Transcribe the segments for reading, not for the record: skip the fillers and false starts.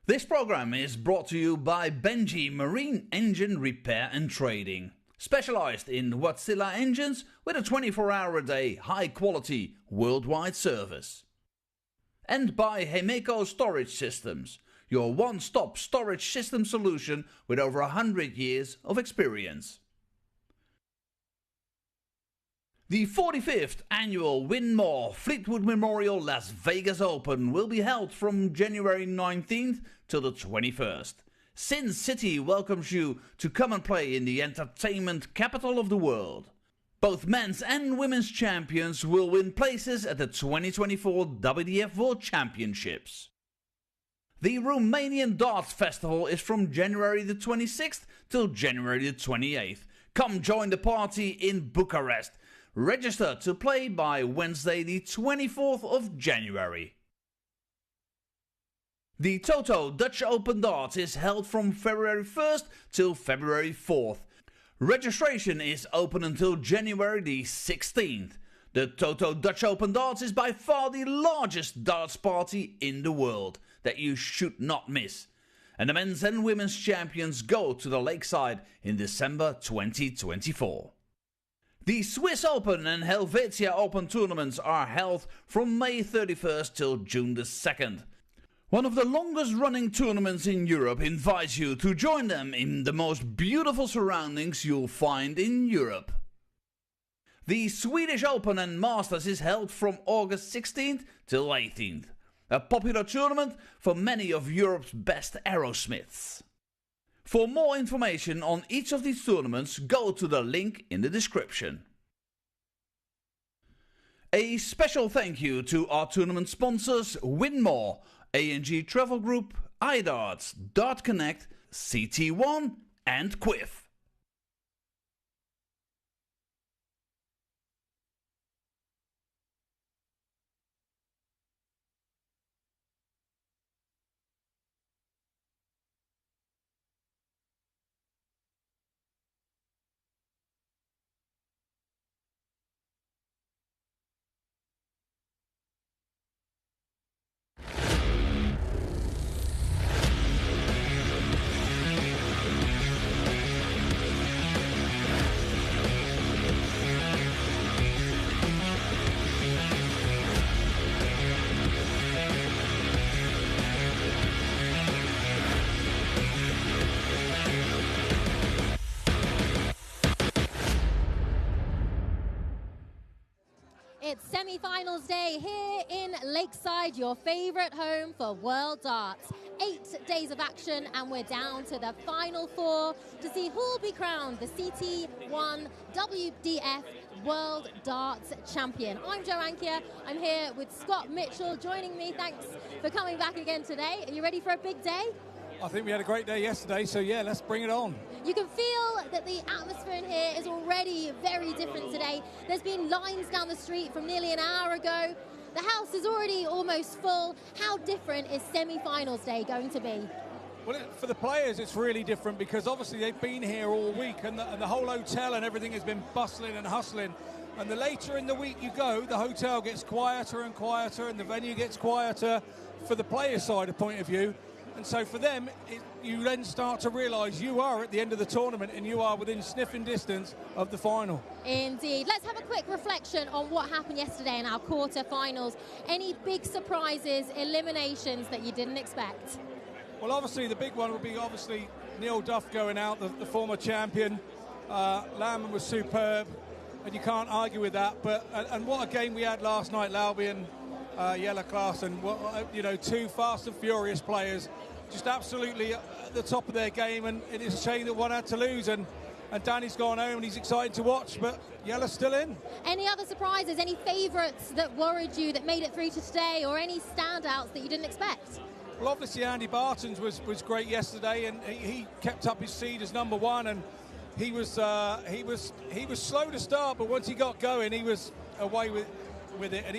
This program is brought to you by Benji Marine Engine Repair and Trading, specialized in Wärtsilä engines with a 24-hour-a-day, high-quality, worldwide service. And by Hemeco Storage Systems, your one-stop storage system solution with over 100 years of experience. The 45th annual Win More Fleetwood Memorial Las Vegas Open will be held from January 19th till the 21st. Sin City welcomes you to come and play in the entertainment capital of the world. Both men's and women's champions will win places at the 2024 WDF World Championships. The Romanian Darts Festival is from January the 26th till January the 28th. Come join the party in Bucharest. Register to play by Wednesday the 24th of January. The Toto Dutch Open Darts is held from February 1st till February 4th. Registration is open until January the 16th. The Toto Dutch Open Darts is by far the largest darts party in the world that you should not miss. And the men's and women's champions go to the Lakeside in December 2024. The Swiss Open and Helvetia Open tournaments are held from May 31st till June the 2nd. One of the longest running tournaments in Europe invites you to join them in the most beautiful surroundings you'll find in Europe. The Swedish Open and Masters is held from August 16th till 18th. A popular tournament for many of Europe's best aerosmiths. For more information on each of these tournaments, go to the link in the description. A special thank you to our tournament sponsors Winmore, A&G Travel Group, iDarts, Dart Connect, CT1 and Quiff. It's semi-finals day here in Lakeside, your favorite home for World Darts. 8 days of action and we're down to the final 4 to see who'll be crowned the CT1 WDF World Darts Champion. I'm Jo Ankia. I'm here with Scott Mitchell joining me. Thanks for coming back again today. Are you ready for a big day? I think we had a great day yesterday, so yeah, let's bring it on. You can feel that the atmosphere in here is already very different today. There's been lines down the street from nearly an hour ago. The house is already almost full. How different is semi-finals day going to be? Well, for the players, it's really different because obviously they've been here all week and the whole hotel and everything has been bustling and hustling. And the later in the week you go, the hotel gets quieter and quieter and the venue gets quieter for the players' side of point of view. And so for them, you then start to realise you are at the end of the tournament and you are within sniffing distance of the final. Indeed. Let's have a quick reflection on what happened yesterday in our quarter-finals. Any big surprises, eliminations that you didn't expect? Well, obviously, the big one would be obviously Neil Duff going out, the former champion. Landman was superb, and you can't argue with that. But and what a game we had last night, Lauby and Jelle Klaassen. You know, two fast and furious players just absolutely at the top of their game, and it is a shame that one had to lose. And Danny's gone home and he's excited to watch, but Yella's still in. Any other surprises, any favourites that worried you that made it through to today, or any standouts that you didn't expect? Well, obviously Andy Barton's was great yesterday, and he kept up his seed as number one, and he was slow to start, but once he got going, he was away with it, and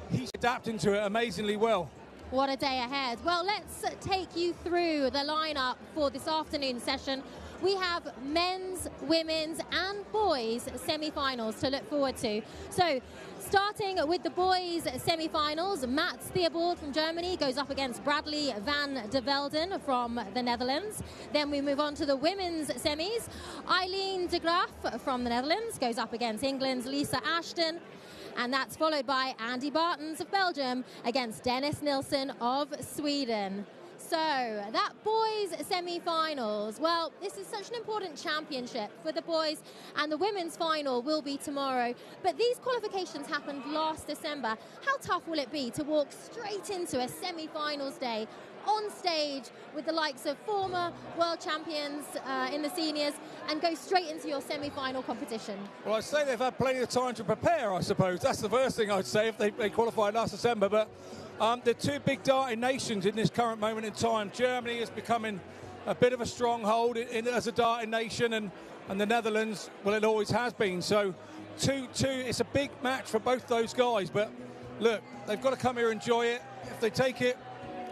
he's adapting to it amazingly well. What a day ahead. Well, let's take you through the lineup for this afternoon session. We have men's, women's and boys semi-finals to look forward to. So starting with the boys semi-finals, Mats Theobald from Germany goes up against Bradley van der Velden from the Netherlands. Then we move on to the women's semis. Eileen de Graaf from the Netherlands goes up against England's Lisa Ashton. And that's followed by Andy Bartons of Belgium against Dennis Nilsson of Sweden. So that boys semi-finals, well, this is such an important championship for the boys, and the women's final will be tomorrow. But these qualifications happened last December. How tough will it be to walk straight into a semi-finals day on stage with the likes of former world champions in the seniors and go straight into your semi-final competition? Well, I'd say they've had plenty of time to prepare, I suppose. That's the first thing I'd say if they qualified last December. But the two big darting nations in this current moment in time. Germany is becoming a bit of a stronghold as a darting nation, and the Netherlands, well, it always has been. So it's a big match for both those guys. But look, they've got to come here and enjoy it. If they take it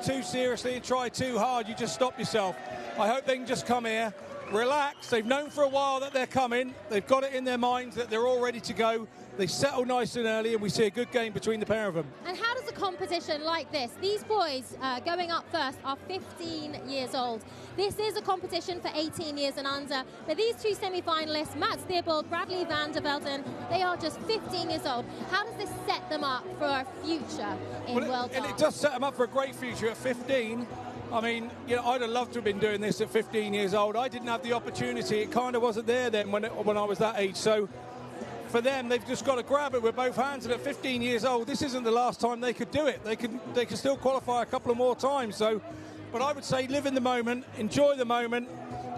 too seriously and try too hard, you just stop yourself. I hope they can just come here, relax. They've known for a while that they're coming. They've got it in their minds that they're all ready to go. They settle nice and early, and we see a good game between the pair of them. And how does a competition like this, these boys going up first are 15 years old. This is a competition for 18 years and under, but these two semi-finalists, Mats Theobald, Bradley van der Velden, they are just 15 years old. How does this set them up for a future in World Darts? And it does set them up for a great future at 15. I mean, you know, I'd have loved to have been doing this at 15 years old. I didn't have the opportunity. It kind of wasn't there then when I was that age. So for them, they've just got to grab it with both hands. And at 15 years old, this isn't the last time they could do it. They can still qualify a couple of more times. So, but I would say live in the moment, enjoy the moment,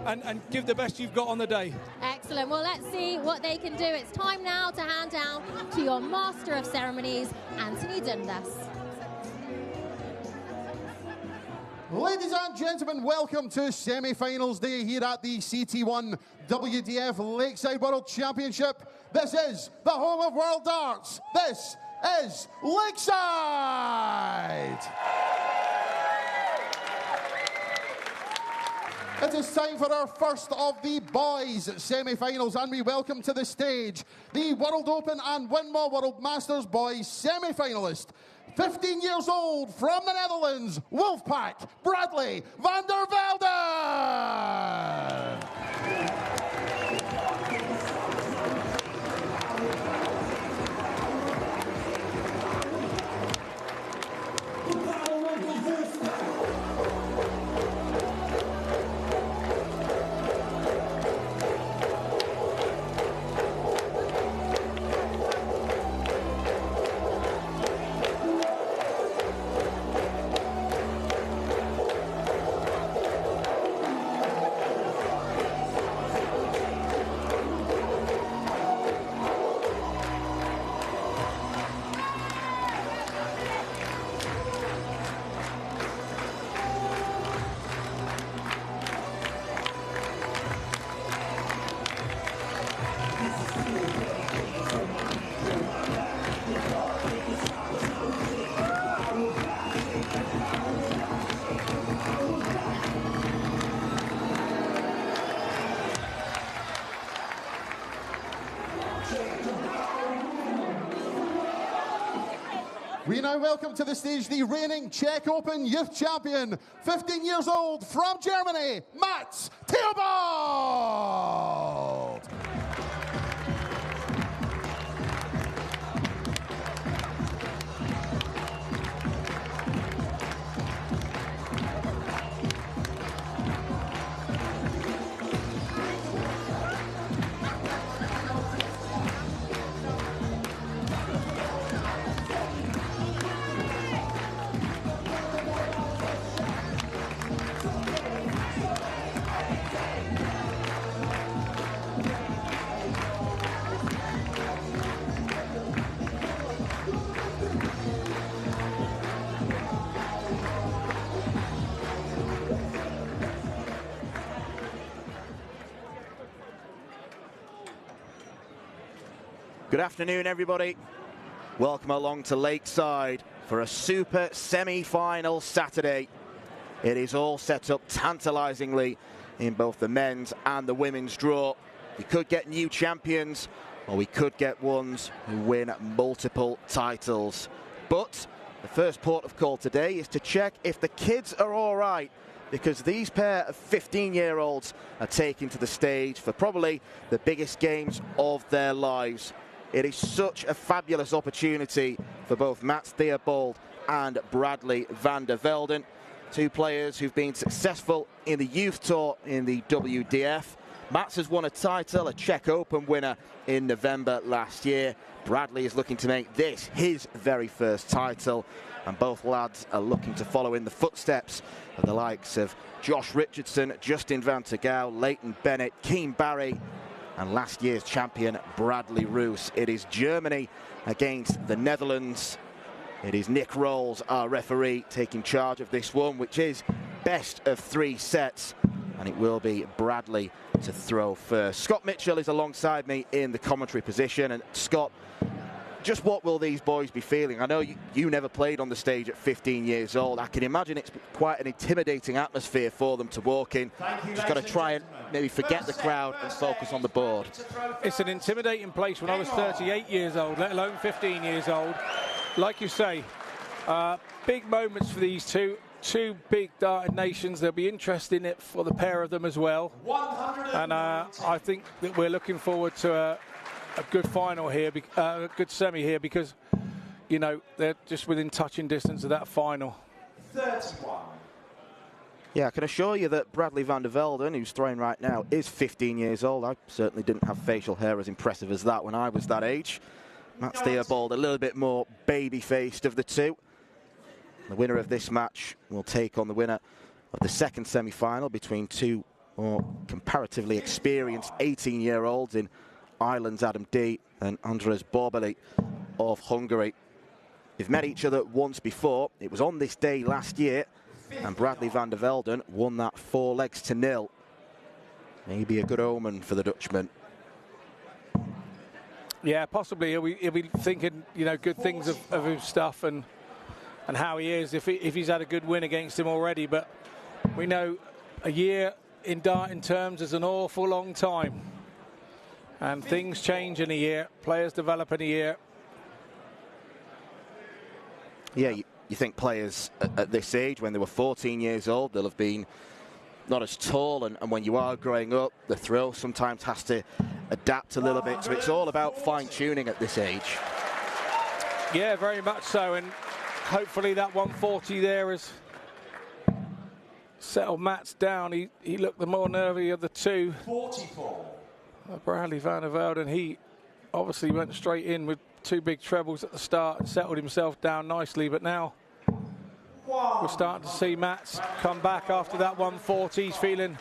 and give the best you've got on the day. Excellent. Well, let's see what they can do. It's time now to hand down to your Master of Ceremonies, Anthony Dundas. Ladies and gentlemen, welcome to semi-finals day here at the CT1 WDF Lakeside World Championship. This is the home of World Darts. This is Lakeside. It is time for our first of the boys semi-finals, and we welcome to the stage the World Open and Winmau World Masters boys semi-finalist. 15 years old from the Netherlands, Wolfpack, Bradley van der Velden. We now welcome to the stage the reigning Czech Open Youth Champion, 15 years old from Germany, Mats Theobald. Good afternoon, everybody. Welcome along to Lakeside for a super semi-final Saturday. It is all set up tantalisingly in both the men's and the women's draw. We could get new champions, or we could get ones who win multiple titles. But the first port of call today is to check if the kids are all right, because these pair of 15-year-olds are taking to the stage for probably the biggest games of their lives. It is such a fabulous opportunity for both Mats Theobald and Bradley van der Velden, two players who've been successful in the youth tour in the WDF. Mats has won a title, a Czech Open winner in November last year. Bradley is looking to make this his very first title, and both lads are looking to follow in the footsteps of the likes of Josh Richardson, Justin Van Tergouw, Leighton Bennett, Keane Barry, and last year's champion Bradley Roos. It is Germany against the Netherlands. It is Nick Rolls, our referee, taking charge of this one, which is best of 3 sets, and it will be Bradley to throw first. Scott Mitchell is alongside me in the commentary position, and Scott, just what will these boys be feeling? I know you never played on the stage at 15 years old. I can imagine it's quite an intimidating atmosphere for them to walk in. Just got to try and maybe forget the crowd and focus on the board. It's an intimidating place when I was 38 years old, let alone 15 years old. Like you say, big moments for these two big darting nations. There'll be interest in it for the pair of them as well. And I think that we're looking forward to a good final here, a good semi here, because, you know, they're just within touching distance of that final. 31. Yeah, I can assure you that Bradley van der Velden, who's throwing right now, is 15 years old. I certainly didn't have facial hair as impressive as that when I was that age. Mats Theobald, a little bit more baby-faced of the two. The winner of this match will take on the winner of the second semi-final between two more comparatively experienced 18-year-olds in Ireland's Adam Dee and Andres Borbeli of Hungary. They've met each other once before. It was on this day last year, and Bradley van der Velden won that 4-0. Maybe a good omen for the Dutchman. Yeah, possibly. He'll be thinking, you know, good things of his stuff and how he is if he's had a good win against him already. But we know a year in darting terms is an awful long time. And things change in a year. Players develop in a year. Yeah, you think players at this age, when they were 14 years old, they'll have been not as tall. And when you are growing up, the throw sometimes has to adapt a little bit. So it's all about fine-tuning at this age. Yeah, very much so. And hopefully that 140 there has settled Mats down. He looked the more nervy of the two. 44. Bradley van der Velden, he obviously went straight in with 2 big trebles at the start and settled himself down nicely. But now we're starting to see Mats come back after that 140. He's feeling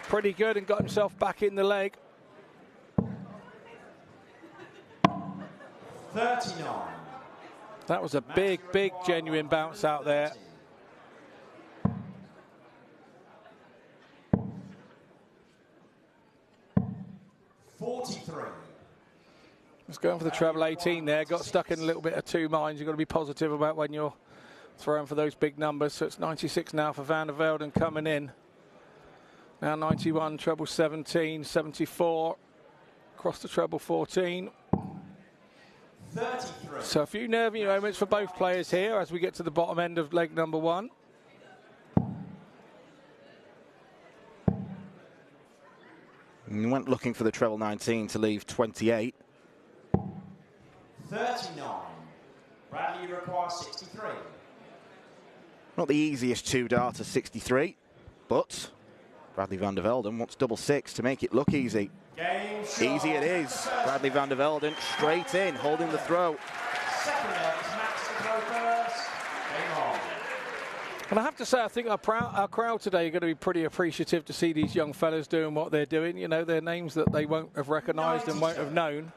pretty good and got himself back in the leg. 39. That was a big genuine bounce out there. 43. Just going for the treble 18 there. Got stuck in a little bit of two minds. You've got to be positive about when you're throwing for those big numbers. So it's 96 now for van der Velden coming in. Now 91, treble 17, 74. Across the treble 14. 33. So a few nervy moments for both players here as we get to the bottom end of leg number 1. And went looking for the treble 19 to leave 28. 39. Bradley requires 63. Not the easiest 2-darter, 63, but Bradley van der Velden wants double 6 to make it look easy. Game shot. Easy it is. Bradley van der Velden straight in, holding the throw. Second leg is Mats to throw first. Game on. And I have to say, I think our crowd today are going to be pretty appreciative to see these young fellas doing what they're doing. You know, they're names that they won't have recognised and won't have known.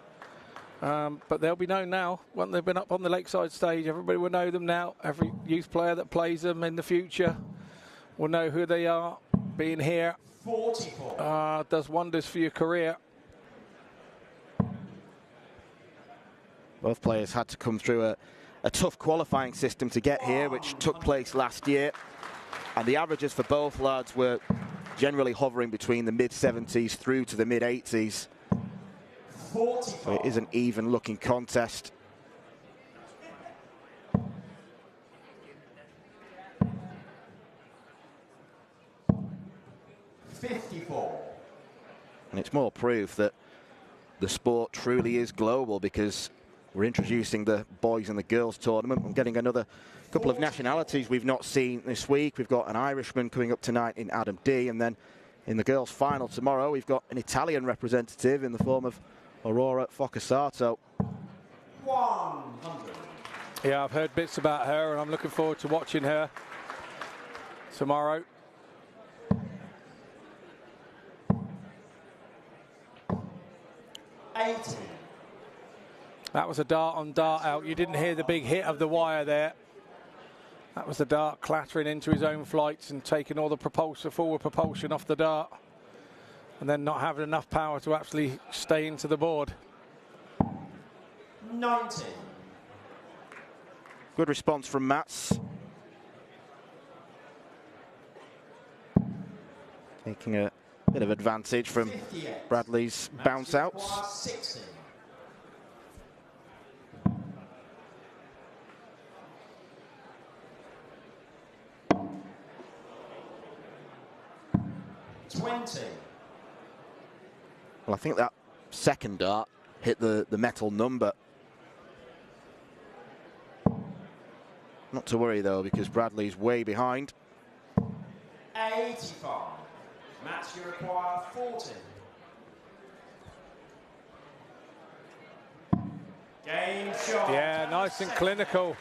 But they'll be known now. When they've been up on the Lakeside stage, everybody will know them now. Every youth player that plays them in the future will know who they are. Being here 44. does wonders for your career. Both players had to come through a tough qualifying system to get here, which took place last year. And the averages for both lads were generally hovering between the mid-70s through to the mid-80s. So it is an even-looking contest. And it's more proof that the sport truly is global, because we're introducing the boys and the girls tournament and getting another couple of nationalities we've not seen this week. We've got an Irishman coming up tonight in Adam D, and then in the girls' final tomorrow we've got an Italian representative in the form of Aurora Focasato. 100. Yeah, I've heard bits about her, and I'm looking forward to watching her tomorrow. That was a dart on dart out. You didn't hear the big hit of the wire there. That was the dart clattering into his own flights and taking all the forward propulsion off the dart, and then not having enough power to actually stay into the board. 90. Good response from Mats. Taking a bit of advantage from Bradley's bounce outs. 60. Well, I think that second dart hit the metal number. Not to worry though, because Bradley's way behind. 85. Match, you require 40. Game shot. Yeah, nice and clinical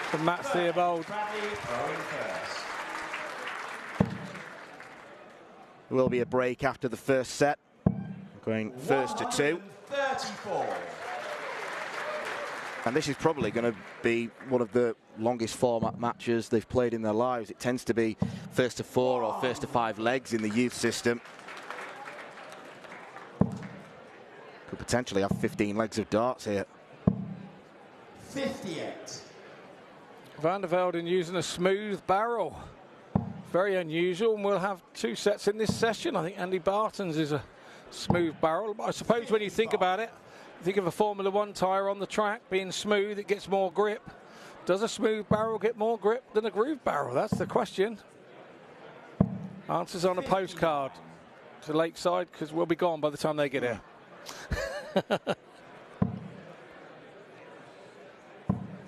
from Matt Theobald. Bradley throwing first. There will be a break after the first set. Going first to 2. 34. And this is probably going to be one of the longest format matches they've played in their lives. It tends to be first to 4 or first to 5 legs in the youth system. Could potentially have 15 legs of darts here. 58. Van der Velden using a smooth barrel. Very unusual, and we'll have 2 sets in this session. I think Andy Barton's is a smooth barrel. But I suppose when you think about it, think of a Formula 1 tyre on the track being smooth, it gets more grip. Does a smooth barrel get more grip than a groove barrel? That's the question. Answers on a postcard to Lakeside, because we'll be gone by the time they get here.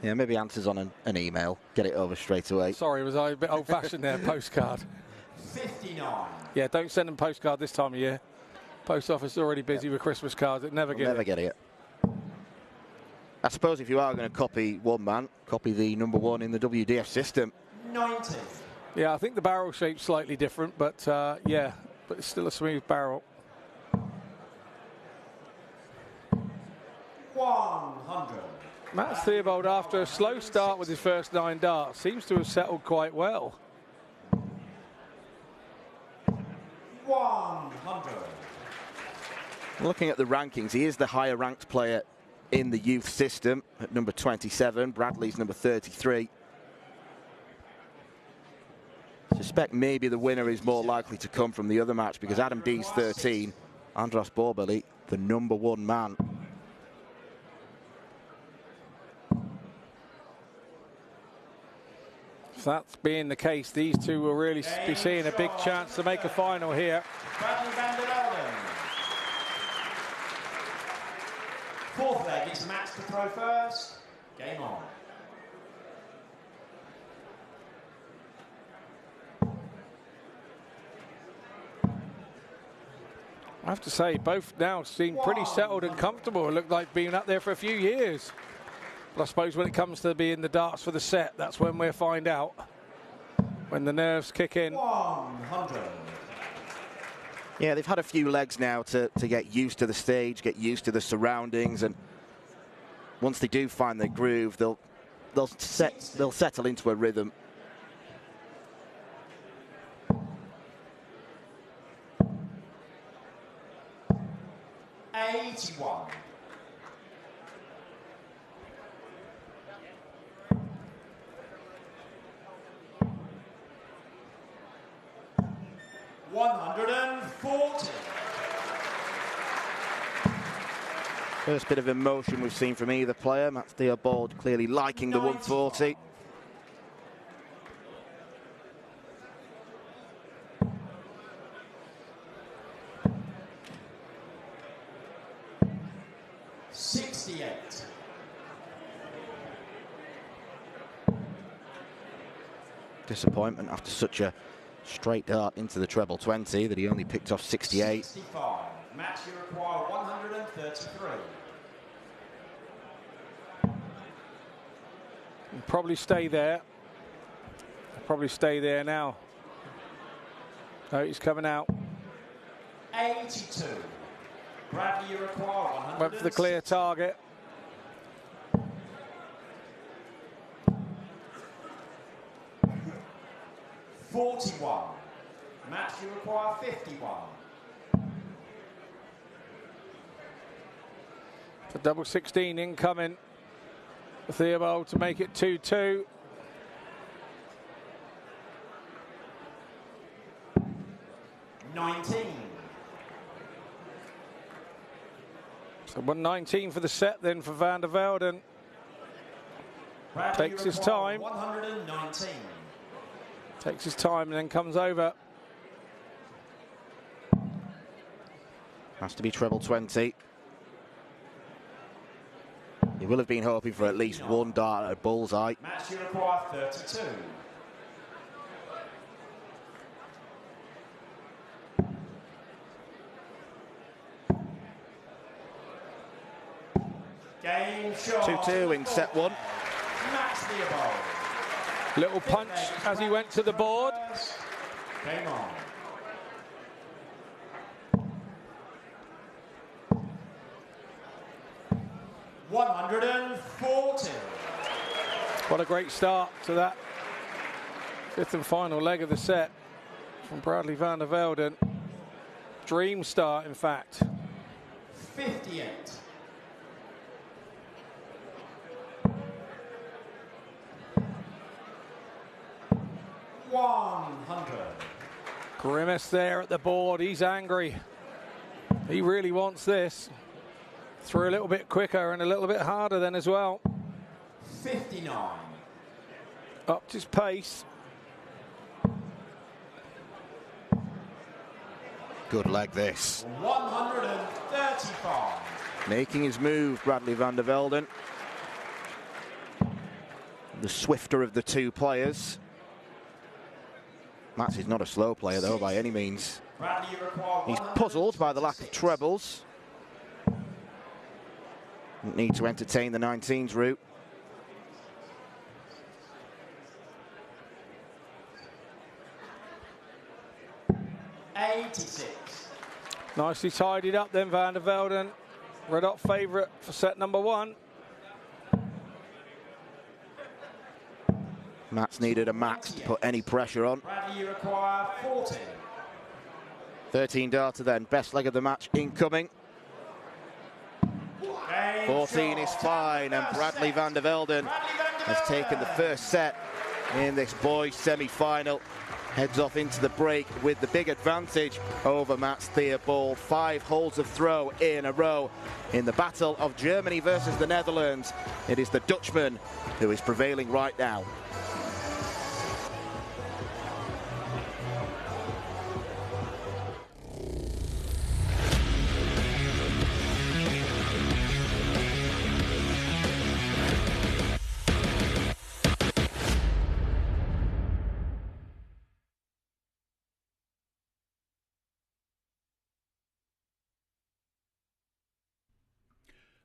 Yeah, maybe answers on an email. Get it over straight away. Sorry, was I a bit old-fashioned there? Postcard. 59. Yeah, don't send them postcard this time of year. Post office is already busy with Christmas cards. It never get it. I suppose if you are going to copy one man, copy the number 1 in the WDF system. 90. Yeah, I think the barrel shape's slightly different, but yeah, but it's still a smooth barrel. 100. Matt Theobald, after a slow start with his first 9 darts, seems to have settled quite well. 100. Looking at the rankings, he is the higher ranked player in the youth system at number 27. Bradley's number 33. Suspect maybe the winner is more likely to come from the other match, because Adam D's 13, Andras Borbeli, the number 1 man. If that's being the case, these two will really be seeing a big chance to make a final here. Bradley Van der Velden. 4th leg, it's Max to throw first. Game on. I have to say, both now seem pretty settled and comfortable. It looked like being up there for a few years. But I suppose when it comes to being the darts for the set, that's when we'll find out. When the nerves kick in. 100. Yeah, they've had a few legs now to get used to the stage, get used to the surroundings, and once they do find their groove, they'll settle into a rhythm. 140. First bit of emotion we've seen from either player. Mats Theobald clearly liking the 140. Disappointment after such a straight dart into the treble 20 that he only picked off 68. 65. Match you require 133. Probably stay there. Probably stay there now. Oh, he's coming out. 82. Bradley, you require 100. Went for the clear target. $41. Match you require 51. The double 16 incoming. Theobald to make it 2-2. $19. So 119 for the set then for Van der Velden. Bradley, Takes you his require time. 119. Takes his time and then comes over. Has to be treble 20. He will have been hoping for at least one dart at a bullseye. Match you require 32. Game shot. 2-2 in set one. Max Theobald. Little punch as he went to the board. Game on. $140. What a great start to that fifth and final leg of the set from Bradley Van der Velden. Dream start, in fact. 58. $100. Grimace there at the board. He's angry. He really wants this. Threw a little bit quicker and a little bit harder then as well. 59. Upped his pace. Good leg this. 135. Making his move, Bradley Van der Velden. The swifter of the two players. Mats is not a slow player though by any means. Bradley, you require He's puzzled by the lack of trebles. Need to entertain the 19s route. $86. Nicely tidied up then, Van der Velden. Red hot favourite for set number one. Mats needed a max to put any pressure on. Bradley, you require 40. 13 darter then, best leg of the match incoming. 14 is fine, and Bradley Van der Velden has taken the first set in this boys semi-final. Heads off into the break with the big advantage over Mats Theobald. 5 holes of throw in a row in the battle of Germany versus the Netherlands. It is the Dutchman who is prevailing right now.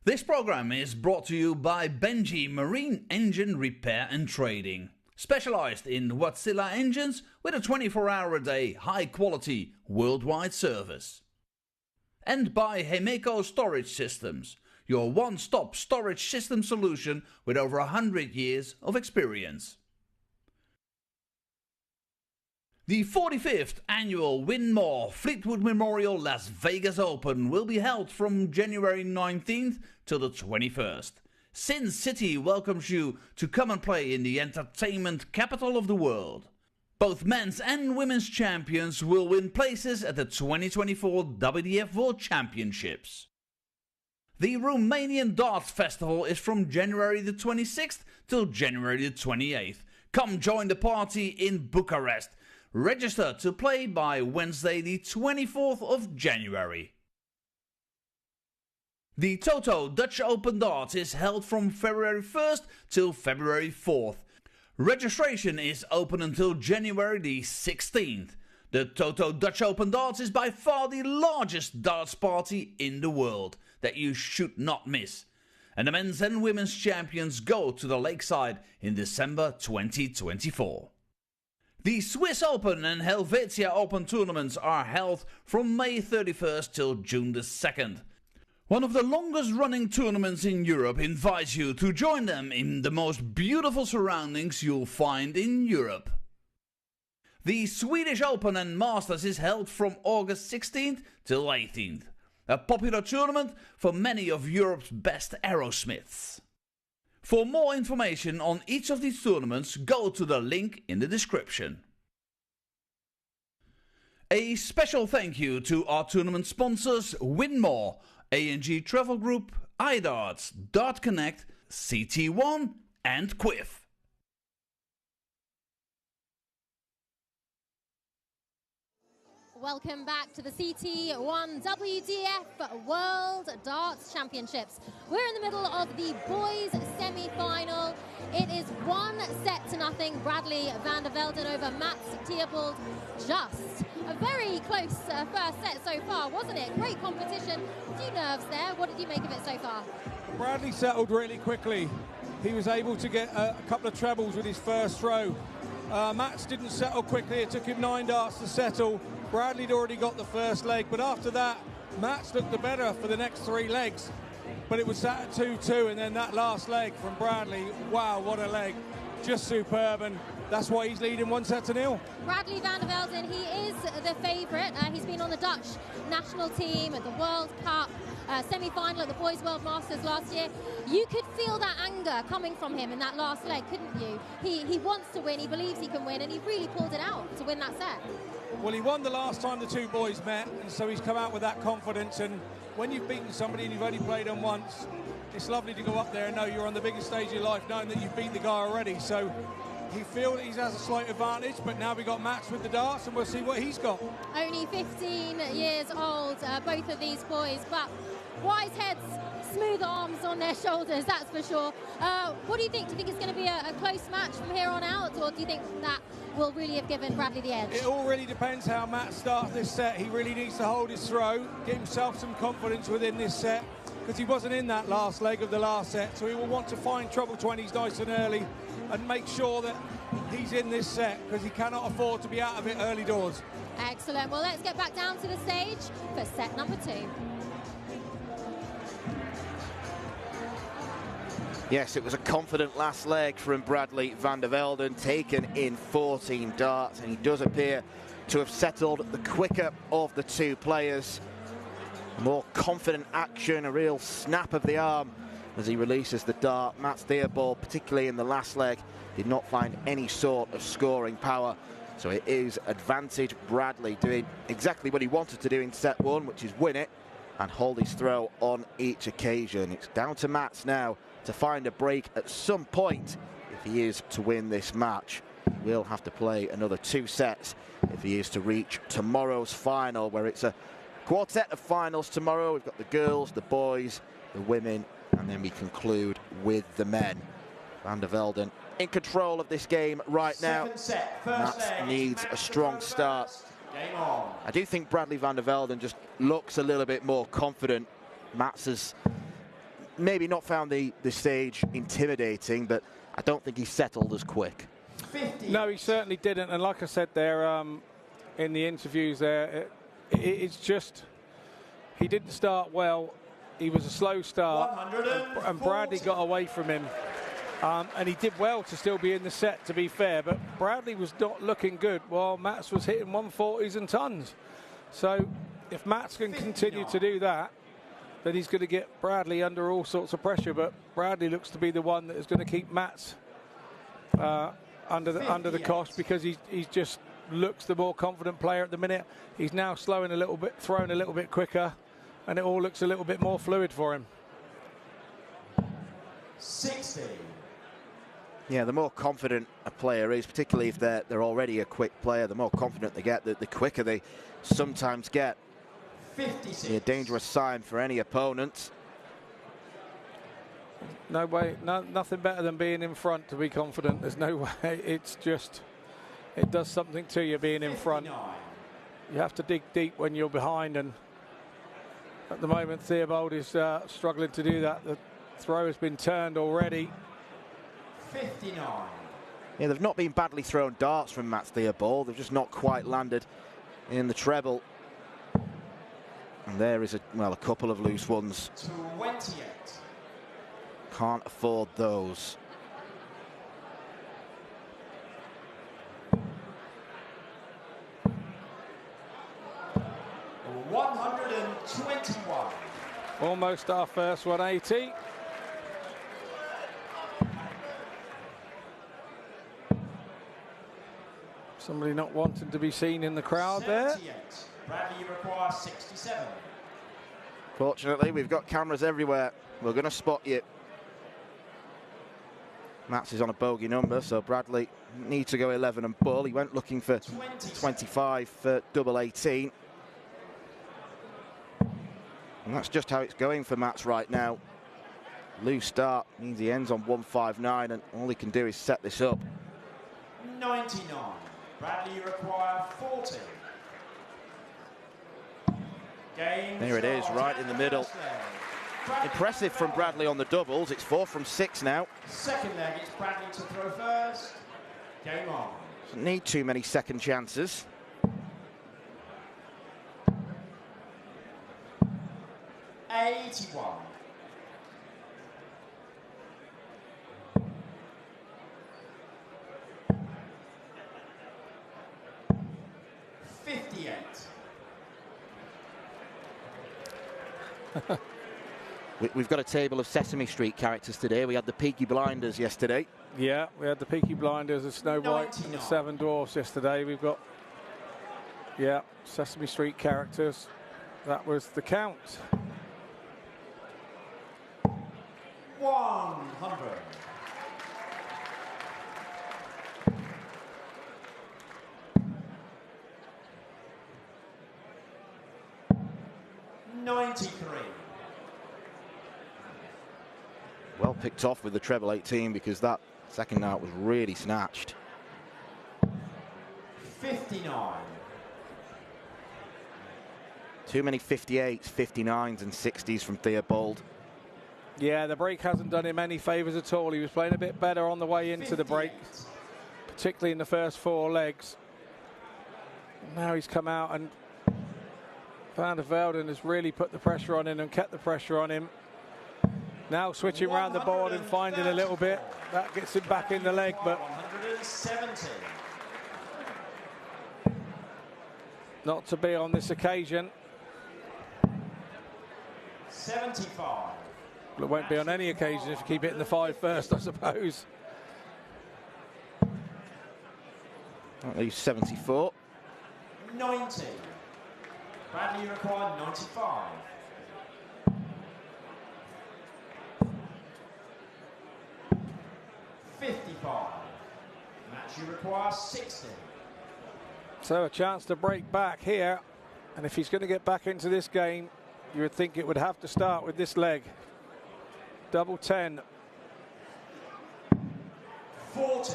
This program is brought to you by Benji Marine Engine Repair and Trading, specialized in Wärtsilä engines with a 24-hour-a-day, high-quality, worldwide service. And by Hemeco Storage Systems, your one-stop storage system solution with over 100 years of experience. The 45th annual Win More Fleetwood Memorial Las Vegas Open will be held from January 19th till the 21st. Sin City welcomes you to come and play in the entertainment capital of the world. Both men's and women's champions will win places at the 2024 WDF World Championships. The Romanian Darts Festival is from January the 26th till January the 28th. Come join the party in Bucharest. Register to play by Wednesday the 24th of January. The Toto Dutch Open Darts is held from February 1st till February 4th. Registration is open until January the 16th. The Toto Dutch Open Darts is by far the largest darts party in the world that you should not miss. And the men's and women's champions go to the Lakeside in December 2024. The Swiss Open and Helvetia Open tournaments are held from May 31st till June the 2nd. One of the longest running tournaments in Europe invites you to join them in the most beautiful surroundings you'll find in Europe. The Swedish Open and Masters is held from August 16th till 18th. A popular tournament for many of Europe's best aerosmiths. For more information on each of these tournaments, go to the link in the description. A special thank you to our tournament sponsors Winmore, A&G Travel Group, iDarts, Dart Connect, CT1 and Quiff. Welcome back to the CT1 WDF World Darts Championships. We're in the middle of the boys semi-final. It is 1-0. Bradley van der Velden over Mats Theobald. Just a very close first set so far, wasn't it? Great competition. A few nerves there. What did you make of it so far? Bradley settled really quickly. He was able to get a couple of trebles with his first throw. Mats didn't settle quickly. It took him 9 darts to settle. Bradley'd already got the first leg, but after that, Mats looked the better for the next 3 legs. But it was sat at 2-2, and then that last leg from Bradley, wow, what a leg. Just superb, and that's why he's leading 1-0. Bradley van der Velden, he is the favourite. He's been on the Dutch national team at the World Cup, semi-final at the Boys World Masters last year. You could feel that anger coming from him in that last leg, couldn't you? He wants to win, he believes he can win, and he really pulled it out to win that set. Well, he won the last time the two boys met, and so he's come out with that confidence. And when you've beaten somebody and you've only played them once, it's lovely to go up there and know you're on the biggest stage of your life, knowing that you've beat the guy already. So he feels he has a slight advantage, but now we've got Mats with the darts, and we'll see what he's got. Only 15 years old, both of these boys, but wise heads, smooth arms on their shoulders, that's for sure. What do you think? Do you think it's going to be a close match from here on out, or do you think that will really have given Bradley the edge? It all really depends how Matt starts this set. He really needs to hold his throw, get himself some confidence within this set, because he wasn't in that last leg of the last set, so he will want to find trouble 20s nice and early and make sure that he's in this set, because he cannot afford to be out of it early doors. Excellent. Well, let's get back down to the stage for set number 2. Yes, it was a confident last leg from Bradley van der Velden, taken in 14 darts, and he does appear to have settled the quicker of the two players. More confident action, a real snap of the arm as he releases the dart. Mats Theobald, particularly in the last leg, did not find any sort of scoring power. So it is advantage Bradley doing exactly what he wanted to do in set 1, which is win it and hold his throw on each occasion. It's down to Mats now to find a break at some point if he is to win this match. We'll have to play another 2 sets if he is to reach tomorrow's final, where it's a quartet of finals tomorrow. We've got the girls, the boys, the women, and then we conclude with the men. Van der Velden in control of this game right now. Mats needs a strong start. I do think Bradley van der Velden just looks a little bit more confident. Mats has maybe not found the stage intimidating, but I don't think he settled as quick. No, he certainly didn't. And like I said there in the interviews there, it's just he didn't start well. He was a slow start, and Bradley got away from him. And he did well to still be in the set, to be fair, but Bradley was not looking good while Mats was hitting 140s and tons. So if Mats can continue to do that, then he's going to get Bradley under all sorts of pressure. But Bradley looks to be the one that is going to keep Mats under the cosh, because he's just looks the more confident player at the minute. He's now slowing a little bit, throwing a little bit quicker, and it all looks a little bit more fluid for him. 60. Yeah, the more confident a player is, particularly if they're already a quick player, the more confident they get, the quicker they sometimes get. 56. A dangerous sign for any opponent. No way, nothing better than being in front to be confident. There's no way. It's just, it does something to you being in front. 59. You have to dig deep when you're behind, and at the moment Theobald is struggling to do that. The throw has been turned already. 59. Yeah, they've not been badly thrown darts from Mats Theobald. They've just not quite landed in the treble. And there is a couple of loose ones. 28. Can't afford those. $121. Almost our first 180. Somebody not wanting to be seen in the crowd there. 78. Bradley, you require 67. Fortunately, we've got cameras everywhere. We're going to spot you. Mats is on a bogey number, so Bradley needs to go 11 and bull. He went looking for 25 for double 18. And that's just how it's going for Mats right now. Loose start means he ends on 159, and all he can do is set this up. 99. Bradley, you require 40. Game There it is, right in the middle. Impressive from Bradley on the doubles. It's 4 from 6 now. Second leg, it's Bradley to throw first. Game on. Doesn't need too many second chances. 81. We've got a table of Sesame Street characters today. We had the Peaky Blinders yesterday. Yeah, we had the Peaky Blinders, the Snow White, and the 7 Dwarfs yesterday. We've got, yeah, Sesame Street characters. That was the count. 100. $93. Well picked off with the treble 18, because that second note was really snatched. 59. Too many 58s, 59s and 60s from Theobald. Yeah, the break hasn't done him any favours at all. He was playing a bit better on the way into the break, particularly in the first 4 legs. Now he's come out, and Van der Velden has really put the pressure on him and kept the pressure on him. Now switching around the board and finding a little bit. That gets him back in the leg, but 170. not to be on this occasion. 75. Well, it won't be on any occasion if you keep hitting the 5 first, I suppose. At least 74. 90. Bradley, you require 95. Match, you require 60. So a chance to break back here, and if he's going to get back into this game, you would think it would have to start with this leg. Double 10. 40.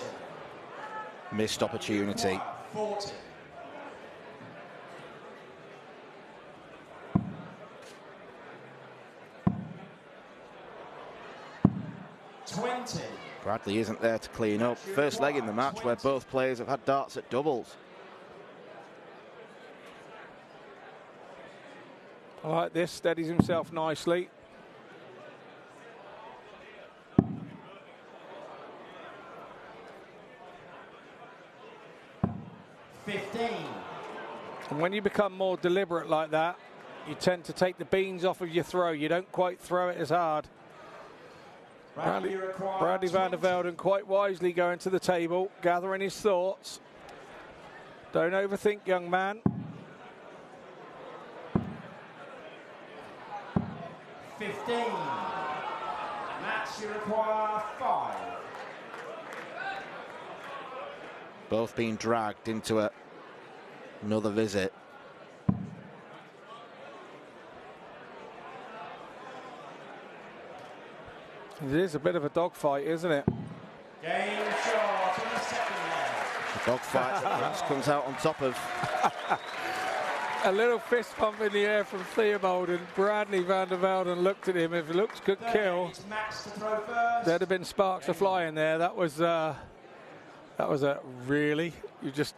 Missed opportunity. 40. $20. Bradley isn't there to clean up. First leg in the match where both players have had darts at doubles. I like this, steadies himself nicely. 15. And when you become more deliberate like that, you tend to take the beans off of your throw. You don't quite throw it as hard. Bradley van der Velden quite wisely going to the table, gathering his thoughts. Don't overthink, young man. 15. Match, you require 5. Both being dragged into another visit. It is a bit of a dogfight, isn't it? Game shot in the second leg. The dogfight that Rats comes out on top of. A little fist pump in the air from Theobald, and Bradley van der Velden looked at him. If it looks good kill, there'd have been sparks of flying there. That was a really, you've just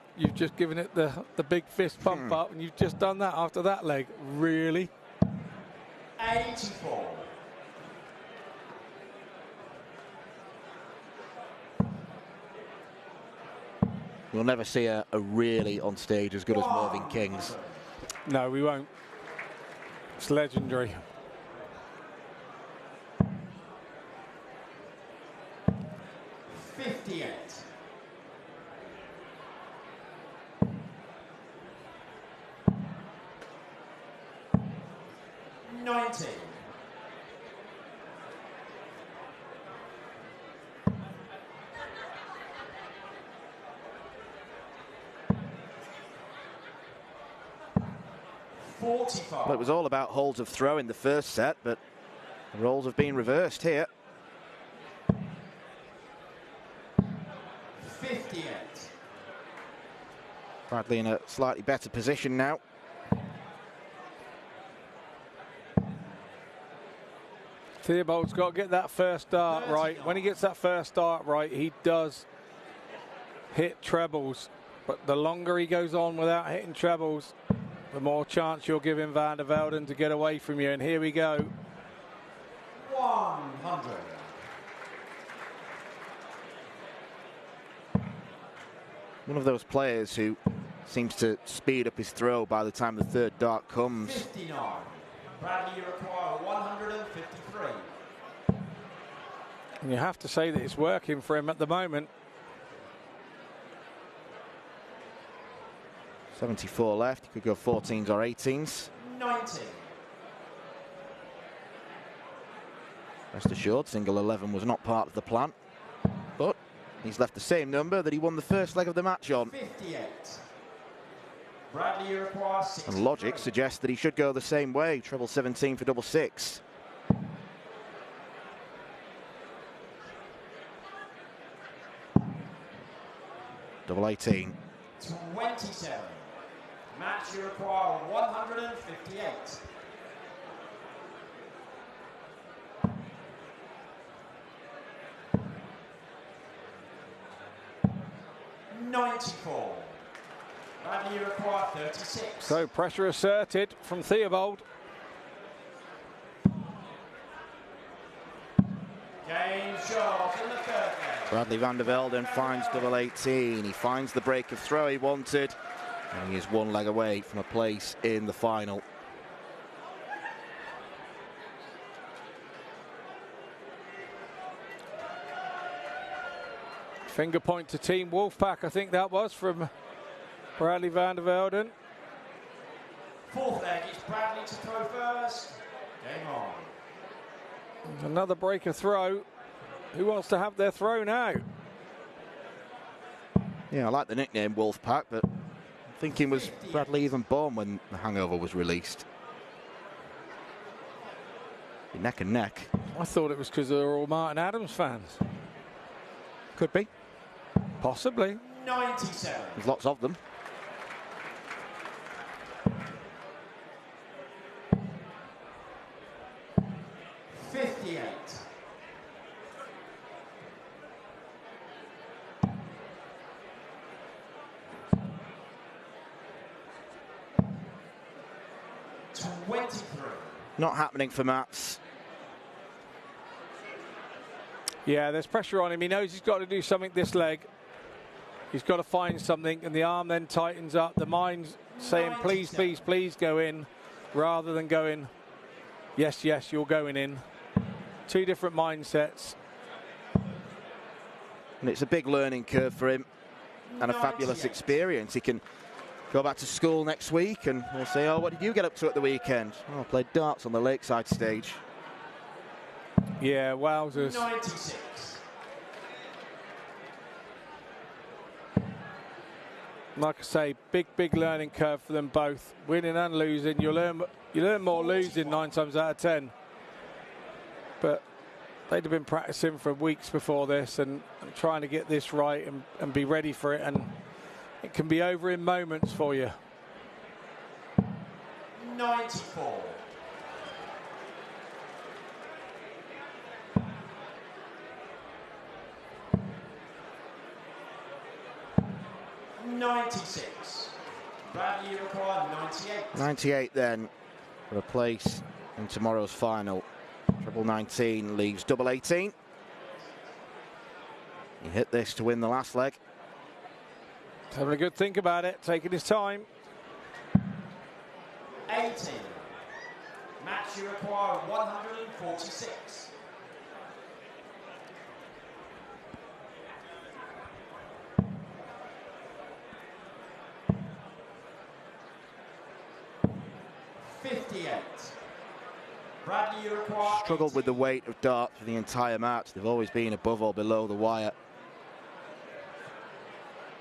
given it the big fist pump up, and you've just done that after that leg. Really? 84. We'll never see a really on stage as good as Mervyn King's. No, we won't. It's legendary. $90. Well, it was all about holds of throw in the first set, but the roles have been reversed here. 58. Bradley in a slightly better position now. Theobald's got to get that first dart right. When he gets that first dart right, he does hit trebles. But the longer he goes on without hitting trebles, the more chance you're giving van der Velden to get away from you. And here we go. 100. One of those players who seems to speed up his throw by the time the third dart comes. 59. Bradley, you require 153. And you have to say that it's working for him at the moment. 74 left. He could go 14s or 18s. 90. Rest assured, single 11 was not part of the plan. But he's left the same number that he won the first leg of the match on. 58. Bradley, you require 63. And logic suggests that he should go the same way. Treble 17 for double 6. Double 18. 27. Match, you require 158. $94. Bradley, you require 36. So pressure asserted from Theobald. Game shot in the third leg. Bradley van der Velden finds double 18. He finds the break of throw he wanted. And he is one leg away from a place in the final. Finger point to Team Wolfpack, I think that was from Bradley van der Velden. Fourth leg, it's Bradley to throw first. Game on. Another break of throw. Who wants to have their throw now? Yeah, I like the nickname Wolfpack, but I'm thinking, was Bradley even born when The Hangover was released? Neck and neck. I thought it was because they were all Martin Adams fans. Could be. Possibly. 97. There's lots of them. Not happening for Mats. Yeah, there's pressure on him. He knows he's got to do something this leg. He's got to find something, and the arm then tightens up. The mind's saying, please, please, please go in, rather than going, yes, yes, you're going in. Two different mindsets. And it's a big learning curve for him and a fabulous experience. He can go back to school next week and we'll say, oh, what did you get up to at the weekend? Oh, I played darts on the Lakeside stage. Yeah, wowzers. 96. Like I say, big learning curve for them both. Winning and losing, you learn more losing 9 times out of 10. But they'd have been practicing for weeks before this and trying to get this right and be ready for it. And it can be over in moments for you. 94. $96. Bradley, you require 98. 98 then for a place in tomorrow's final. Treble 19 leaves double 18. He hit this to win the last leg. He's having a good think about it, taking his time. 18. Match, you require 146. Bradley, you require Struggled with the weight of dart for the entire match. They've always been above or below the wire.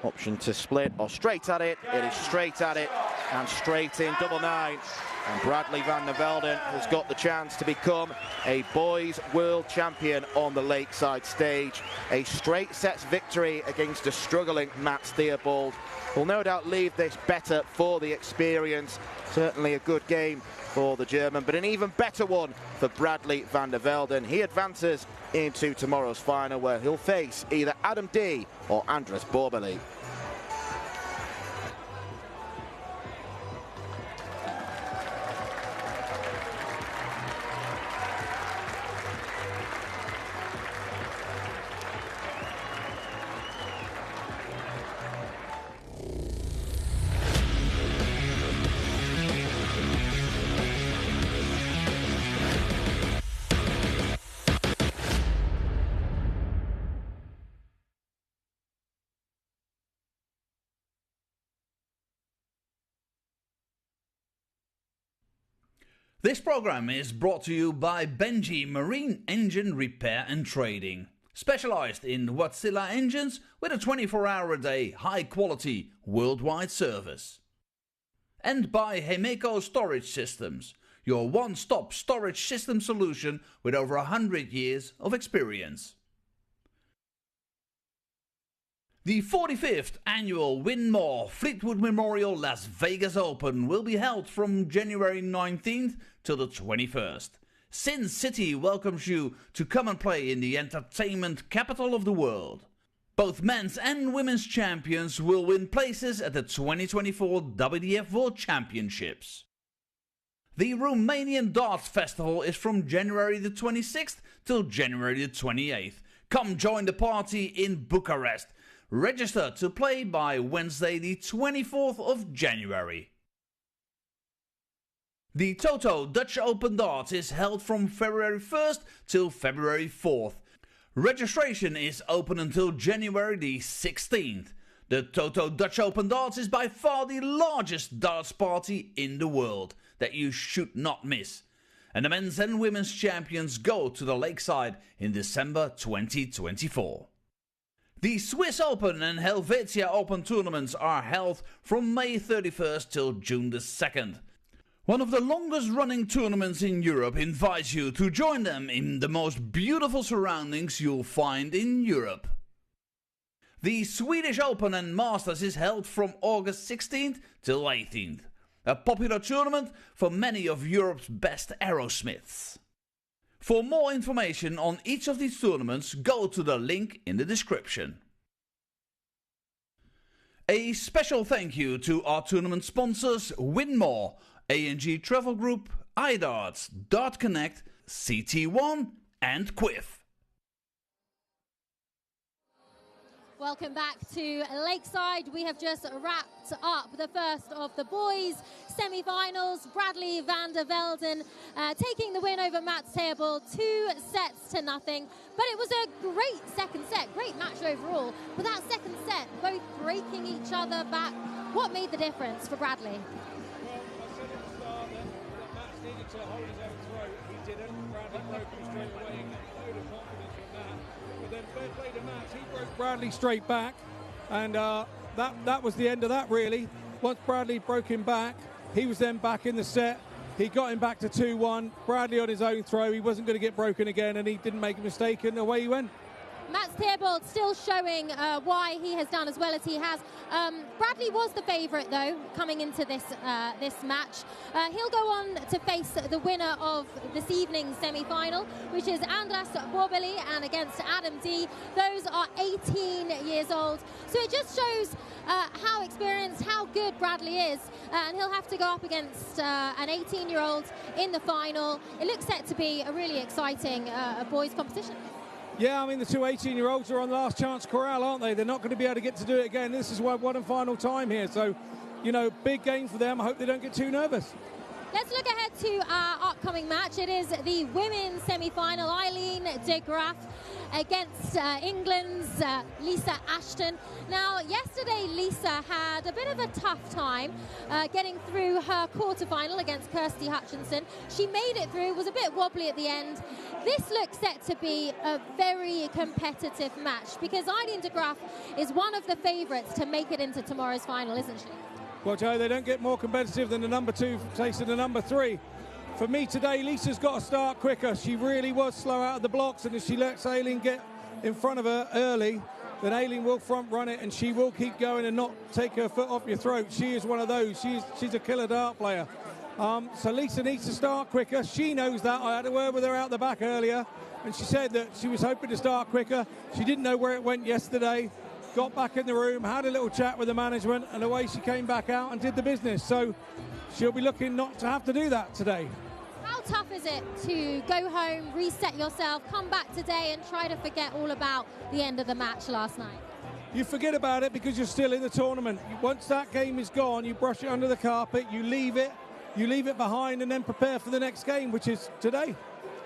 Option to split or straight at it. It is straight at it and straight in, double 9. And Bradley van der Velden has got the chance to become a boys world champion on the Lakeside stage. A straight sets victory against a struggling Mats Theobald will no doubt leave this better for the experience. Certainly a good game for the German, but an even better one for Bradley van der Velden. He advances into tomorrow's final where he'll face either Adam D or Andres Borbeli. This program is brought to you by Benji Marine Engine Repair and Trading. Specialized in Wärtsilä engines with a 24-hour-a-day, high-quality, worldwide service. And by Hemeco Storage Systems, your one-stop storage system solution with over 100 years of experience. The 45th annual Win More Fleetwood Memorial Las Vegas Open will be held from January 19th till the 21st. Sin City welcomes you to come and play in the entertainment capital of the world. Both men's and women's champions will win places at the 2024 WDF World Championships. The Romanian Darts Festival is from January the 26th till January the 28th. Come join the party in Bucharest. Register to play by Wednesday the 24th of January. The Toto Dutch Open Darts is held from February 1st till February 4th. Registration is open until January the 16th. The Toto Dutch Open Darts is by far the largest darts party in the world that you should not miss. And the men's and women's champions go to the Lakeside in December 2024. The Swiss Open and Helvetia Open tournaments are held from May 31st till June the 2nd. One of the longest running tournaments in Europe invites you to join them in the most beautiful surroundings you'll find in Europe. The Swedish Open and Masters is held from August 16th till 18th. A popular tournament for many of Europe's best aerosmiths. For more information on each of these tournaments, go to the link in the description. A special thank you to our tournament sponsors Win More, A&G Travel Group, iDarts, Dart Connect, CT1 and Quiff. Welcome back to Lakeside. We have just wrapped up the first of the boys' semi-finals. Bradley van der Velden taking the win over Mats Theobald, 2-0. But it was a great second set, great match overall. But that second set, both breaking each other back. What made the difference for Bradley? Well, I said at the start that Mats needed to hold his own throat. He didn't. Bradley broke him straight away and got a load of confidence from that. But then fair play to Mats, he broke Bradley straight back, and that was the end of that, really. Once Bradley broke him back, he was then back in the set. He got him back to 2-1. Bradley on his own throw, he wasn't going to get broken again, and he didn't make a mistake, and away he went. Mats Theobald still showing why he has done as well as he has. Bradley was the favourite, though, coming into this match. He'll go on to face the winner of this evening's semi-final, which is Andras Borbeli, and against Adam D. Those are 18 years old. So it just shows how experienced, how good Bradley is. And he'll have to go up against an 18-year-old in the final. It looks set to be a really exciting boys' competition. Yeah, I mean, the two 18-year-olds are on last chance corral, aren't they? They're not going to be able to get to do it again. This is one and final time here. So, you know, big game for them. I hope they don't get too nervous. Let's look ahead to our upcoming match. It is the women's semi-final. Eileen de Graaf against England's Lisa Ashton. Now, yesterday, Lisa had a bit of a tough time getting through her quarter-final against Kirsty Hutchinson. She made it through, was a bit wobbly at the end. This looks set to be a very competitive match because Eileen de Graaf is one of the favourites to make it into tomorrow's final, isn't she? Well, Joe, they don't get more competitive than the number 2 facing the number 3. For me today, Lisa's got to start quicker. She really was slow out of the blocks, and if she lets Aileen get in front of her early, then Aileen will front run it, and she will keep going and not take her foot off your throat. She is one of those. She's a killer dart player. So Lisa needs to start quicker. She knows that. I had a word with her out the back earlier, and she said that she was hoping to start quicker. She didn't know where it went yesterday. Got back in the room, had a little chat with the management, and away she came back out and did the business. So she'll be looking not to have to do that today. How tough is it to go home, reset yourself, come back today and try to forget all about the end of the match last night? You forget about it because you're still in the tournament. Once that game is gone, you brush it under the carpet, you leave it behind, and then prepare for the next game, which is today.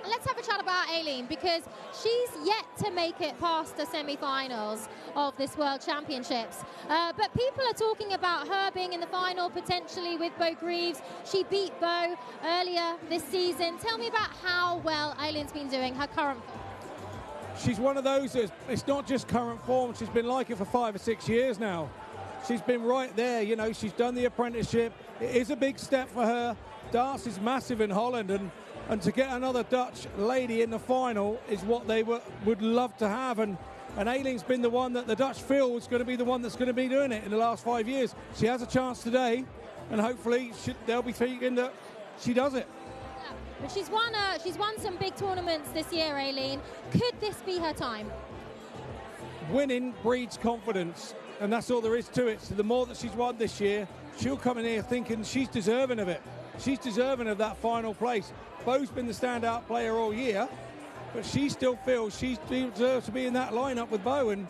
Let's have a chat about Aileen because she's yet to make it past the semi-finals of this World Championships. But people are talking about her being in the final potentially with Bo Greaves. She beat Bo earlier this season. Tell me about how well Aileen's been doing, her current form. She's one of those that it's not just current form. She's been like it for 5 or 6 years now. She's been right there. You know, she's done the apprenticeship. It is a big step for her. Darts is massive in Holland, and to get another Dutch lady in the final is what they would love to have. And Aileen's been the one that the Dutch feel is going to be the one that's going to be doing it in the last 5 years. She has a chance today, and hopefully they'll be thinking that she does it. Yeah, but she's won some big tournaments this year, Aileen. Could this be her time? Winning breeds confidence, and that's all there is to it. So the more that she's won this year, she'll come in here thinking she's deserving of it. She's deserving of that final place. Bo's been the standout player all year, but she still feels she deserves to be in that lineup with Bo, and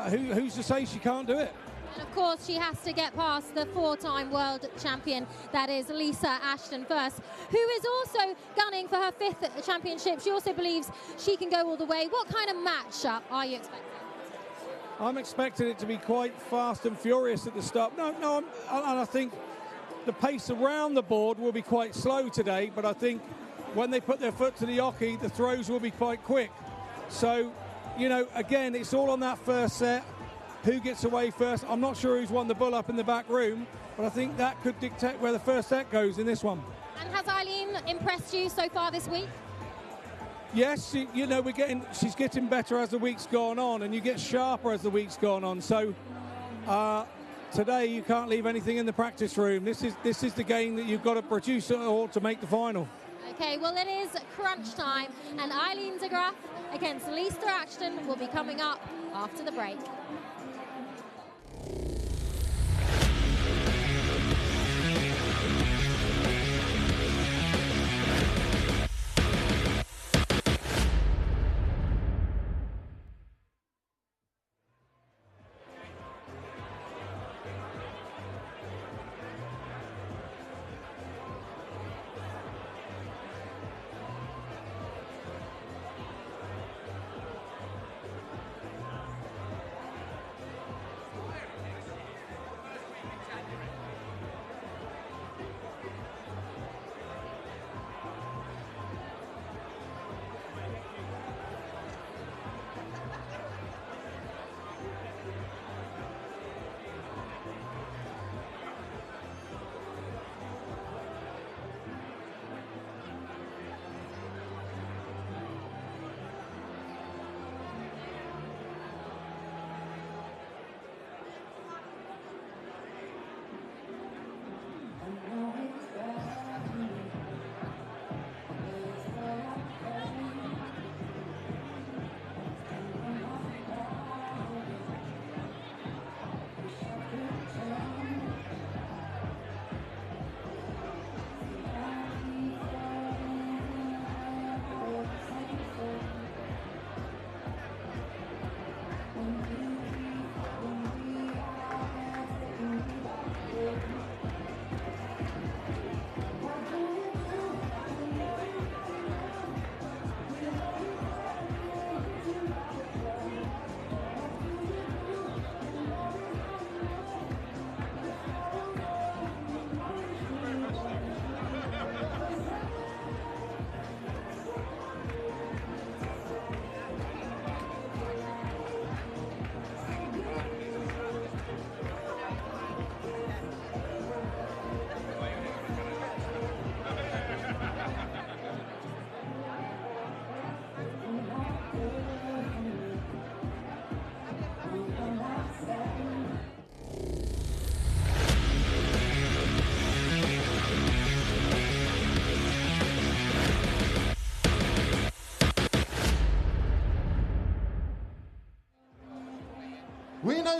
who's to say she can't do it? And of course, she has to get past the 4-time world champion, that is Lisa Ashton first, who is also gunning for her 5th championship. She also believes she can go all the way. What kind of matchup are you expecting? I'm expecting it to be quite fast and furious at the start. And I think the pace around the board will be quite slow today, but I think when they put their foot to the oche, the throws will be quite quick. So, you know, again, it's all on that first set. Who gets away first? I'm not sure who's won the bull up in the back room, but I think that could dictate where the first set goes in this one. And has Aileen impressed you so far this week? Yes, you know, she's getting better as the week's gone on, and you get sharper as the week's gone on. So today you can't leave anything in the practice room. This is the game that you've got to produce or to make the final. Okay, well, it is crunch time, and Eileen de Graaf against Lisa Ashton will be coming up after the break.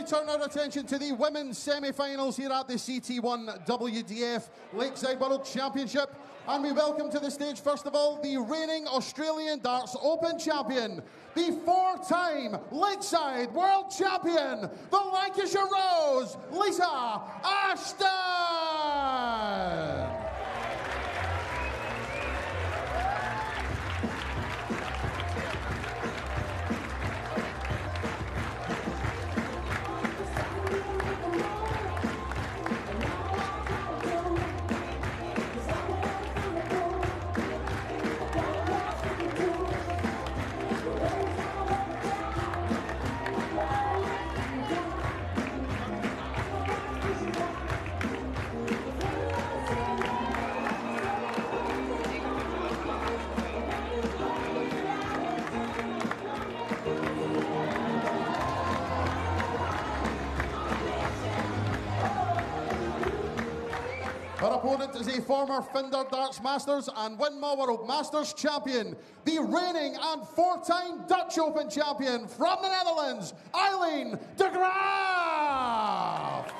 now turn our attention to the women's semi-finals here at the CT1 WDF Lakeside World Championship. And we welcome to the stage, first of all, the reigning Australian Darts Open champion, the four-time Lakeside World Champion, the Lancashire Rose, Lisa Ashton! Her opponent is a former Finder Darts Masters and Winmore World Masters champion, the reigning and four-time Dutch Open champion from the Netherlands, Eileen de Graaf.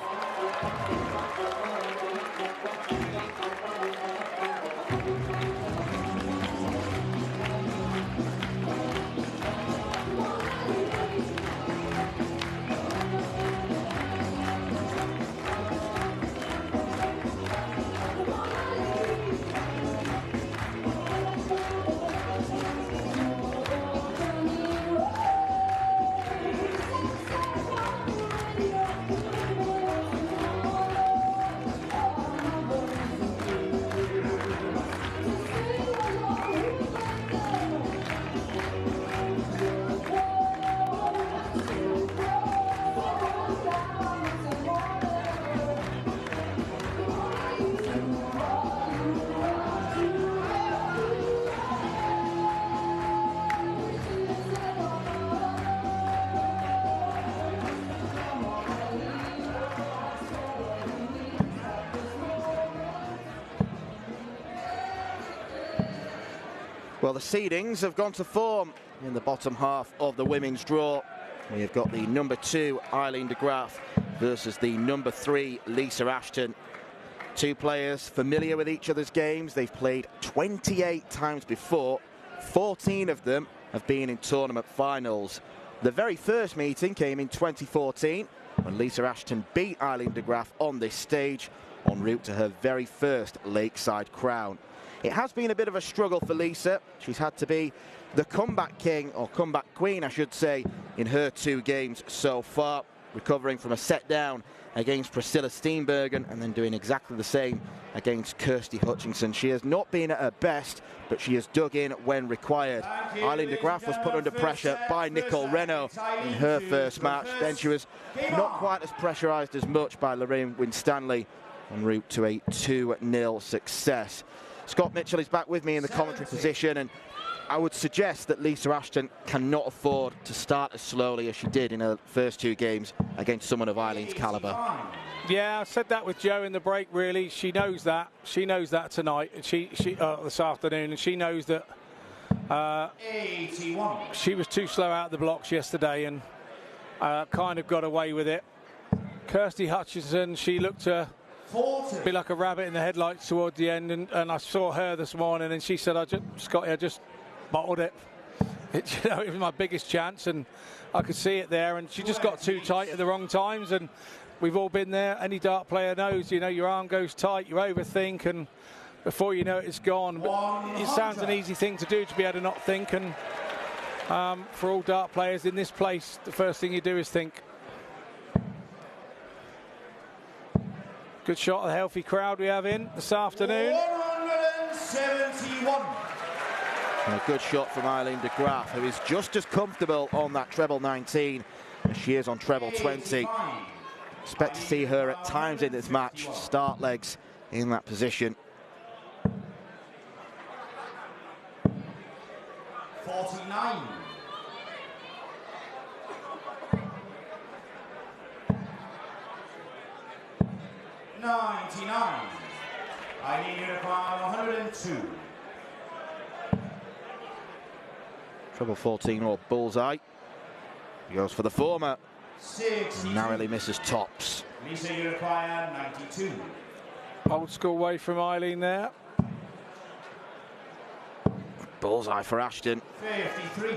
Well, the seedings have gone to form in the bottom half of the women's draw. We have got the number 2, Eileen de Graaf, versus the number 3, Lisa Ashton. Two players familiar with each other's games. They've played 28 times before. 14 of them have been in tournament finals. The very first meeting came in 2014 when Lisa Ashton beat Eileen de Graaf on this stage en route to her very first Lakeside crown. It has been a bit of a struggle for Lisa. She's had to be the comeback king, or comeback queen, I should say, in her 2 games so far, recovering from a set down against Priscilla Steenbergen and then doing exactly the same against Kirsty Hutchinson. She has not been at her best, but she has dug in when required. Eileen de Graaf was put under pressure by Nicole Renault in her first match. Then she was not quite as pressurised as much by Lorraine Winstanley en route to a 2-0 success. Scott Mitchell is back with me in the commentary position, and I would suggest that Lisa Ashton cannot afford to start as slowly as she did in her first 2 games against someone of Eileen's calibre. Yeah, I said that with Joe in the break, really. She knows that. She knows that tonight, and this afternoon, and she knows that she was too slow out of the blocks yesterday and kind of got away with it. Kirsty Hutchinson, she looked to be like a rabbit in the headlights toward the end, and I saw her this morning, and she said, Scotty, I just bottled it. It was my biggest chance, and I could see it there, and she just got too tight at the wrong times, and we've all been there. Any dart player knows, your arm goes tight, you overthink, and before you know it, it's gone. But it sounds an easy thing to do, to be able to not think, and for all dart players in this place, the first thing you do is think. Good shot of the healthy crowd we have in this afternoon. 171. And a good shot from Eileen de Graaf, who is just as comfortable on that treble 19 as she is on treble 20. Expect to see her at times in this match start legs in that position. 49. $99. I need Unicorn 102. Treble 14 or bullseye. He goes for the former. Narrowly misses tops. Lisa, you require 92. Old school way from Eileen there. Bullseye for Ashton. 53.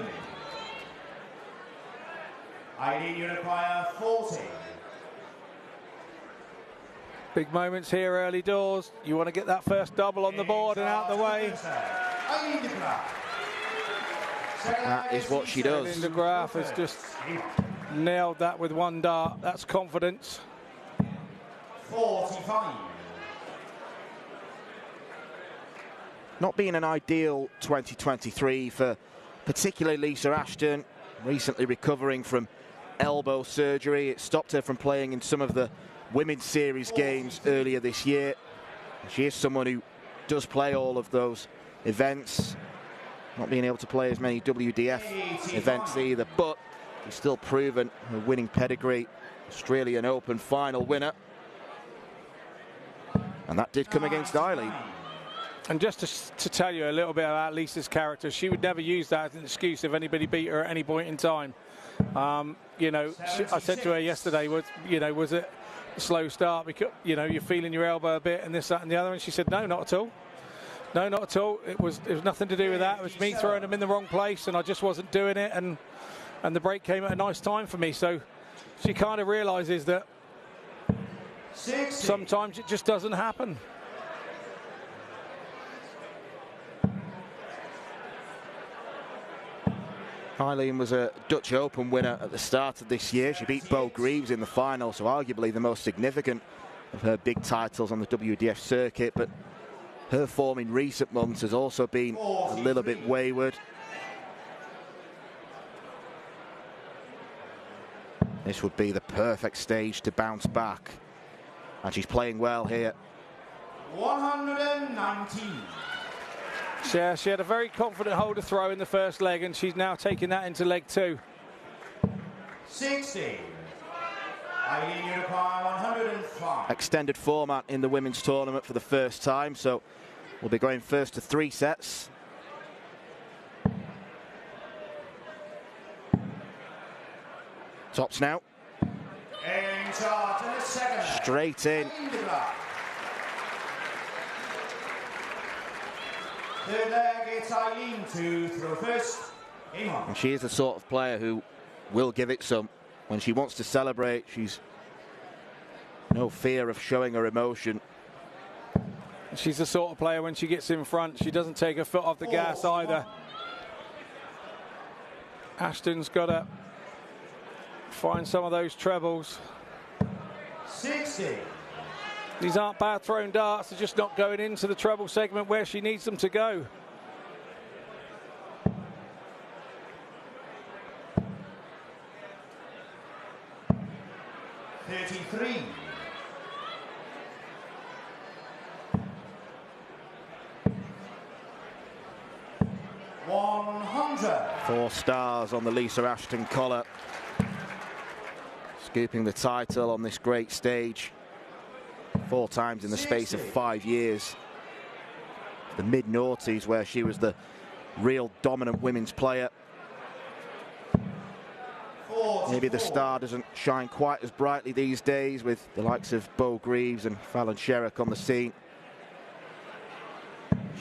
Eileen, you require 40. Big moments here early doors. You want to get that first double on the board and out the way. That is what she does. Eileen de Graaf has just nailed that with one dart. That's confidence. 45. Not being an ideal 2023 for particularly Lisa Ashton, recently recovering from elbow surgery. It stopped her from playing in some of the Women's Series games earlier this year. She is someone who does play all of those events, not being able to play as many WDF events either, but she's still proven her winning pedigree. Australian Open final winner. And that did come against Eileen. And just to tell you a little bit about Lisa's character, she would never use that as an excuse if anybody beat her at any point in time. You know, I said to her yesterday, was it a slow start because, you know, you're feeling your elbow a bit and this, that and the other? And she said, no, not at all. No, not at all. It was nothing to do with that. It was me throwing them in the wrong place and I just wasn't doing it. And the break came at a nice time for me. So she kind of realises that sometimes it just doesn't happen. Eileen was a Dutch Open winner at the start of this year. She beat Bo Greaves in the final, so arguably the most significant of her big titles on the WDF circuit. But her form in recent months has also been a little bit wayward. This would be the perfect stage to bounce back. And she's playing well here. 119. Yeah, she had a very confident holder throw in the first leg, and she's now taking that into leg two. 60. Eileen, you require 105. Extended format in the women's tournament for the first time, so we'll be going first to 3 sets. Tops now. In charge in the second. Straight in. Third leg, it's Eileen to throw first. And she is the sort of player who will give it some. When she wants to celebrate, she's no fear of showing her emotion. She's the sort of player when she gets in front, she doesn't take her foot off the gas either. Ashton's got to find some of those trebles. 60. These aren't bad thrown darts, they're just not going into the treble segment where she needs them to go. $33. $100. 4 stars on the Lisa Ashton collar. Scooping the title on this great stage 4 times in the space of 5 years. The mid-noughties where she was the real dominant women's player. Maybe the star doesn't shine quite as brightly these days with the likes of Bo Greaves and Fallon Sherrock on the scene.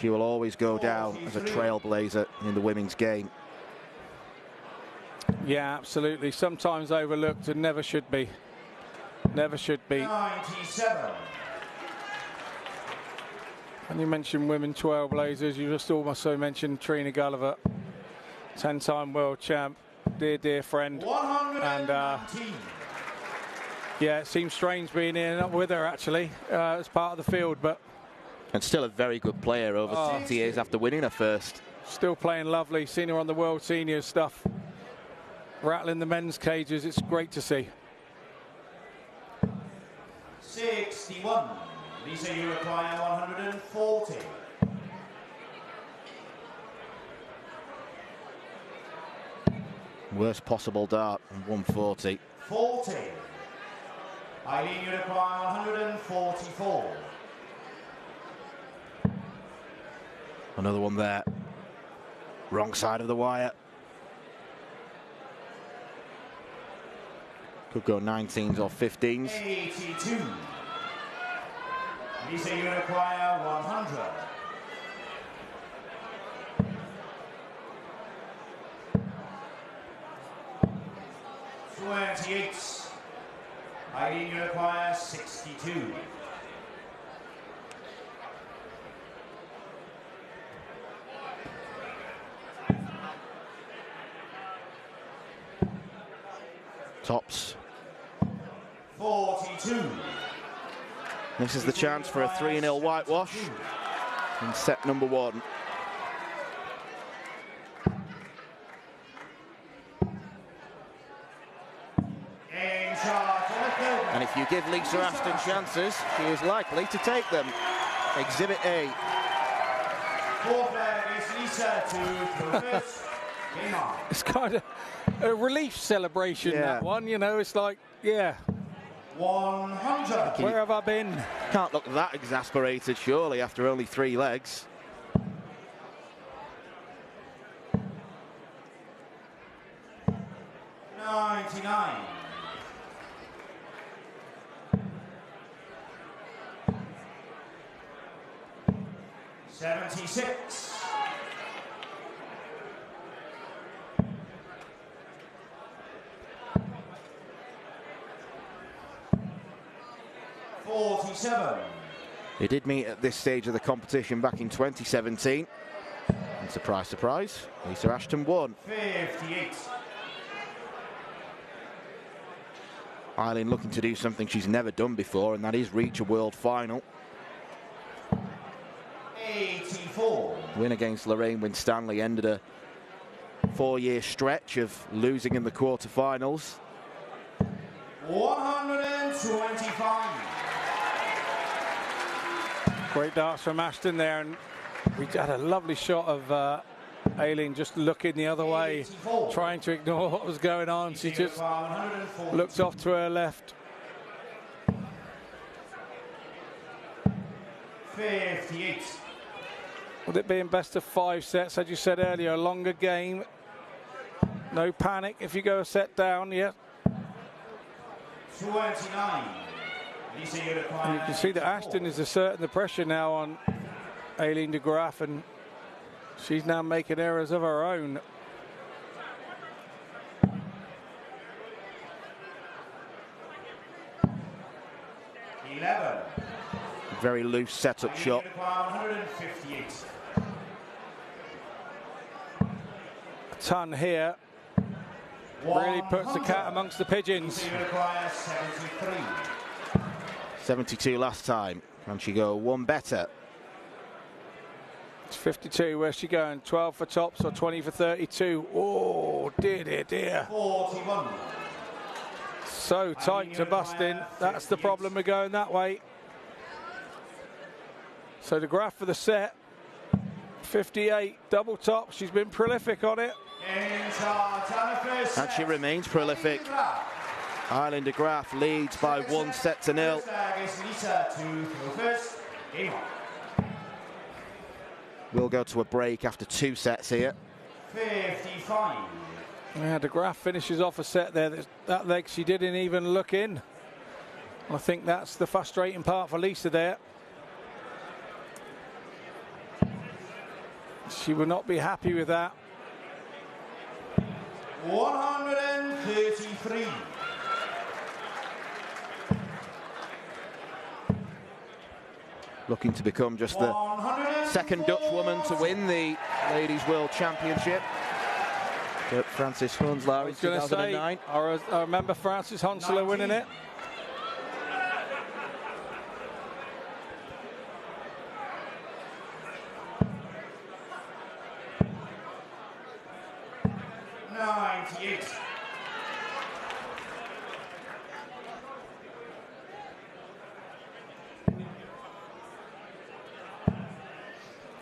She will always go down as a trailblazer in the women's game. Yeah, absolutely. Sometimes overlooked and never should be. Never should be. 97. And you mentioned women trailblazers, you just also mentioned Trina Gulliver, 10-time world champ, dear friend. 119. And yeah, it seems strange being here not with her actually as part of the field, but And still a very good player over 30 years after winning her first. Still playing lovely. Seen her on the World Seniors stuff. Rattling the men's cages. It's great to see. 61. Lisa, you require 140. Worst possible dart on 140. 40. Eileen, you require 144. Another one there. Wrong side of the wire. Could go 19s or 15s. 82. Lisa, you require 100. $28. Eileen, you require 62. Tops. 42. This is the chance for a 3-0 whitewash in set number 1. And if you give Lisa Ashton chances, she is likely to take them. Exhibit A. Fourth leg is Lisa to Professor. Game on. It's kind of a relief celebration, that one, you know. It's like, yeah. 100. Where have I been? Can't look that exasperated, surely, after only 3 legs. $99. $76. $47. They did meet at this stage of the competition back in 2017. And surprise, surprise, Lisa Ashton won. 58. Eileen looking to do something she's never done before, and that is reach a world final. 84. Win against Lorraine Winstanley ended a 4-year stretch of losing in the quarterfinals. 125. Great darts from Ashton there, and we had a lovely shot of Aileen just looking the other way, 84. trying to ignore what was going on. She just looked off to her left. 58. With it being best of 5 sets, as you said earlier, a longer game. No panic if you go a set down, yeah. 29. Lisa, you require And you can see that Ashton is asserting the pressure now on Aileen de Graaf, and she's now making errors of her own. Very loose setup shot. 158. A ton here. Really puts the cat amongst the pigeons. Lisa, you require 73. 72 last time. Can she go one better? It's 52. Where's she going? 12 for tops or 20 for 32? Oh, dear, dear. 41. So tight to busting. That's the problem with going that way. So the graph for the set, 58, double top. She's been prolific on it. And she remains prolific. Eileen de Graaf leads by 1-0. We'll go to a break after 2 sets here. 55. Yeah, de Graaf finishes off a set there. That leg she didn't even look in. I think that's the frustrating part for Lisa there. She will not be happy with that. 133. Looking to become just the second Dutch woman to win the Ladies World Championship. Frances Hunselaar in 2009. I remember Frances Hunselaar winning it.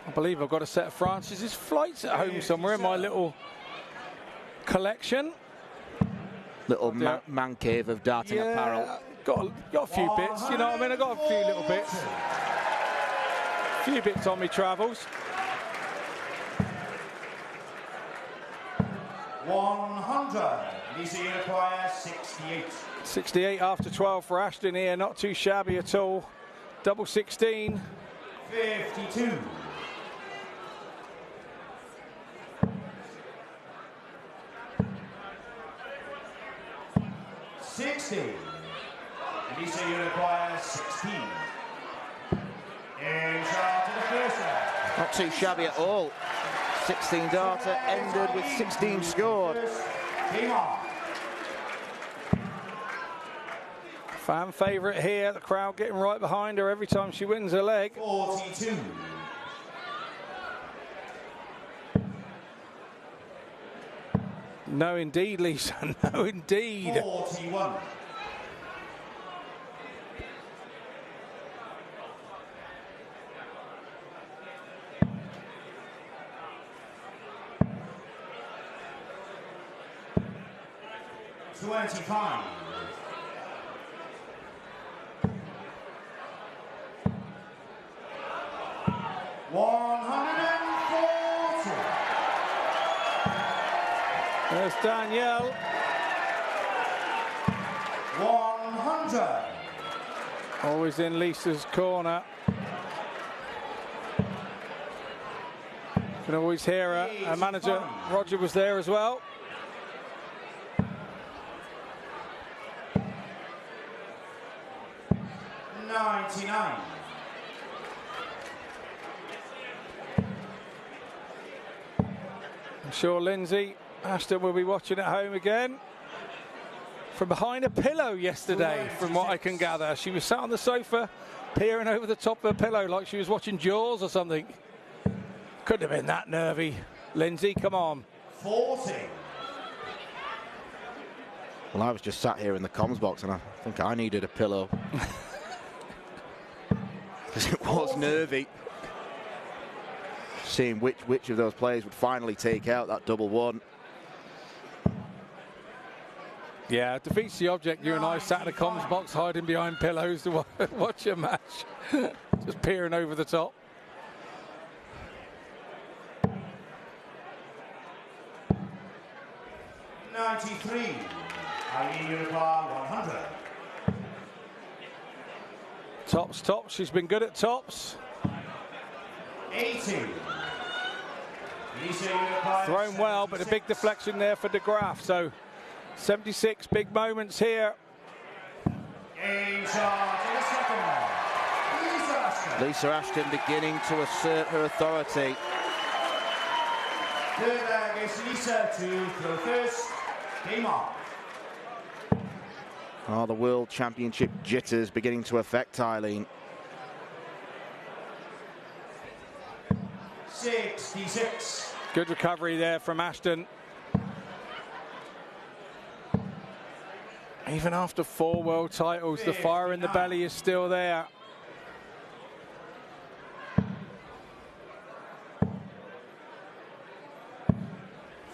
I believe I've got a set of Frances's flights at home somewhere in my little collection. Little man cave of darting apparel. Got a few bits, you know what I mean? I got a few little bits. A few bits on me travels. 100. Lisa, you require 68. 68 after 12 for Ashton here, not too shabby at all. Double 16. 52. 60. Lisa, you require 16. And shot to the first round. Not too shabby at all. 16 darter ended with 16 scored. Game on. Fan favourite here, the crowd getting right behind her every time she wins her leg. 42. No indeed, Lisa, no indeed. 41. $25. $140. There's Danielle. 100. Always in Lisa's corner. Can always hear her. Her manager, Roger, was there as well. 99. I'm sure Lindsay Ashton will be watching at home again. From behind a pillow yesterday, from what I can gather. She was sat on the sofa, peering over the top of her pillow like she was watching Jaws or something. Couldn't have been that nervy. Lindsay, come on. 40. Well, I was just sat here in the comms box and I think I needed a pillow. Because it was nervy. Seeing which of those players would finally take out that double one. Yeah, it defeats the object. You and I sat in a comms box hiding behind pillows to watch a match. Just peering over the top. $93. I need you to bar 100. Tops. She's been good at tops. 80. Thrown well, but a big deflection there for De Graaf. So 76 big moments here. In charge in the second one. Lisa Ashton. Lisa Ashton beginning to assert her authority. Third against Lisa to throw first. Game on. Oh, the World Championship jitters beginning to affect Eileen. 66. Good recovery there from Ashton. Even after 4 world titles, the fire in the belly is still there.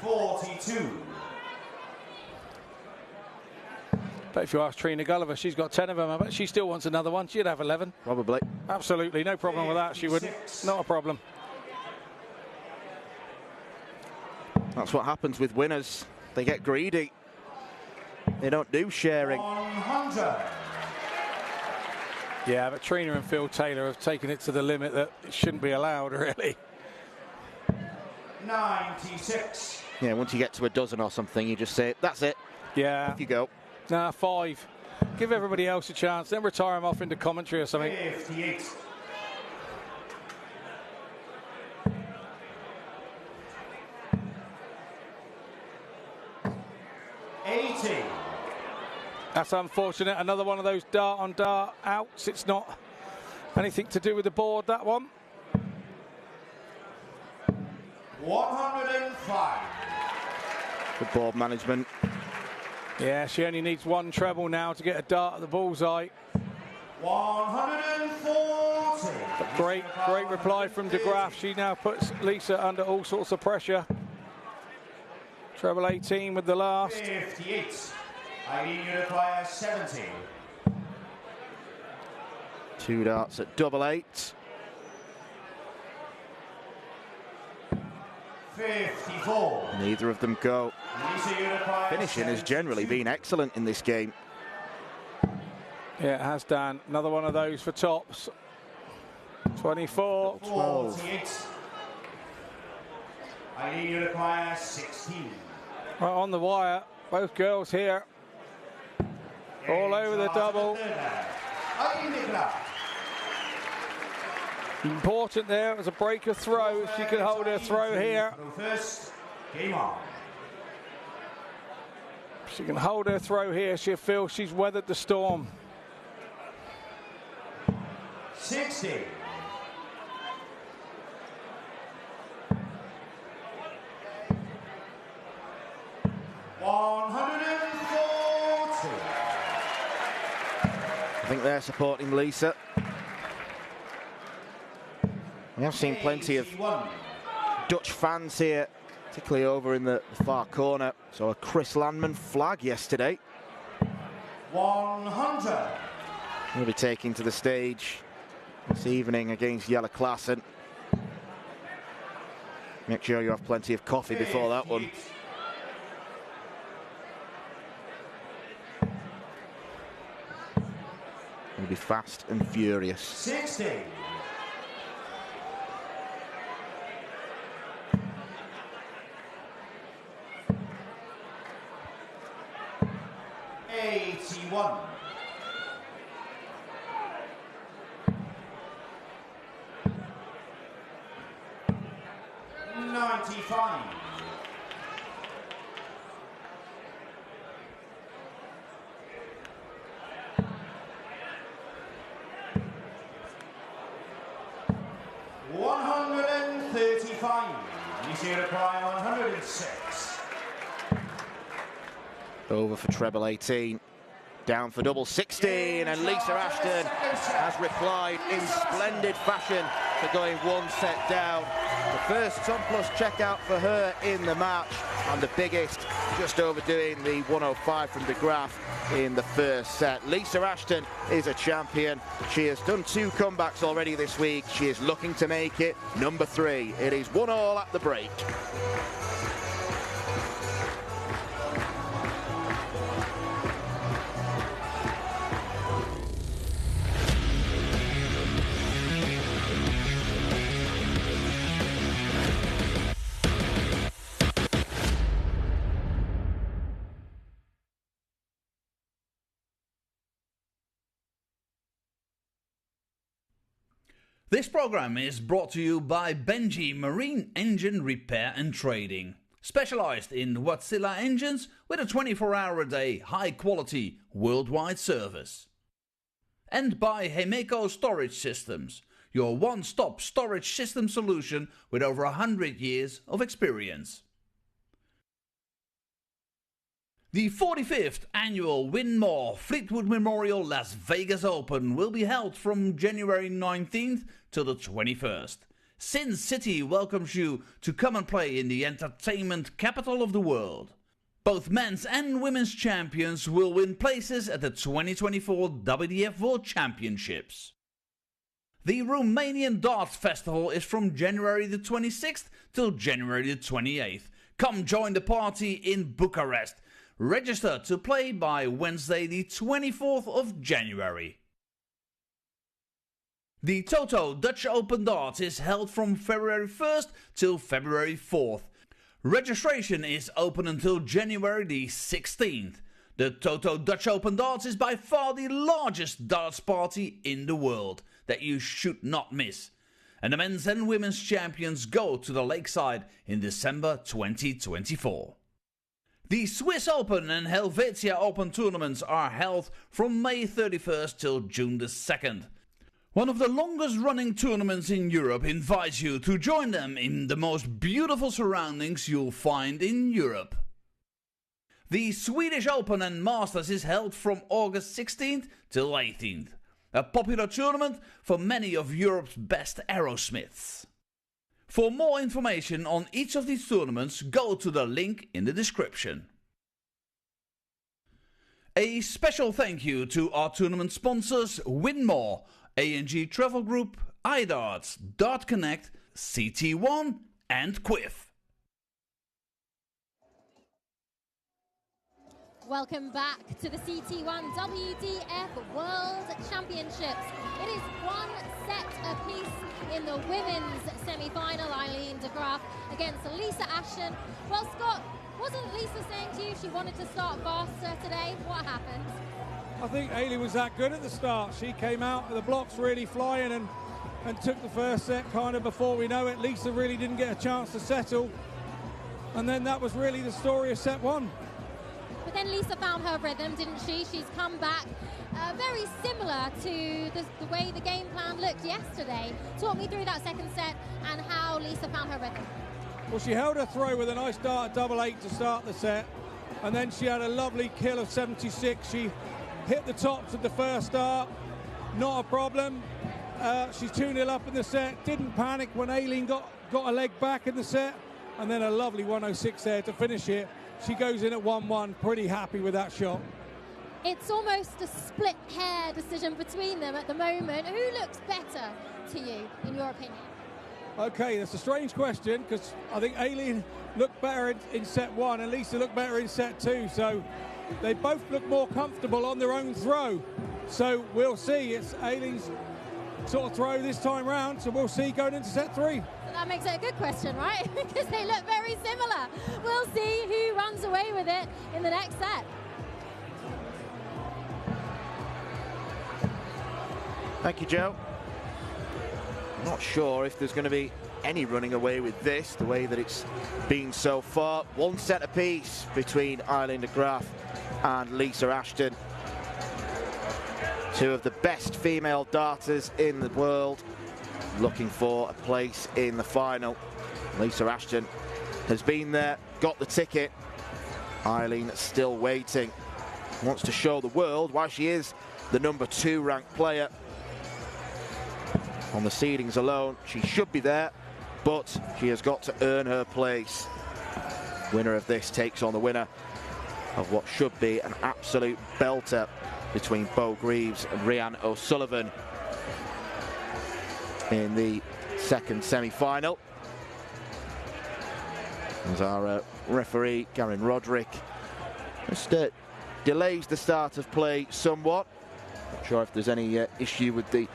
$42. But if you ask Trina Gulliver, she's got 10 of them. I bet she still wants another one. She'd have 11. Probably. Absolutely, no problem with that. She wouldn't. Not a problem. That's what happens with winners. They get greedy. They don't do sharing. 100. Yeah, but Trina and Phil Taylor have taken it to the limit that it shouldn't be allowed, really. 96. Yeah, once you get to a dozen or something, you just say, that's it. Yeah. Off you go. Nah, 5. Give everybody else a chance, then retire them off into commentary or something. 58. $80. That's unfortunate. Another one of those dart on dart outs. It's not anything to do with the board, that one. 105. Good board management. Yeah, she only needs 1 treble now to get a dart at the bullseye. 140. But great reply from De Graaf. She now puts Lisa under all sorts of pressure. Treble 18 with the last. 58. I need you to require 70. 2 darts at double 8. 54. Neither of them go. Lisa, you require Finishing has generally been excellent in this game. Yeah, it has done. Another one of those for tops. 24. 48. Eileen, you require 16. Right on the wire. Both girls here. All over the double. Important there. It was a breaker throw. She could hold her throw here. First, game on. She can hold her throw here. She'll feel she's weathered the storm. 60. I think they're supporting Lisa. We have seen plenty of Dutch fans here, particularly over in the far corner. So a Chris Landman flag yesterday. 100. He'll be taking to the stage this evening against Jelle Klaassen. Make sure you have plenty of coffee before that one. It'll be fast and furious. 60. 81. 95. 135. You see a reply 106. Over for treble 18. Down for double 16, and Lisa Ashton has replied in splendid fashion for going one set down. The first Sun Plus checkout for her in the match, and the biggest, just overdoing the 105 from De Graaf in the first set. Lisa Ashton is a champion. She has done 2 comebacks already this week. She is looking to make it number 3. It is 1-1 at the break. This program is brought to you by Benji Marine Engine Repair and Trading. Specialized in Wärtsilä engines with a 24-hour-a-day, high-quality, worldwide service. And by Hemeco Storage Systems, your one-stop storage system solution with over 100 years of experience. The 45th annual Win More Fleetwood Memorial Las Vegas Open will be held from January 19th till the 21st. Sin City welcomes you to come and play in the entertainment capital of the world. Both men's and women's champions will win places at the 2024 WDF World Championships. The Romanian Darts Festival is from January the 26th till January the 28th. Come join the party in Bucharest. Register to play by Wednesday the 24th of January. The Toto Dutch Open Darts is held from February 1st till February 4th. Registration is open until January the 16th. The Toto Dutch Open Darts is by far the largest darts party in the world that you should not miss. And the men's and women's champions go to the Lakeside in December 2024. The Swiss Open and Helvetia Open tournaments are held from May 31st till June the 2nd. One of the longest running tournaments in Europe invites you to join them in the most beautiful surroundings you'll find in Europe. The Swedish Open and Masters is held from August 16th till 18th. A popular tournament for many of Europe's best aerosmiths. For more information on each of these tournaments, go to the link in the description. A special thank you to our tournament sponsors Winmore, A&G Travel Group, iDarts, Dart Connect, CT1 and Quiff. Welcome back to the CT1 WDF World Championships. It is one set apiece in the women's semi-final. Eileen de Graaf against Lisa Ashton. Well, Scott, wasn't Lisa saying to you she wanted to start faster today? What happened? I think Aileen was that good at the start. She came out, the blocks really flying and took the first set kind of before we know it. Lisa really didn't get a chance to settle. And then that was really the story of set one. But then Lisa found her rhythm, didn't she? She's come back very similar to the way the game plan looked yesterday. Talk me through that second set and how Lisa found her rhythm. Well, she held her throw with a nice dart double 8 to start the set. And then she had a lovely kill of 76. She hit the tops of the first dart, not a problem. She's 2-0 up in the set, didn't panic when Aileen got a leg back in the set. And then a lovely 106 there to finish it. She goes in at 1-1, pretty happy with that shot. It's almost a split hair decision between them at the moment. Who looks better to you, in your opinion? Okay, that's a strange question because I think Aileen looked better in set one and Lisa looked better in set two. So they both look more comfortable on their own throw. So we'll see. It's Aileen's sort of throw this time round. So we'll see going into set three. That makes it a good question, right? Because they look very similar. We'll see who runs away with it in the next set. Thank you, Joe. I'm not sure if there's going to be any running away with this, the way that it's been so far. One set apiece between Eileen de Graaf and Lisa Ashton. Two of the best female darters in the world, looking for a place in the final. Lisa Ashton has been there, got the ticket. Eileen still waiting. Wants to show the world why she is the #2 ranked player. On the seedings alone, she should be there, but she has got to earn her place. Winner of this takes on the winner of what should be an absolute belter between Bo Greaves and Rhian O'Sullivan in the second semi-final. As our referee, Garen Roderick, just delays the start of play somewhat. Not sure if there's any issue with the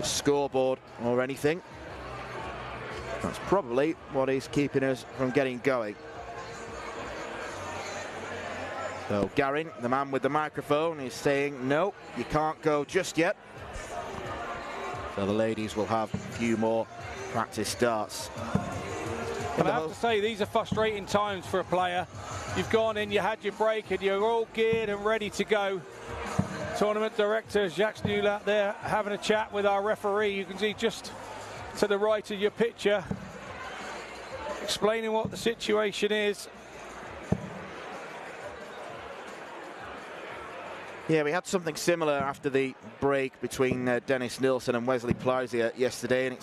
scoreboard or anything. That's probably what is keeping us from getting going. So Garen, the man with the microphone, is saying no, you can't go just yet. So the ladies will have a few more practice starts. I have to say, these are frustrating times for a player. You've gone in, you had your break, and you're all geared and ready to go. Tournament director Jacques Newell out there having a chat with our referee. You can see just to the right of your picture, explaining what the situation is. Yeah, we had something similar after the break between Dennis Nilsson and Wesley Plysier yesterday, and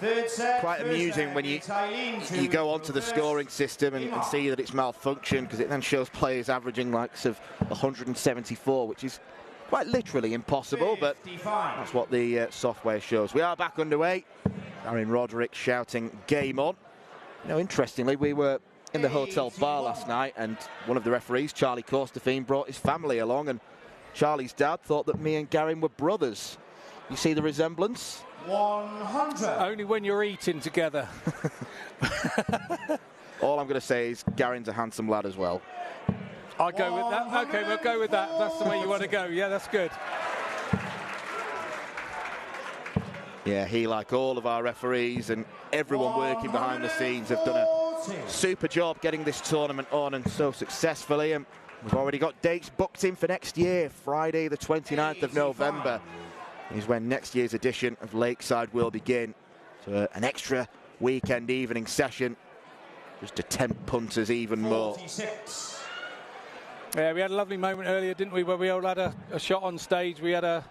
it's quite amusing when you go onto the scoring system and see that it's malfunctioned, because it then shows players averaging likes of 174, which is quite literally impossible, but that's what the software shows. We are back underway. Garen Roderick shouting game on. You know, interestingly, we were in the hotel bar last night, and one of the referees, Charlie Corstefine, brought his family along, and Charlie's dad thought that me and Garen were brothers. You see the resemblance? 100. Only when you're eating together. All I'm going to say is Garen's a handsome lad as well. I'll go with that. Okay, we'll go with that. That's the way you want to go. Yeah, that's good. Yeah, he, like all of our referees and everyone working behind the scenes, have done a super job getting this tournament on, and so successfully. And we've already got dates booked in for next year. Friday the 29th of November is when next year's edition of Lakeside will begin. So an extra weekend evening session just to tempt punters even more. 46. Yeah, we had a lovely moment earlier, didn't we, where we all had a shot on stage. We had a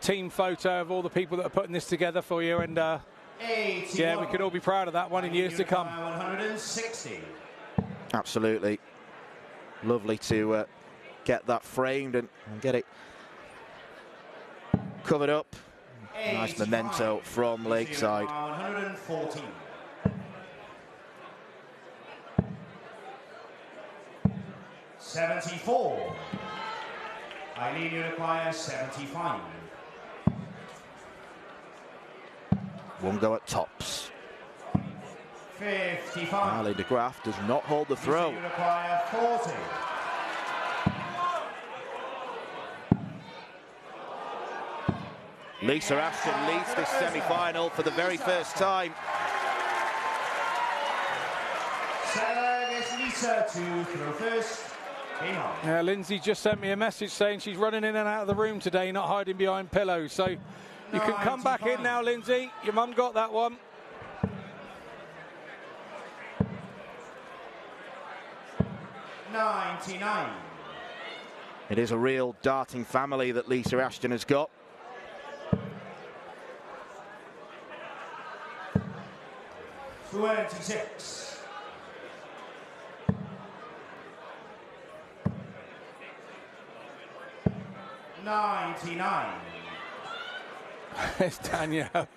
team photo of all the people that are putting this together for you, and yeah, we can all be proud of that one in years to come. 160. Absolutely. Lovely to get that framed and get it covered up. Nice memento from Lakeside. 114. 74. Eileen, you require 75. One go at tops. 55. Eileen de Graaf does not hold the throw. You require 40. Lisa Ashton leads this semi-final for the very first time. Service Lisa to throw first. Yeah, Lindsay just sent me a message saying she's running in and out of the room today, not hiding behind pillows. So you can come back in now, Lindsay. Your mum got that one. $99. It is a real darting family that Lisa Ashton has got. $26. $99. It's Danielle.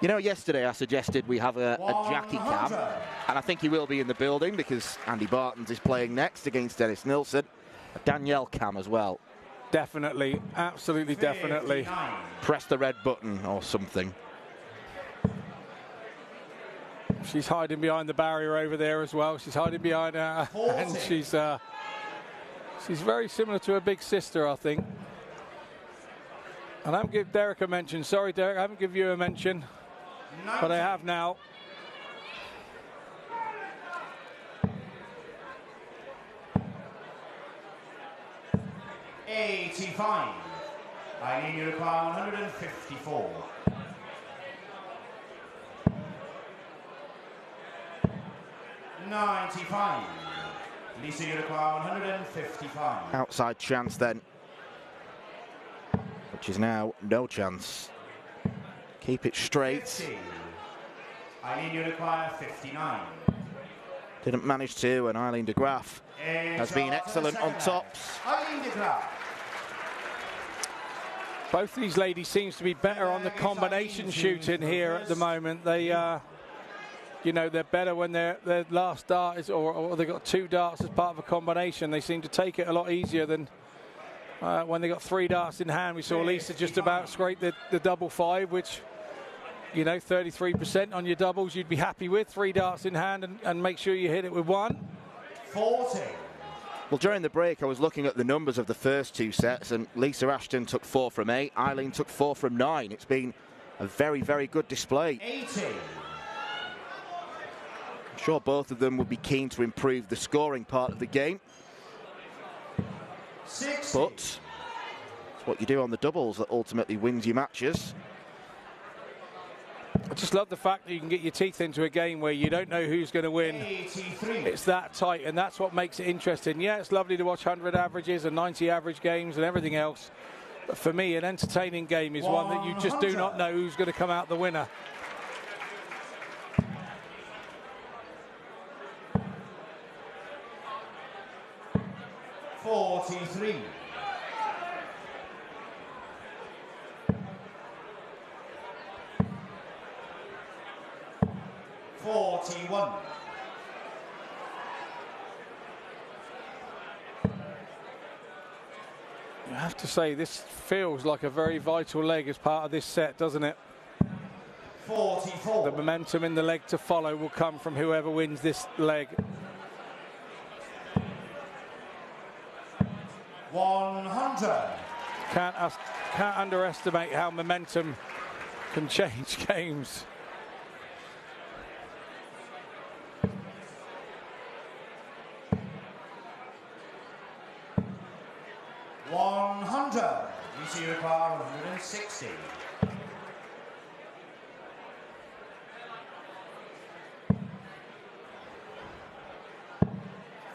You know, yesterday I suggested we have a Jackie cam, and I think he will be in the building because Andy Bartons is playing next against Dennis Nilsson. A Danielle cam as well. Definitely, absolutely, definitely. 59. Press the red button or something. She's hiding behind the barrier over there as well. She's hiding behind her, and she's very similar to her big sister, I think. And I haven't given Derek a mention. Sorry, Derek, I haven't given you a mention, but I have now. $85. Eileen, you require 154. $95. Lisa, you require 155. Outside chance then, which is now no chance. Keep it straight. 50. Eileen, you require 59. Didn't manage to, and Eileen de Graaf has been excellent on tops. Eileen de Graaf. Both these ladies seems to be better on the combination shooting here at the moment. They, you know, they're better when their last dart is, or they've got two darts as part of a combination. They seem to take it a lot easier than when they got three darts in hand. We saw Lisa just about scrape the double five, which, you know, 33% on your doubles you'd be happy with. Three darts in hand and make sure you hit it with one. 40. Well, during the break, I was looking at the numbers of the first two sets, and Lisa Ashton took 4 from 8. Eileen took 4 from 9. It's been a very, very good display. 80. I'm sure both of them would be keen to improve the scoring part of the game. 60. But it's what you do on the doubles that ultimately wins you matches. I just love the fact that you can get your teeth into a game where you don't know who's going to win. 83. It's that tight, and that's what makes it interesting. Yeah, it's lovely to watch 100 averages and 90 average games and everything else. But for me, an entertaining game is one that you just do not know who's going to come out the winner. $43. 41. I have to say, this feels like a very vital leg as part of this set, doesn't it? 44. The momentum in the leg to follow will come from whoever wins this leg. 100. Can't underestimate how momentum can change games. 100. You see your car 160.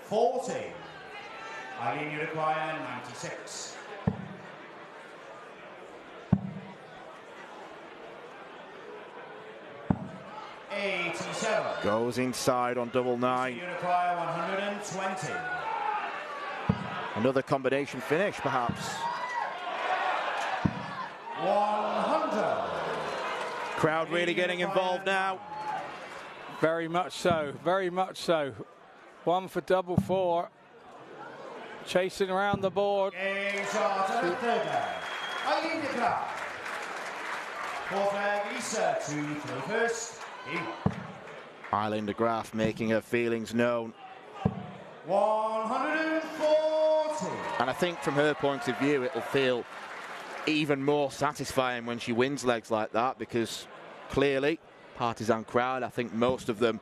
40. Eileen, you require 96. 87. Goes inside on double 9. You require 120. Another combination finish, perhaps. 100. Crowd really getting involved now. Very much so, very much so. One for double four. Chasing around the board. Game shot at the third leg. Eileen de Graaf. Fourth leg, Lisa to throw first. Game. Eileen de Graaf making her feelings known. 140. And I think from her point of view, it'll feel even more satisfying when she wins legs like that, because clearly, partisan crowd, I think most of them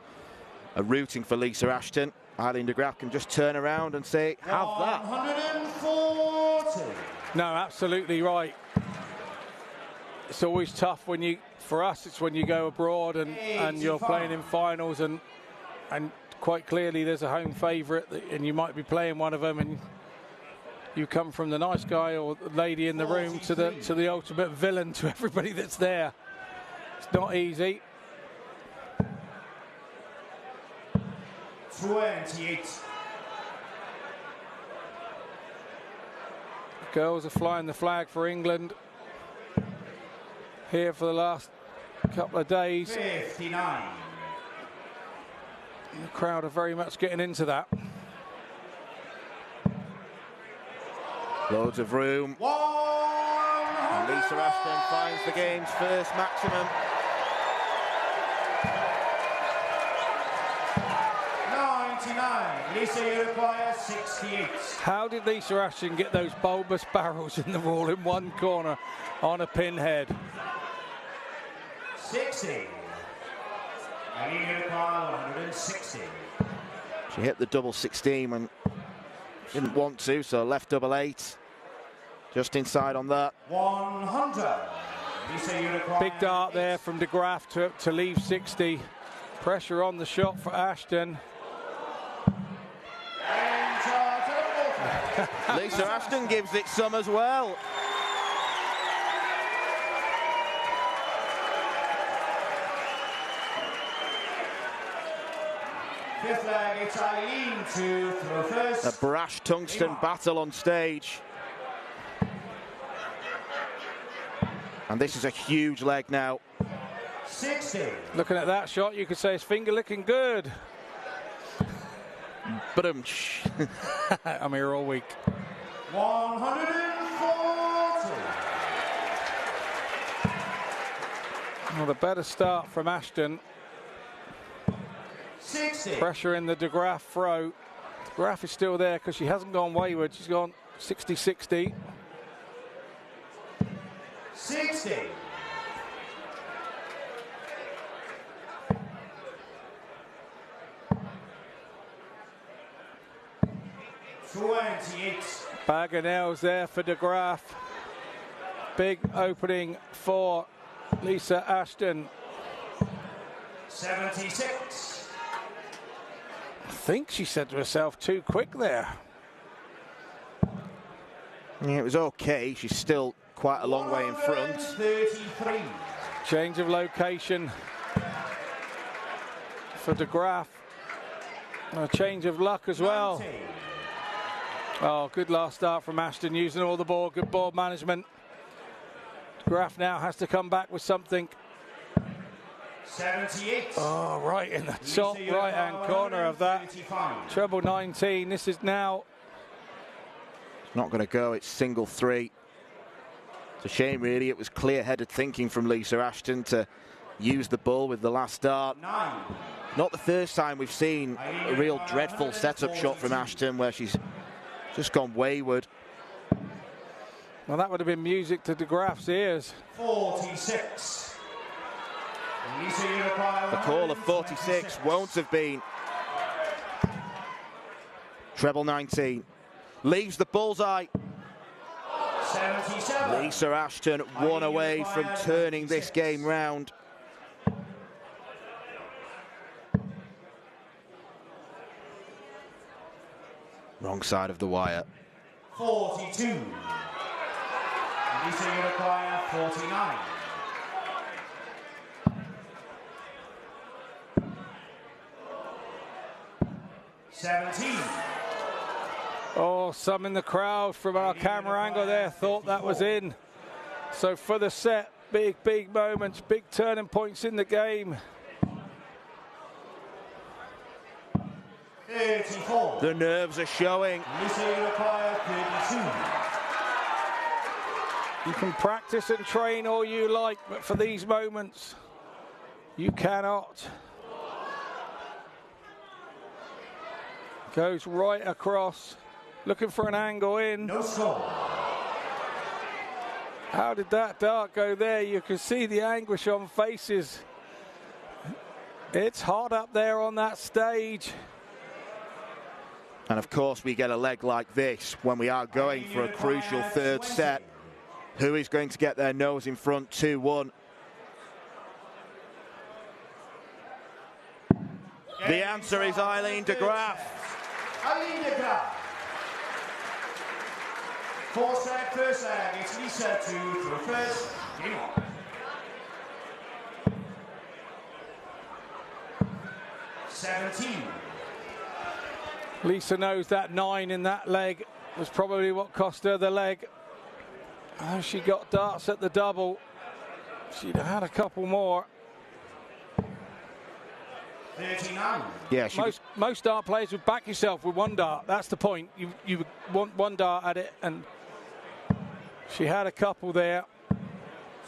are rooting for Lisa Ashton. Eileen de Graaf can just turn around and say, have that. 140. No, absolutely right. It's always tough when you, for us, it's when you go abroad and you're playing in finals and quite clearly there's a home favourite and you might be playing one of them and you come from the nice guy or lady in the room to the ultimate villain to everybody that's there. It's not easy. 28. Girls are flying the flag for England here for the last couple of days. 59. And the crowd are very much getting into that. Loads of room. And Lisa Ashton finds the game's first maximum. 99. Lisa, you require 68. How did Lisa Ashton get those bulbous barrels in the wall in one corner on a pinhead? 60. And you require 160. She hit the double 16 when didn't want to, so left double 8. Just inside on that. 100. Lisa, you require Big dart there from de Graaf to leave 60. Pressure on the shot for Ashton. Lisa Ashton gives it some as well. Fifth leg, it's Eileen to throw first. A brash tungsten battle on stage. And this is a huge leg now. 60. Looking at that shot, you could say his finger looking good. But I'm here all week. 140. Well, a better start from Ashton. 60. Pressure in the de Graaf throw. De Graaf is still there because she hasn't gone wayward. She's gone 60-60. 60. 28. Bag of nails there for de Graaf. Big opening for Lisa Ashton. 76. I think she said to herself, too quick there. yeah, it was okay. She's still quite a long way in front. 33. Change of location for de Graaf. A change of luck as well. 90. Oh, good last start from Ashton, using all the ball, good ball management. De Graaf now has to come back with something. 78. Oh, right in the top right-hand corner of that. Treble 19. This is now. Not going to go. It's single 3. It's a shame, really. It was clear-headed thinking from Lisa Ashton to use the ball with the last start. 9. Not the first time we've seen a real dreadful setup shot from Ashton where she's just gone wayward. Well, that would have been music to de Graaf's ears. 46. The call of 46 won't have been. Treble 19. Leaves the bullseye. 77. Lisa Ashton 1 away from turning this game round. Wrong side of the wire. 42. Lisa, you require 49. Oh, some in the crowd from our camera angle there thought that was in. So for the set, big moments, big turning points in the game. 34. The nerves are showing. Lisa required 32. You can practice and train all you like, but for these moments, you cannot. Goes right across, looking for an angle in. No score. How did that dart go there? You can see the anguish on faces. It's hot up there on that stage. And of course, we get a leg like this when we are going for a crucial third set. Who is going to get their nose in front? 2-1. The answer is Eileen de Graaf. Eileen de Graaf. 4-set first leg. It's Lisa to throw first. Game on. 17. Lisa knows that 9 in that leg was probably what cost her the leg. Oh, she got darts at the double. She'd have had a couple more. 39. Yeah, most dart players would back yourself with one dart. That's the point. You want one dart at it, and she had a couple there.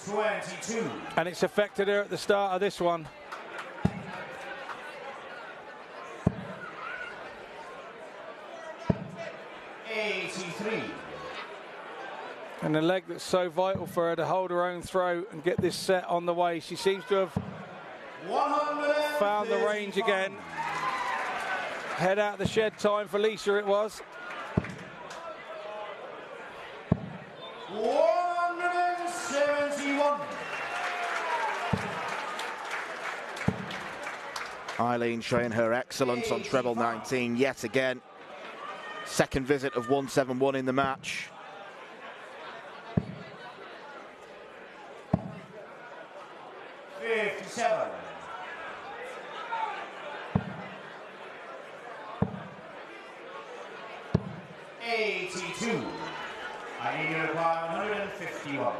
22. And it's affected her at the start of this one. And a leg that's so vital for her to hold her own throw and get this set on the way. She seems to have found the range again. Head out of the shed time for Lisa it was. 171. Eileen showing her excellence on treble 19 yet again. Second visit of 171 in the match. 57. 82. I need to require 151.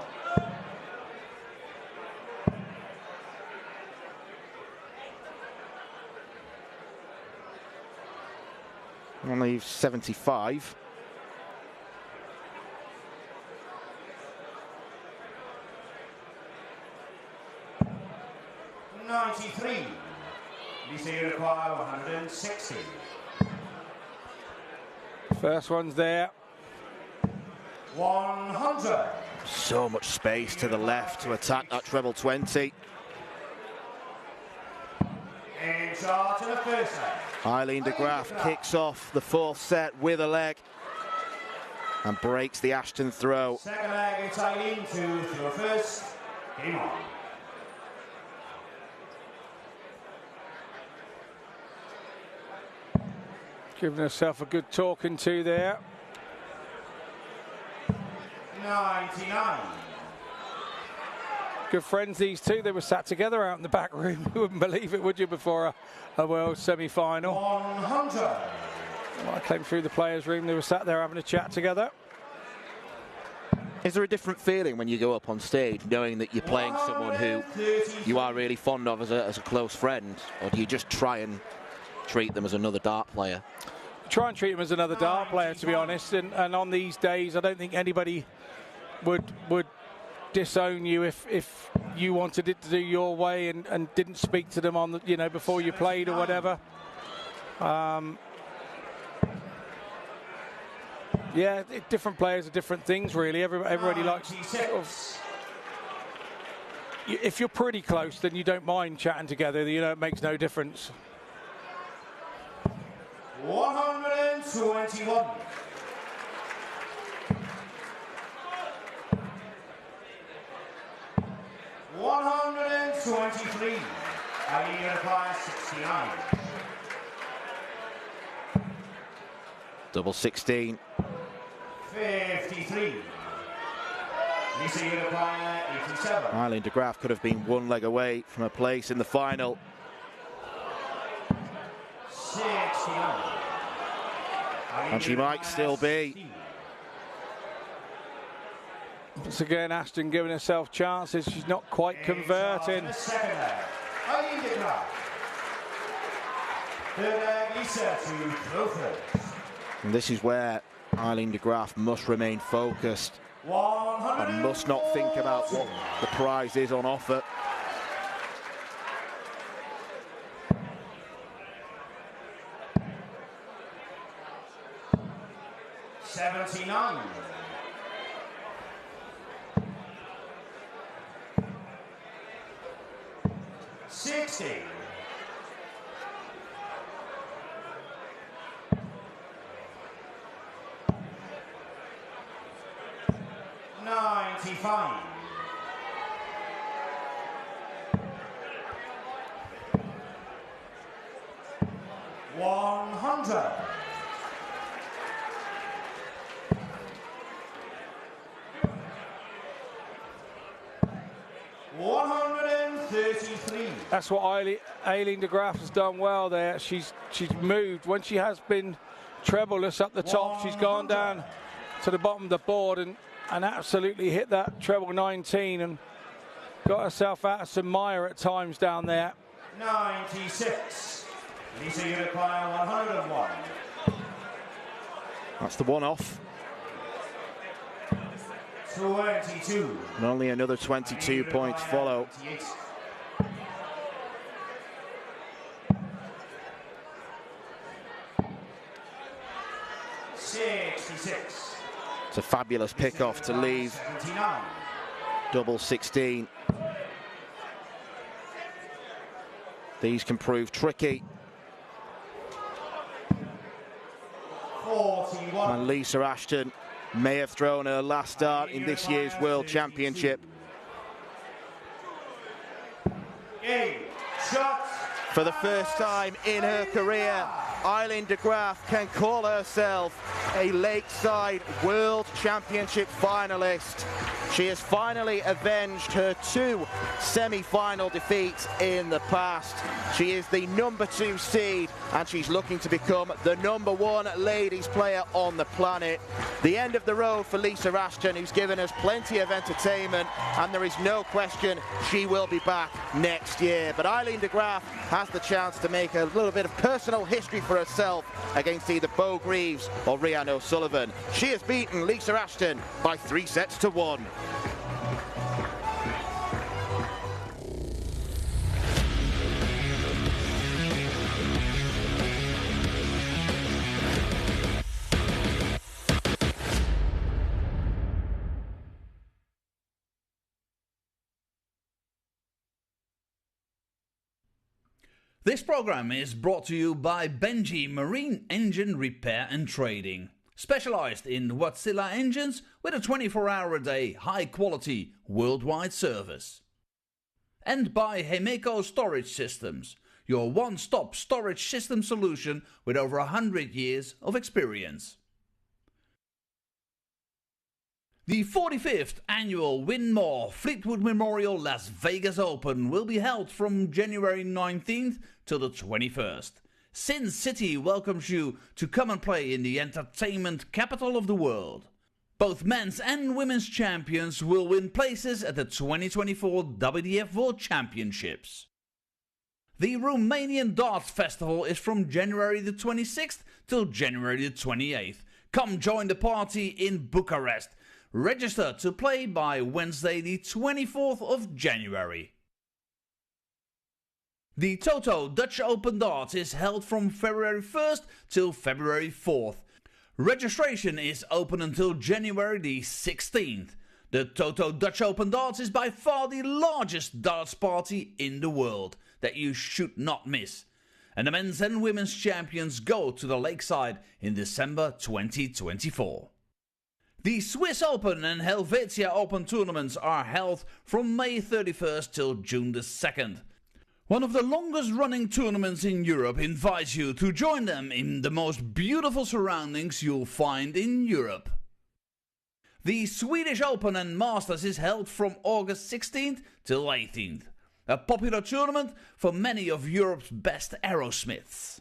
Only 75. Lisa, you require 160. First one's there. 100. So much space to the left to attack that treble 20. In charge of the first set. Eileen de Graaf kicks off the fourth set with a leg and breaks the Ashton throw. Second leg, it's Eileen to throw first. Game on. Giving herself a good talking to there. 99. Good friends, these two. They were sat together out in the back room. You wouldn't believe it, would you, before a world semi-final? 100. Well, I came through the players' room. They were sat there having a chat together. Is there a different feeling when you go up on stage, knowing that you're playing someone who you are really fond of as a close friend, or do you just try and treat them as another dart player? Try and treat him as another dart player, to be honest. And on these days, I don't think anybody would disown you if you wanted it to do your way and didn't speak to them on the, before you played or whatever. Yeah, different players are different things, really. Everybody likes sort of, if you're pretty close, then you don't mind chatting together. It makes no difference. 121. 123. I need to apply 69. Double 16. 53. Lisa, you apply 87. Eileen de Graaf could have been one leg away from a place in the final. 69. And she might still be. Once again, Ashton giving herself chances. She's not quite converting. And this is where Eileen de Graaf must remain focused and must not think about what the prize is on offer. $79. 60. 95. 100. 133. That's what Eileen de Graaf has done well there. She's moved. When she has been trebleless up the top, she's gone down to the bottom of the board and absolutely hit that treble 19 and got herself out of some mire at times down there. 96. Lisa Unicorn 101. That's the one off. 22. And only another 22 points follow. 66. It's a fabulous pick-off to leave. 79. Double 16. These can prove tricky. 41. And Lisa Ashton may have thrown her last dart in this year's World Championship. Game. Shots. For the first time in her career, Eileen de Graaf can call herself a Lakeside World Championship finalist. She has finally avenged her 2 semi-final defeats in the past. She is the number 2 seed and she's looking to become the number 1 ladies player on the planet. The end of the road for Lisa Ashton, who's given us plenty of entertainment, and there is no question she will be back next year. But Eileen de Graaf has the chance to make a little bit of personal history for herself against either Bo Greaves or Rhiannon O'Sullivan. She has beaten Lisa Ashton by 3 sets to 1. This program is brought to you by Benji Marine Engine Repair and Trading. Specialized in Wärtsilä engines with a 24-hour-a-day, high-quality, worldwide service. And by Hemeco Storage Systems, your one-stop storage system solution with over 100 years of experience. The 45th annual Win More Fleetwood Memorial Las Vegas Open will be held from January 19th till the 21st. Sin City welcomes you to come and play in the entertainment capital of the world. Both men's and women's champions will win places at the 2024 WDF World Championships. The Romanian Darts Festival is from January the 26th till January the 28th. Come join the party in Bucharest. Register to play by Wednesday the 24th of January. The Toto Dutch Open Darts is held from February 1st till February 4th. Registration is open until January the 16th. The Toto Dutch Open Darts is by far the largest darts party in the world that you should not miss. And the men's and women's champions go to the Lakeside in December 2024. The Swiss Open and Helvetia Open tournaments are held from May 31st till June the 2nd. One of the longest running tournaments in Europe invites you to join them in the most beautiful surroundings you'll find in Europe. The Swedish Open and Masters is held from August 16th till 18th. A popular tournament for many of Europe's best aerosmiths.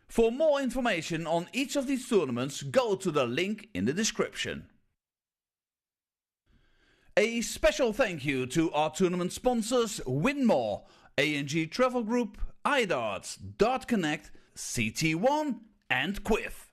For more information on each of these tournaments, go to the link in the description. A special thank you to our tournament sponsors Win More, A&G Travel Group, iDarts, Dart Connect, CT1 and Quiff.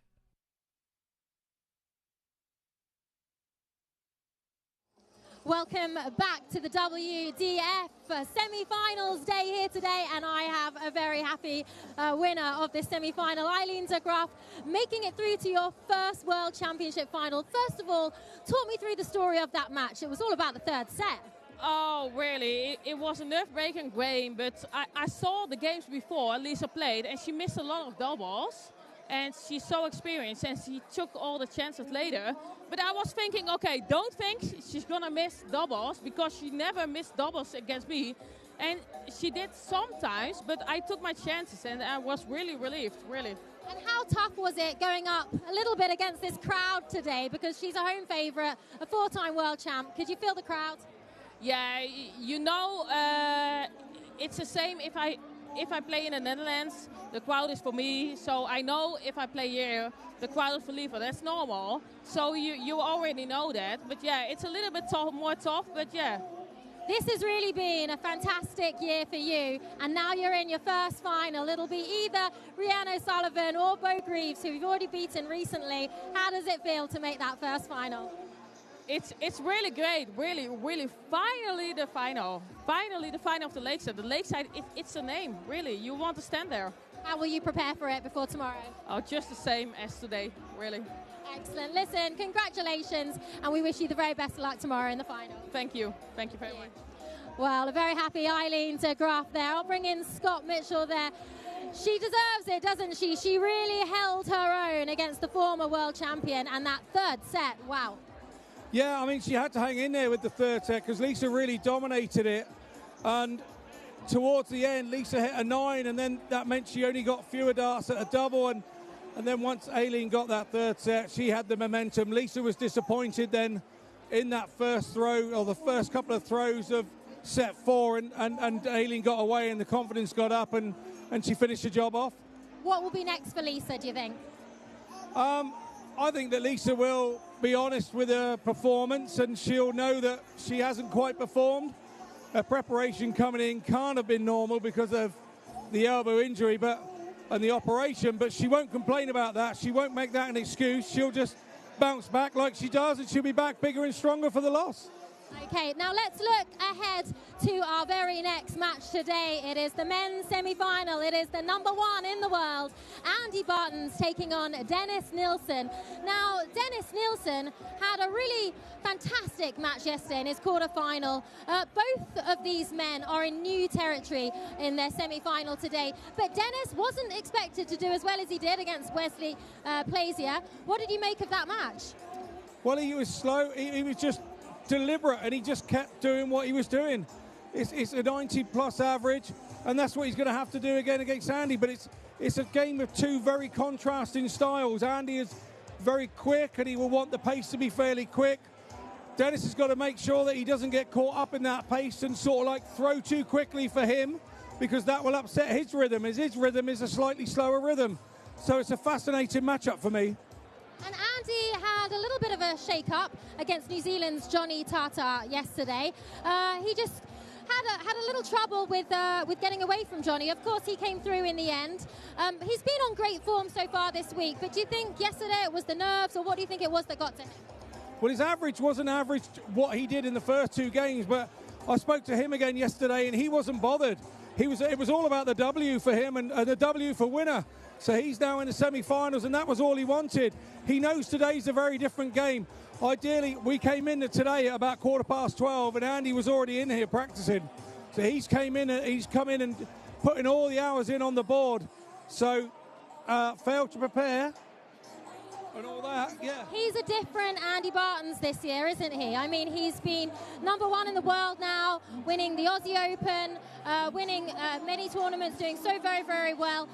Welcome back to the WDF semi-finals day here today, and I have a very happy winner of this semi-final, Eileen de Graaf, making it through to your first World Championship final. First of all, talk me through the story of that match. It was all about the third set. Oh, really? It was a nerve-breaking game, but I saw the games before Lisa played, and she missed a lot of doubles. And she's so experienced, and she took all the chances later. But I was thinking, okay, don't think she's going to miss doubles, because she never missed doubles against me. And she did sometimes, but I took my chances, and I was really relieved, really. And how tough was it going up a little bit against this crowd today? Because she's a home favourite, a four-time world champ. Could you feel the crowd? Yeah, you know, it's the same if I play in the Netherlands, the crowd is for me. So I know if I play here, the crowd is for Liva. That's normal. So you already know that. But yeah, it's a little bit more tough, but yeah. This has really been a fantastic year for you, and now you're in your first final. It'll be either Rhiannon O'Sullivan or Bo Greaves, who you've already beaten recently. How does it feel to make that first final? It's really great, really. Finally the final of the Lakeside. The Lakeside, it's a name, really. You want to stand there. How will you prepare for it before tomorrow? Oh, just the same as today, really. Excellent. Listen, congratulations, and we wish you the very best of luck tomorrow in the final. Thank you very much. Well, a very happy Eileen de Graaf there. I'll bring in Scott Mitchell there. She deserves it, doesn't she? She really held her own against the former world champion, and that third set, wow. Yeah, I mean, she had to hang in there with the third set because Lisa really dominated it. And towards the end, Lisa hit a 9, and then that meant she only got fewer darts at a double. And then once Aileen got that third set, she had the momentum. Lisa was disappointed then in that first throw, or the first couple of throws of set 4, and Aileen got away and the confidence got up, and she finished the job off. What will be next for Lisa, do you think? I think that Lisa will be honest with her performance, and she'll know that she hasn't quite performed. Her preparation coming in can't have been normal because of the elbow injury and the operation, but she won't complain about that. She won't make that an excuse. She'll just bounce back like she does, and she'll be back bigger and stronger for the loss. Okay, now let's look ahead to our very next match today. It is the men's semi-final. It is the #1 in the world, Andy Bartons, taking on Dennis Nilsson. Now, Dennis Nilsson had a really fantastic match yesterday in his quarter-final. Both of these men are in new territory in their semi-final today, but Dennis wasn't expected to do as well as he did against Wesley Plaisier. What did you make of that match? Well, he was slow. He was just deliberate, and he just kept doing what he was doing. It's a 90-plus average, and that's what he's going to have to do again against Andy. But it's a game of two very contrasting styles. Andy is very quick, and he will want the pace to be fairly quick. Dennis has got to make sure that he doesn't get caught up in that pace and sort of like throw too quickly for him, because that will upset his rhythm, as his rhythm is a slightly slower rhythm. So it's a fascinating matchup for me. And Andy had a little bit of a shake-up against New Zealand's Johnny Tata yesterday. He just had a little trouble with getting away from Johnny. Of course, he came through in the end. He's been on great form so far this week, but do you think yesterday it was the nerves, or what do you think it was that got to him? Well, his average wasn't average what he did in the first two games, but I spoke to him again yesterday, and he wasn't bothered. It was all about the W for him, and the W for winner. So he's now in the semi-finals, and that was all he wanted. He knows today's a very different game. Ideally, we came in today at about 12:15, and Andy was already in here practicing. So he's come in and putting all the hours in on the board. So failed to prepare and all that, yeah. He's a different Andy Bartons this year, isn't he? I mean, he's been #1 in the world now, winning the Aussie Open, winning many tournaments, doing so very, very well.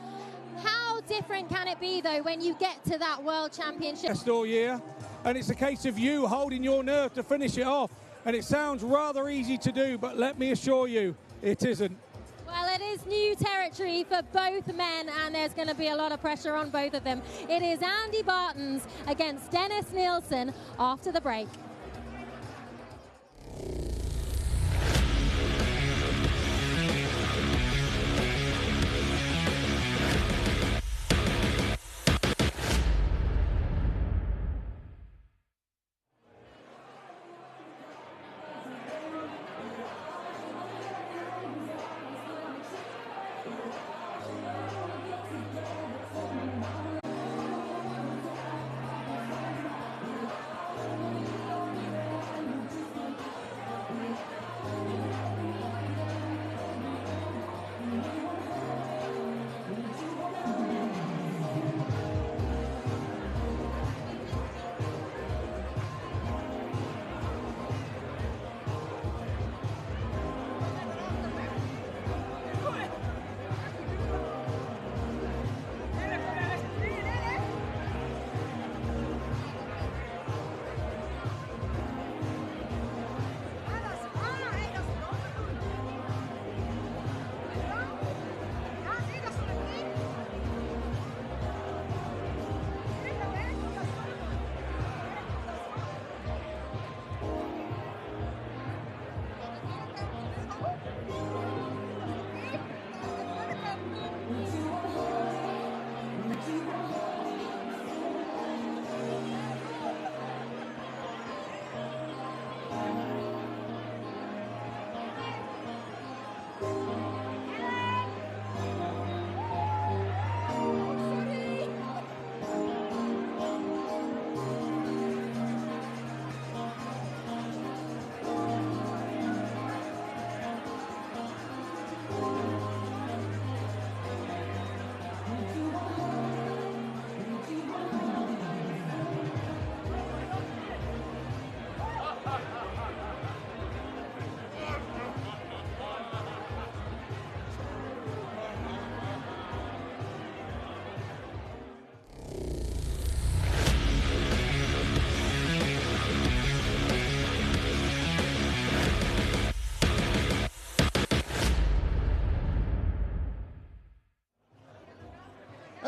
How different can it be, though, when you get to that World Championship? Best all year, and it's a case of you holding your nerve to finish it off. And it sounds rather easy to do, but let me assure you, it isn't. Well, it is new territory for both men, and there's going to be a lot of pressure on both of them. It is Andy Bartons against Dennis Nilsson after the break.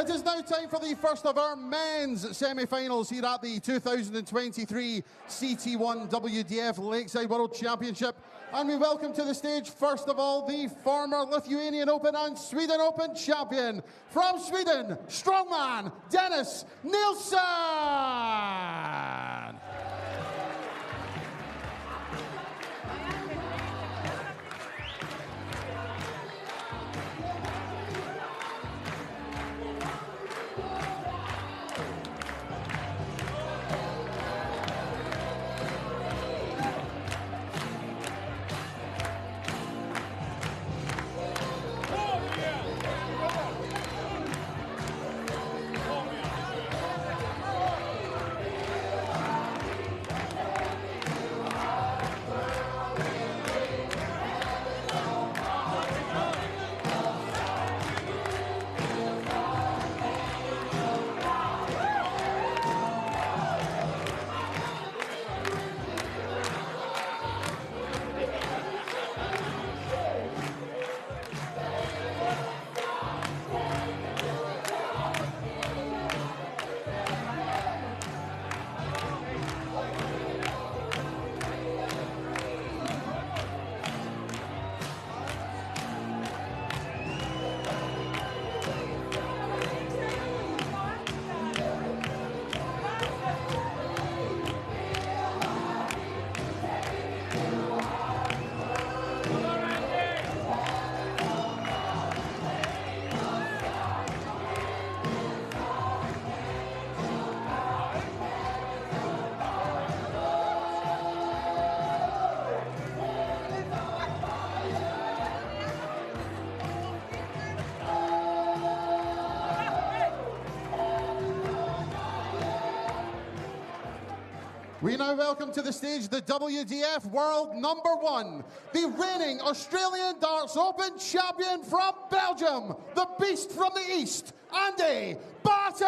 It is now time for the first of our men's semi-finals here at the 2023 CT1 WDF Lakeside World Championship. And we welcome to the stage, first of all, the former Lithuanian Open and Sweden Open champion. From Sweden, strongman Dennis Nilsson. We now welcome to the stage the WDF World #1, the reigning Australian Darts Open champion from Belgium, the beast from the east, Andy Bartons.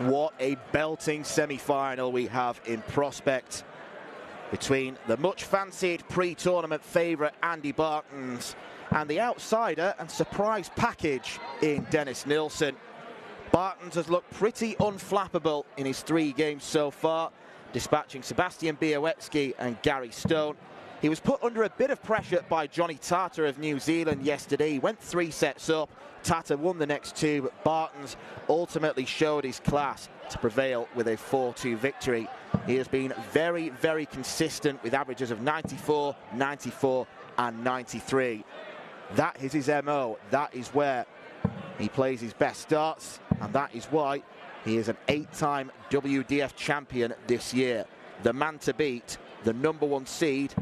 What a belting semi-final we have in prospect between the much-fancied pre-tournament favourite Andy Bartons and the outsider and surprise package in Dennis Nilsson. Bartons has looked pretty unflappable in his 3 games so far, dispatching Sebastian Białecki and Gary Stone. He was put under a bit of pressure by Johnny Tata of New Zealand yesterday. He went 3 sets up. Tata won the next 2, but Bartons ultimately showed his class to prevail with a 4-2 victory. He has been very, very consistent with averages of 94, 94 and 93. That is his MO. That is where he plays his best darts, and that is why he is an 8-time WDF champion this year. The man to beat, the #1 seed.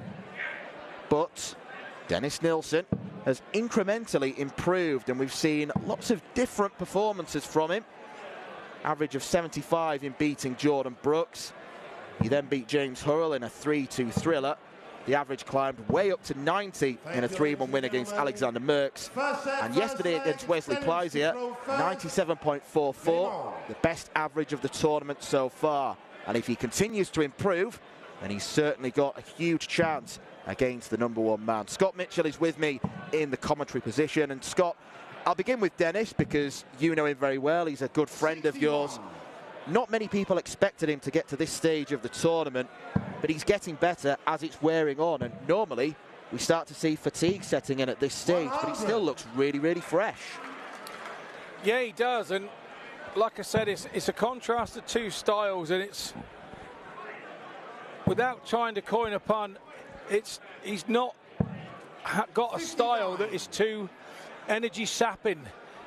But Dennis Nilsson has incrementally improved, and we've seen lots of different performances from him. Average of 75 in beating Jordan Brooks. He then beat James Hurrell in a 3-2 thriller. The average climbed way up to 90 in a 3-1 win against Alexander Merckx. And yesterday against Wesley Pleisier, 97.44, the best average of the tournament so far. And if he continues to improve, then he's certainly got a huge chance against the #1 man. Scott Mitchell is with me in the commentary position. And Scott, I'll begin with Dennis because you know him very well. He's a good friend of yours. Not many people expected him to get to this stage of the tournament. but he's getting better as it's wearing on, and normally we start to see fatigue setting in at this stage, but he still looks really, really fresh. Yeah, he does, and like I said, it's a contrast of two styles, and it's, without trying to coin a pun, he's not got a style that is too energy sapping,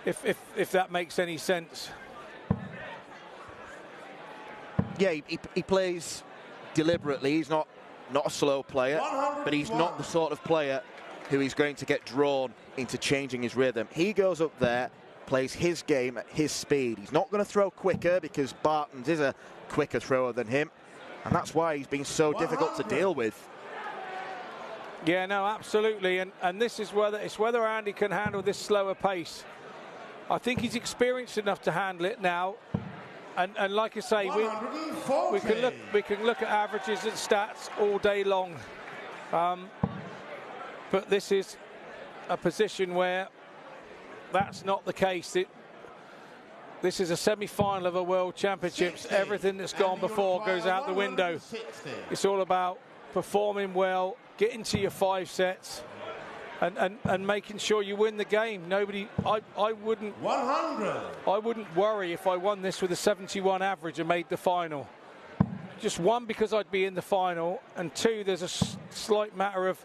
if that makes any sense. Yeah, he plays deliberately. He's not a slow player, but he's not the sort of player who is going to get drawn into changing his rhythm. He goes up there, plays his game at his speed. He's not going to throw quicker because Barton's is a quicker thrower than him, and that's why he's been so difficult to deal with. Yeah, no, absolutely, and this is whether Andy can handle this slower pace. I think he's experienced enough to handle it now, and like I say, we can look at averages and stats all day long, but this is a position where that's not the case. This is a semi-final of a World Championships. Everything that's gone before goes out the window. It's all about performing well, getting to your 5 sets, and making sure you win the game. I wouldn't worry if I won this with a 71 average and made the final. Just one, because I'd be in the final, and two, there's a slight matter of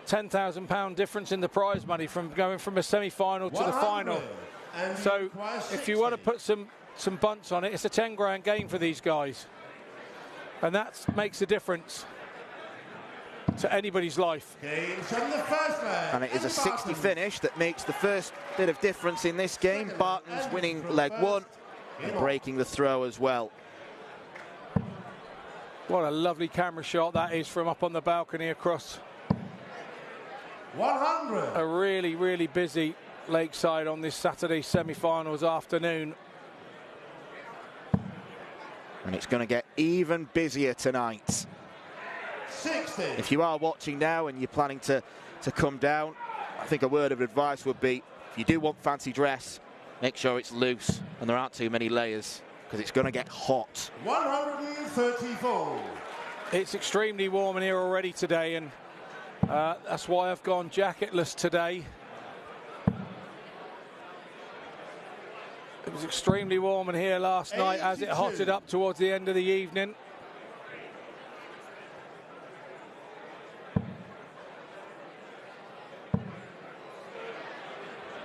£10,000 difference in the prize money from going from a semi-final to the final. So if you want to put some bunts on it, it's a 10 grand game for these guys, and that makes a difference to anybody's life. And it is a 60 finish that makes the first bit of difference in this game. Barton's winning leg 1 and breaking the throw as well. What a lovely camera shot that is from up on the balcony across 100. a really, really busy Lakeside on this Saturday semi-finals afternoon. And it's going to get even busier tonight. 60. If you are watching now and you're planning to come down, I think a word of advice would be, if you do want fancy dress, make sure it's loose and there aren't too many layers, because it's going to get hot. 134. It's extremely warm in here already today, and that's why I've gone jacketless today. It was extremely warm in here last night as it hotted up towards the end of the evening.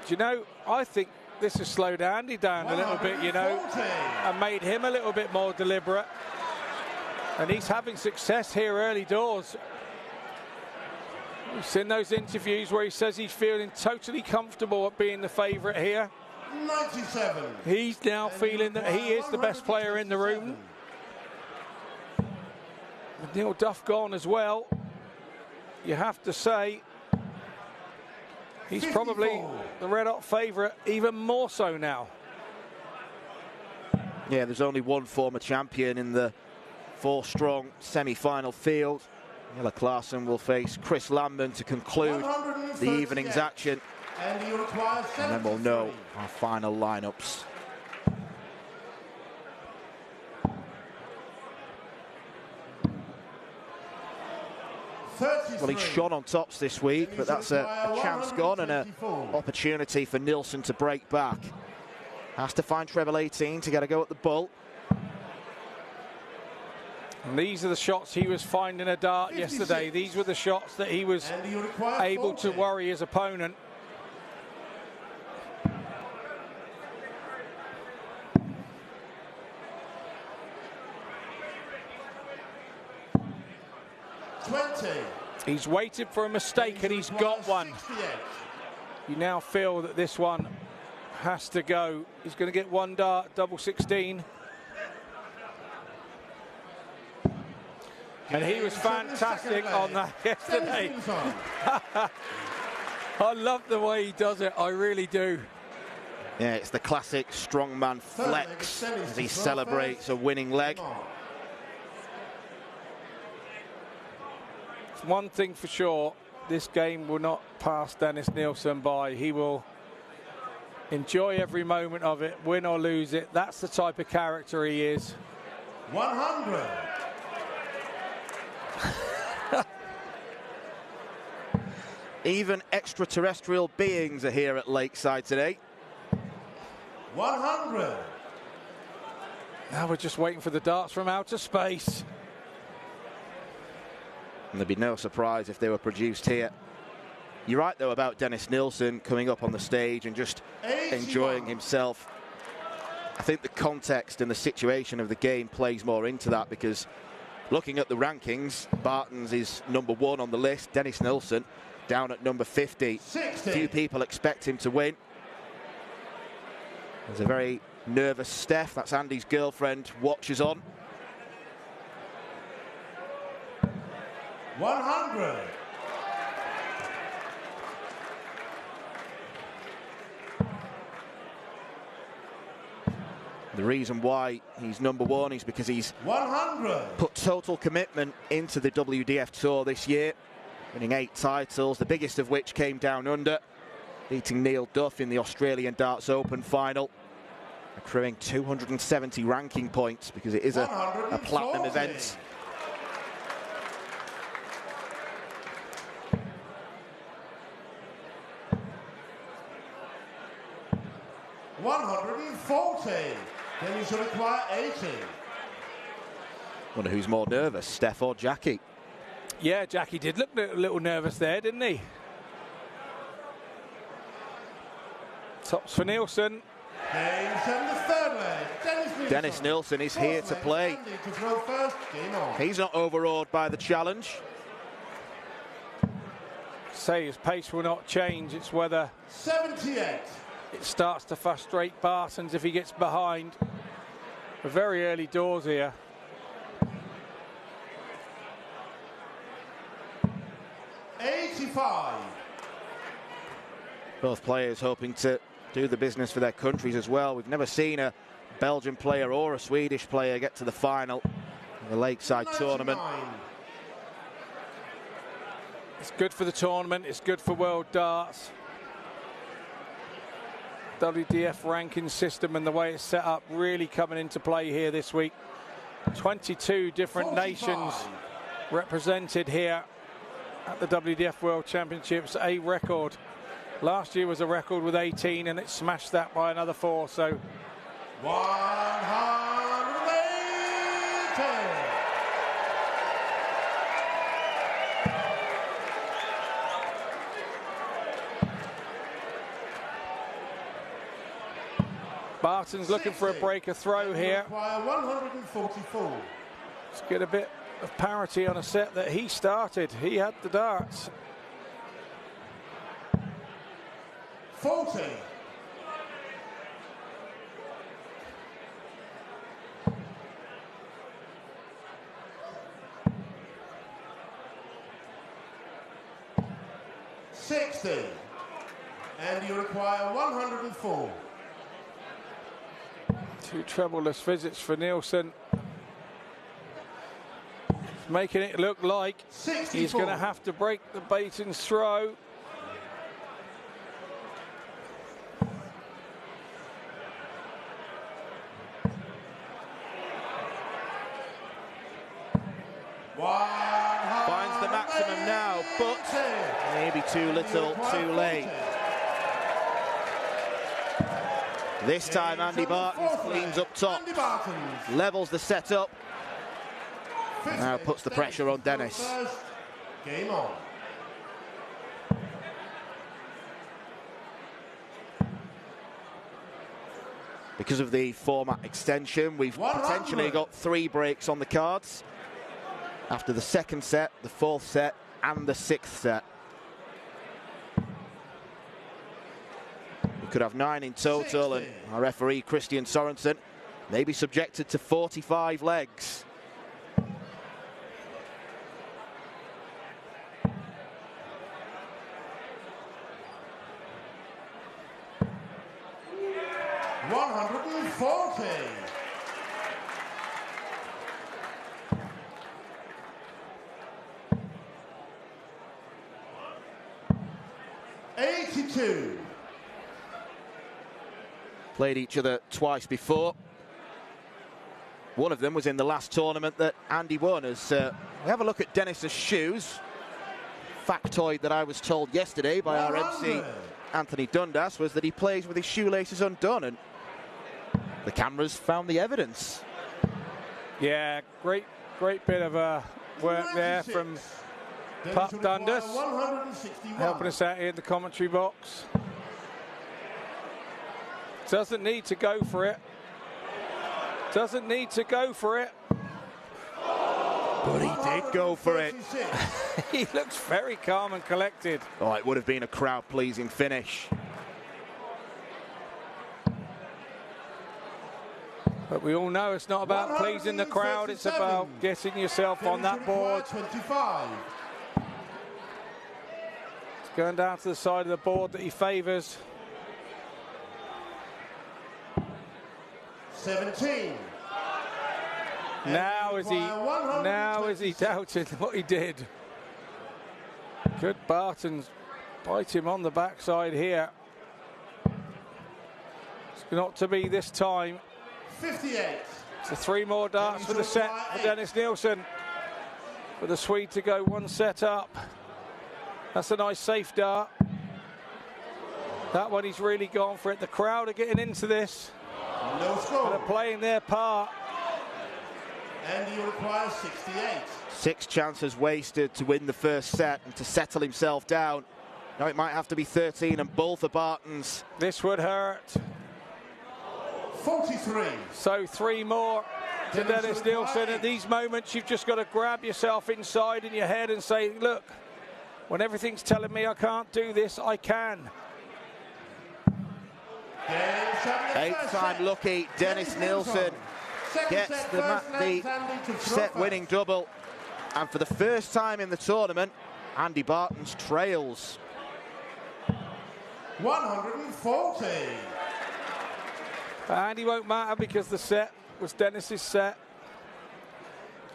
Do you know, I think this has slowed Andy down a little bit, you know, and made him a little bit more deliberate. And he's having success here early doors. We've seen those interviews where he says he's feeling totally comfortable at being the favourite here. 97. He's now feeling that he is the best player in the room. With Neil Duff gone as well, you have to say he's probably the red-hot favourite, even more so now. Yeah, there's only one former champion in the 4-strong semi-final field. Miller Clarkson will face Chris Lambton to conclude the evening's action. And then we'll know our final lineups. Well, he's shone on tops this week, but that's a chance gone and an opportunity for Nilsson to break back. Has to find treble 18 to get a go at the bull. And these are the shots he was finding a dart yesterday. These were the shots that he was able to worry his opponent. He's waited for a mistake and he's got one. You now feel that this one has to go. He's going to get one dart, double 16. And he was fantastic on that yesterday. I love the way he does it, I really do. Yeah, it's the classic strongman flex as he celebrates a winning leg. One thing for sure, this game will not pass Dennis Nilsson by. He will enjoy every moment of it, win or lose it. That's the type of character he is. 100. Even extraterrestrial beings are here at Lakeside today. 100. Now we're just waiting for the darts from outer space. And there'd be no surprise if they were produced here. You're right, though, about Dennis Nilsson coming up on the stage and just 81. enjoying himself. I think the context and the situation of the game plays more into that, because looking at the rankings, Barton's is number 1 on the list. Dennis Nilsson down at number 50. 60. Few people expect him to win. There's a very nervous Steph, that's Andy's girlfriend, watches on. 100. The reason why he's number 1 is because he's 100. put total commitment into the WDF Tour this year, winning 8 titles, the biggest of which came down under, beating Neil Duff in the Australian Darts Open final, accruing 270 ranking points because it is a platinum event. 140. Then you should acquire 80. Wonder who's more nervous, Steph or Jackie? Yeah, Jackie did look a little nervous there, didn't he? Tops for Nilsson. Game 7, the third leg. Dennis Nilsson is here to play. He's not overawed by the challenge. Say his pace will not change. It's whether 78. it starts to frustrate Bartons if he gets behind. We're very early doors here. Both players hoping to do the business for their countries as well. We've never seen a Belgian player or a Swedish player get to the final of the Lakeside 99. tournament. It's good for the tournament. It's good for World Darts. WDF ranking system and the way it's set up really coming into play here this week. 22 different 45. nations represented here at the WDF World Championships, a record. Last year was a record with 18 and it smashed that by another 4, so 180. Barton's looking for a breaker throw here. 144. Let's get a bit of parity on a set that he started. He had the darts. 40. $60. And you require 104. 2 treble-less visits for Nilsson. Making it look like 64. he's going to have to break the Baton's throw. Finds the maximum now, but maybe too little, too late. This time Andy Barton cleans up top, levels the setup, now puts the pressure on Dennis. Game on. Because of the format extension, we've potentially got 3 breaks on the cards. After the 2nd set, the 4th set, and the 6th set. We could have 9 in total, and our referee, Christian Sorensen, may be subjected to 45 legs. Played each other twice before. One of them was in the last tournament that Andy won. As we have a look at Dennis's shoes. factoid that I was told yesterday by our MC, Anthony Dundas, was that he plays with his shoelaces undone, and the cameras found the evidence. Yeah, great bit of work there from Pup Dundas, helping us out here in the commentary box. Doesn't need to go for it. Doesn't need to go for it. But he did go for it. He looks very calm and collected. Oh, it would have been a crowd-pleasing finish. But we all know it's not about pleasing the crowd, it's about getting yourself on that board. 25. It's going down to the side of the board that he favours. 17. Now is he doubting what he did? Good Bartons bite him on the backside here. It's not to be this time. 58. So 3 more darts for the set for Dennis Nielsen. For the Swede to go 1 set up. That's a nice safe dart. That one he's really gone for it. The crowd are getting into this. No score. They're playing their part. And he requires 68. 6 chances wasted to win the first set and to settle himself down. Now it might have to be 13 and both for Bartons. This would hurt. 43. So 3 more to Dennis Nielsen. At these moments, you've just got to grab yourself inside in your head and say, look, when everything's telling me I can't do this, I can. 8-time lucky Dennis Nielsen gets the set-winning double. And for the first time in the tournament, Andy Bartons trails. 140. And he won't matter because the set was Dennis's set.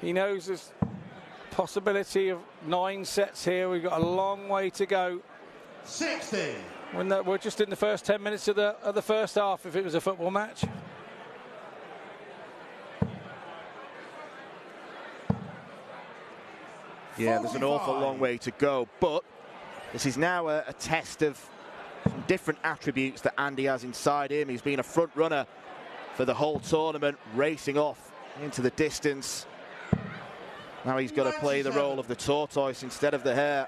He knows there's possibility of 9 sets here. We've got a long way to go. 60. We're just in the first 10 minutes of the first half if it was a football match. Yeah, there's an awful long way to go, but this is now a test of some different attributes that Andy has inside him. He's been a front runner for the whole tournament, racing off into the distance. Now he's got to play the role of the tortoise instead of the hare.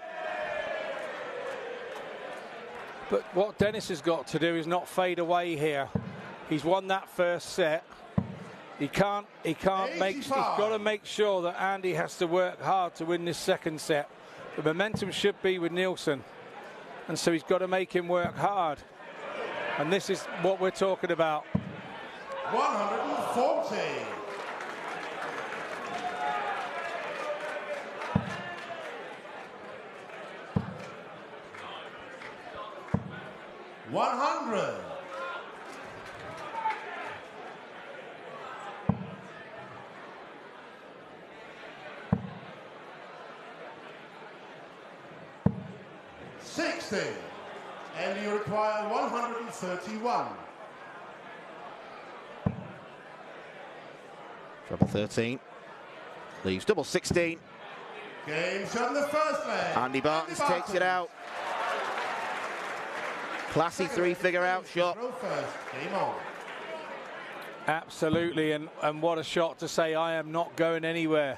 But what Dennis has got to do is not fade away here. He's won that first set. He can't make, he's got to make sure that Andy has to work hard to win this second set. The momentum should be with Nielsen. And so he's got to make him work hard. And this is what we're talking about. 140. 100. 60. And you require 131. Treble 13. Leaves double 16. Game's on the first leg. Andy Bartons takes it out. Classy 3-figure out shot. Game on. Absolutely, and what a shot to say, I am not going anywhere.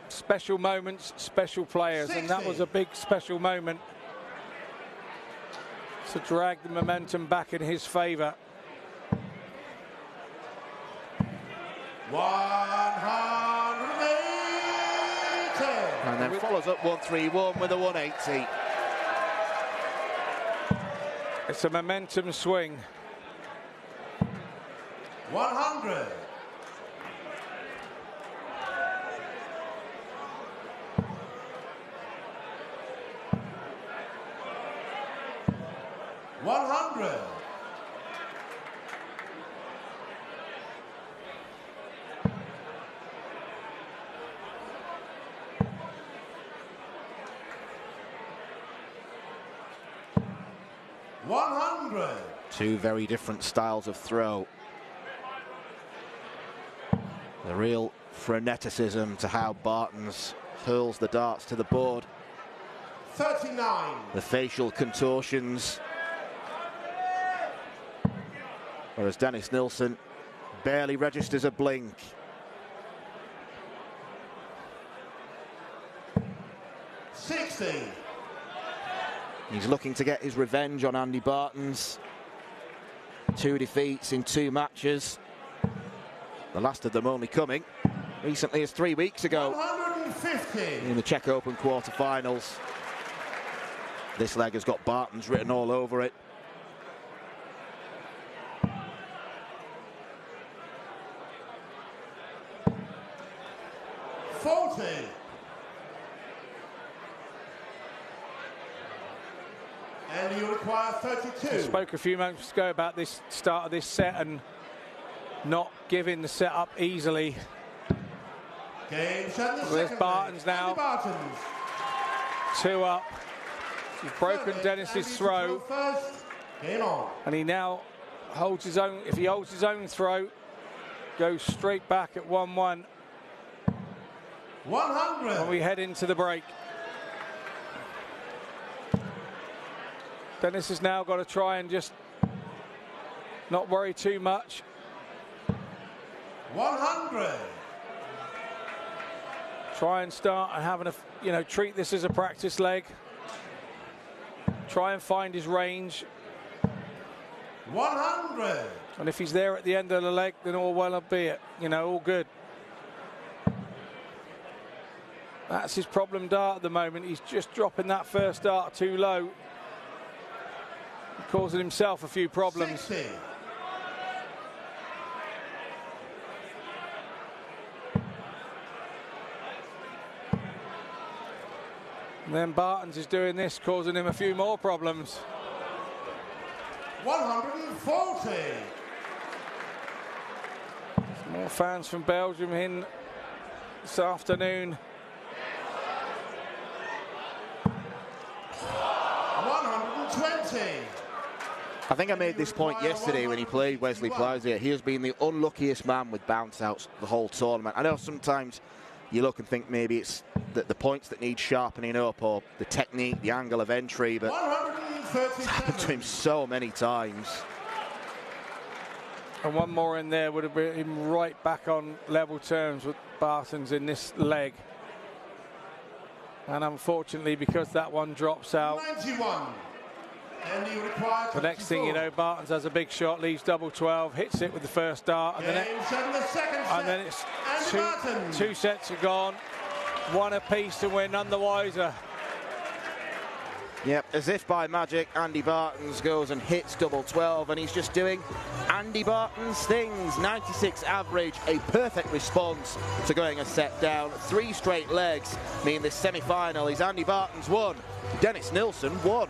Special moments, special players, 60. and that was a big special moment to drag the momentum back in his favour. 180. And then follows up 131 with a 180. It's a momentum swing. 100. 100. 100. Two very different styles of throw. The real freneticism to how Bartons hurls the darts to the board. 39. The facial contortions. Whereas Dennis Nilsson barely registers a blink. He's looking to get his revenge on Andy Bartons. 2 defeats in 2 matches. The last of them only coming recently as 3 weeks ago 150. in the Czech Open quarterfinals. This leg has got Bartons written all over it. And you require 32. I spoke a few moments ago about this start of this set and not giving the set up easily. There's Bartons now. 2 up. He's broken Dennis's throw. And he now holds his own. If he holds his own throw, goes straight back at 1-1. 100. When we head into the break. Dennis has now got to try and just not worry too much. 100. Try and start and having a, treat this as a practice leg. Try and find his range. 100. And if he's there at the end of the leg, then all well and be it. All good. That's his problem dart at the moment. He's just dropping that first dart too low. Causing himself a few problems. 60. And then Bartons is doing this, causing him a few more problems. 140. Some more fans from Belgium in this afternoon. 120. I think I made this point yesterday when he played Wesley Plowsier. He has been the unluckiest man with bounce outs the whole tournament. I know sometimes you look and think maybe it's the points that need sharpening up or the technique, the angle of entry, but it's happened to him so many times. And one more in there would have been him right back on level terms with Bartons in this leg. And unfortunately, because that one drops out, 91. And you require the next thing you know, Bartons has a big shot, leaves double 12, hits it with the first dart, and then it's two sets are gone, 1 apiece, and we're none the wiser. Yep, as if by magic, Andy Bartons goes and hits double 12, and he's just doing Andy Bartons things. 96 average, a perfect response to going a set down. 3 straight legs mean this semi-final is Andy Bartons 1, Dennis Nilsson 1.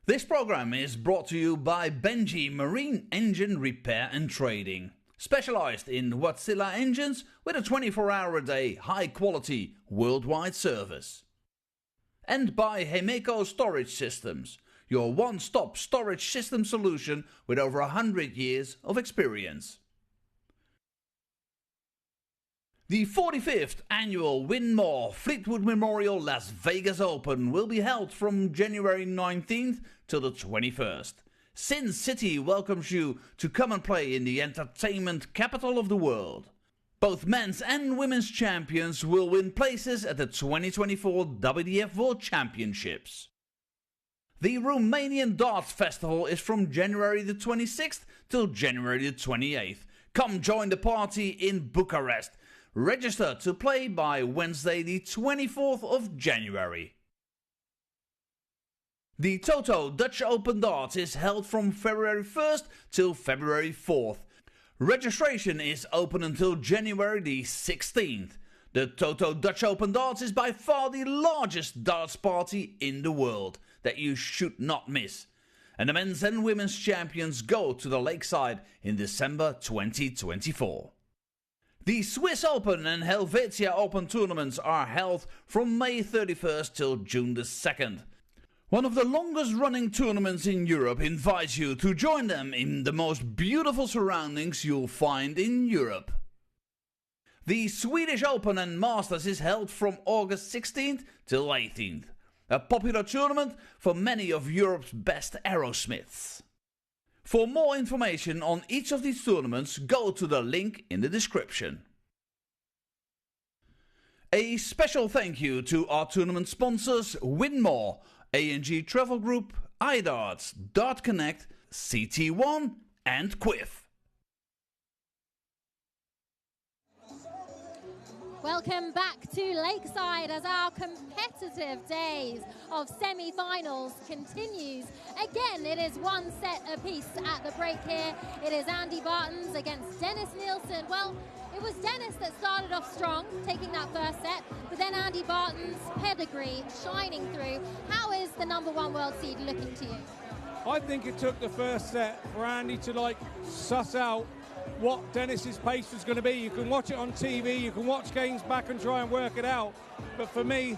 This program is brought to you by Benji Marine Engine Repair and Trading. Specialized in Wärtsilä engines with a 24-hour-a-day, high-quality, worldwide service. And by Hemeco Storage Systems, your one-stop storage system solution with over 100 years of experience. The 45th annual Win More Fleetwood Memorial Las Vegas Open will be held from January 19th till the 21st. Sin City welcomes you to come and play in the entertainment capital of the world. Both men's and women's champions will win places at the 2024 WDF World Championships. The Romanian Darts Festival is from January the 26th till January the 28th. Come join the party in Bucharest. Register to play by Wednesday the 24th of January. The Toto Dutch Open Darts is held from February 1st till February 4th. Registration is open until January the 16th. The Toto Dutch Open Darts is by far the largest darts party in the world that you should not miss. And the men's and women's champions go to the Lakeside in December 2024. The Swiss Open and Helvetia Open tournaments are held from May 31st till June the 2nd. One of the longest running tournaments in Europe invites you to join them in the most beautiful surroundings you'll find in Europe. The Swedish Open and Masters is held from August 16th till 18th. A popular tournament for many of Europe's best aerosmiths. For more information on each of these tournaments, go to the link in the description. A special thank you to our tournament sponsors Winmore, A&G Travel Group, iDarts, Dart Connect, CT1 and Quiff. Welcome back to Lakeside as our competitive days of semi-finals continues. Again, it is one set apiece at the break here. It is Andy Bartons against Dennis Nielsen. Well, it was Dennis that started off strong, taking that first set, but then Andy Barton's pedigree shining through. How is the #1 world seed looking to you? I think it took the first set for Andy to suss out what Dennis's pace was going to be. You can watch it on TV, you can watch games back and try and work it out. But for me,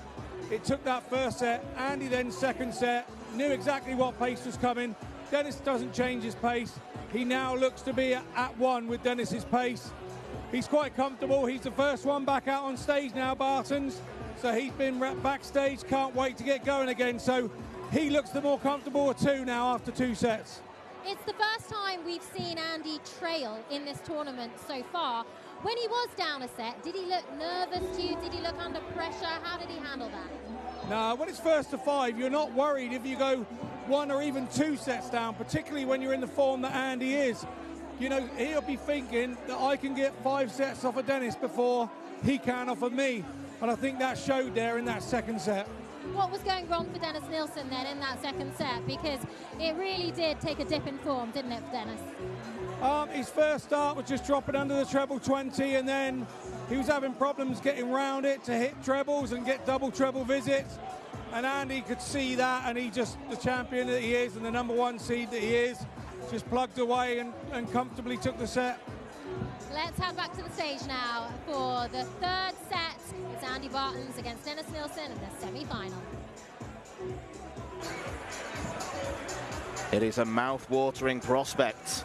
it took that first set. Andy then second set, knew exactly what pace was coming. Dennis doesn't change his pace. He now looks to be at one with Dennis's pace. He's quite comfortable. He's the first one back out on stage now, Bartons. So he's been backstage, can't wait to get going again. So he looks the more comfortable of two now after 2 sets. It's the first time we've seen Andy trail in this tournament so far. When he was down a set, did he look nervous to you? Did he look under pressure? How did he handle that? No, when it's 1st to 5, you're not worried if you go 1 or even 2 sets down, particularly when you're in the form that Andy is. You know, he'll be thinking that I can get 5 sets off of Dennis before he can off of me. And I think that showed there in that second set. What was going wrong for Dennis Nielsen then in that second set? Because it really did take a dip in form, didn't it, for Dennis? His first start was just dropping under the treble 20, and then he was having problems getting round it to hit trebles and get double treble visits. And Andy could see that, and he just, the champion that he is and the #1 seed that he is, just plugged away and comfortably took the set. Let's head back to the stage now for the 3rd set. It's Andy Bartons against Dennis Nielsen in the semi-final. It is a mouth-watering prospect.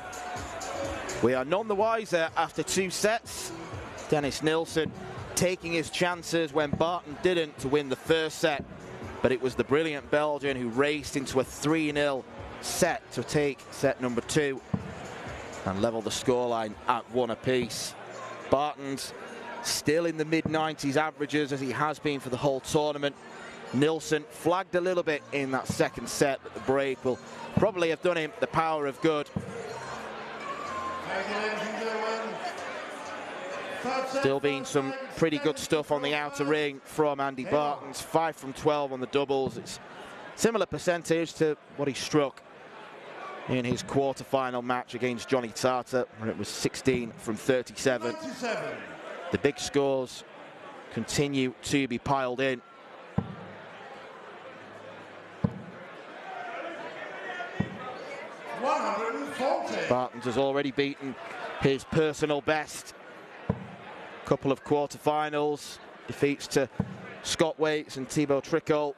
We are none the wiser after 2 sets. Dennis Nielsen taking his chances when Barton didn't to win the first set. But it was the brilliant Belgian who raced into a 3-0 set to take set number 2 and level the scoreline at 1 apiece. Barton's still in the mid-90s averages as he has been for the whole tournament. Nielsen flagged a little bit in that second set, but the break will probably have done him the power of good. Still been some pretty good stuff on the outer ring from Andy Bartons. 5 from 12 on the doubles. It's similar percentage to what he struck in his quarter-final match against Johnny Tartar, where it was 16 from 37. The big scores continue to be piled in. Bartons has already beaten his personal best. Couple of quarter-finals, defeats to Scott Waits and Thibaut Tricol.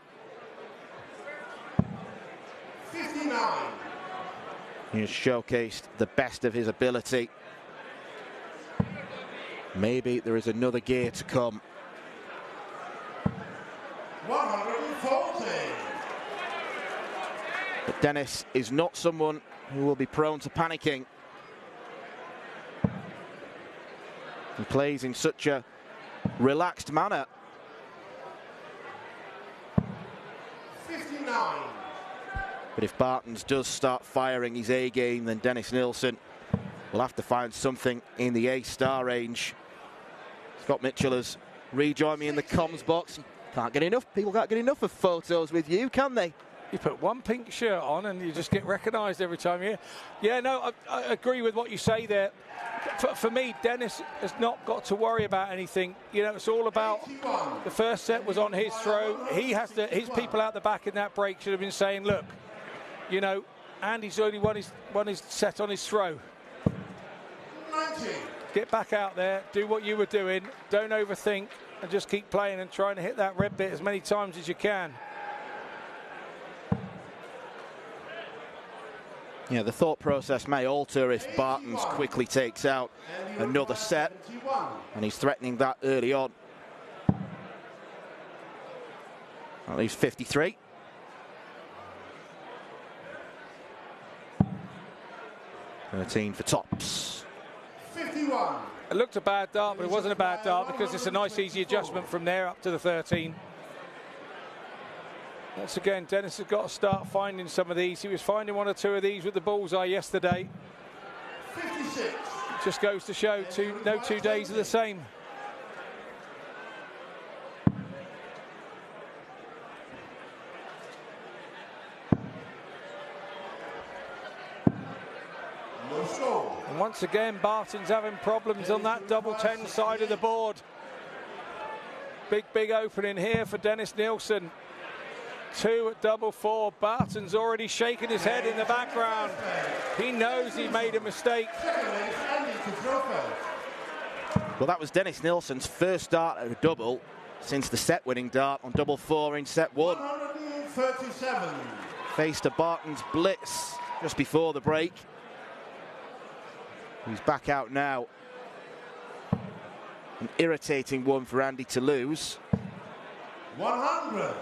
59. He has showcased the best of his ability. Maybe there is another gear to come. 140. But Dennis is not someone who will be prone to panicking. He plays in such a relaxed manner. 59. But if Bartons does start firing his A game, then Dennis Nielsen will have to find something in the A-star range. Scott Mitchell has rejoined me in the comms box. Can't get enough. People can't get enough of photos with you, can they? You put one pink shirt on and you just get recognised every time you. Yeah, no, I agree with what you say there. For me, Dennis has not got to worry about anything. You know, it's all about the first set was on his throw. He has to. His people out the back in that break should have been saying, look, you know, Andy's only won his set on his throw. Get back out there, do what you were doing. Don't overthink, and just keep playing and trying to hit that red bit as many times as you can. Yeah, the thought process may alter if Bartons quickly takes out another set, and he's threatening that early on. That leaves 53. $13 for tops. 51. It looked a bad dart, but it wasn't a bad dart because it's a nice easy adjustment from there up to the 13. Once again, Dennis has got to start finding some of these. He was finding one or two of these with the bullseye yesterday. 56. It just goes to show no 2 days are the same. No score. And once again, Barton's having problems on that double 10 side of the board. Big opening here for Dennis Nielsen. 2 at double 4. Barton's already shaking his head in the background. He knows he made a mistake. Well, that was Dennis Nielsen's first dart at a double since the set-winning dart on double 4 in set 1. 137. Faced a Barton's blitz just before the break. He's back out now. An irritating one for Andy to lose. 100.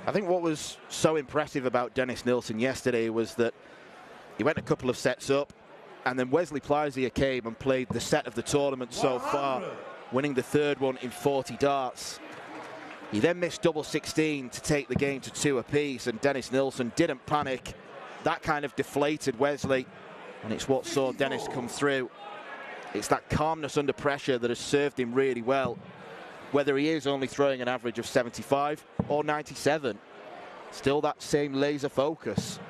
I think what was so impressive about Dennis Nielsen yesterday was that he went a couple of sets up, and then Wesley Plysiev came and played the set of the tournament so far, winning the third one in 40 darts. He then missed double 16 to take the game to 2 apiece, and Dennis Nielsen didn't panic. That kind of deflated Wesley, and it's what saw Dennis come through. It's that calmness under pressure that has served him really well. Whether he is only throwing an average of 75 or 97, still that same laser focus.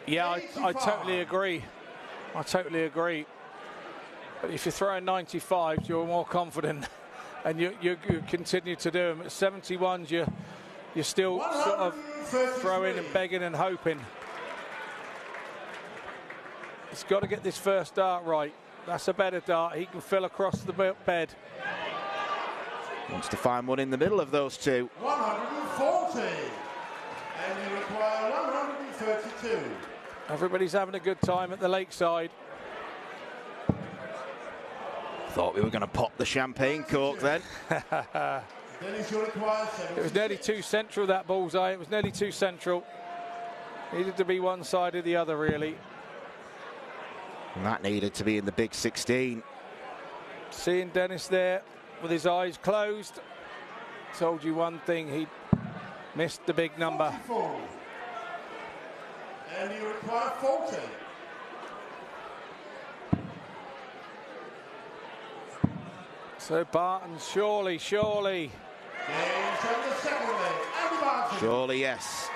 Yeah, I totally agree. I totally agree. But if you're throwing 95s, you're more confident, and you continue to do them. At 71s, you're still sort of throwing and begging and hoping. He's got to get this first dart right. That's a better dart. He can fill across the bed. Wants to find one in the middle of those two. 140. And you require 132. Everybody's having a good time at the lakeside. Thought we were going to pop the champagne cork then. It was nearly too central, that bullseye. It was nearly too central. Needed to be one side or the other, really. And that needed to be in the big 16. Seeing Dennis there with his eyes closed, told you one thing, he missed the big number. 44. And you require 40. So Barton, surely. Surely, yes.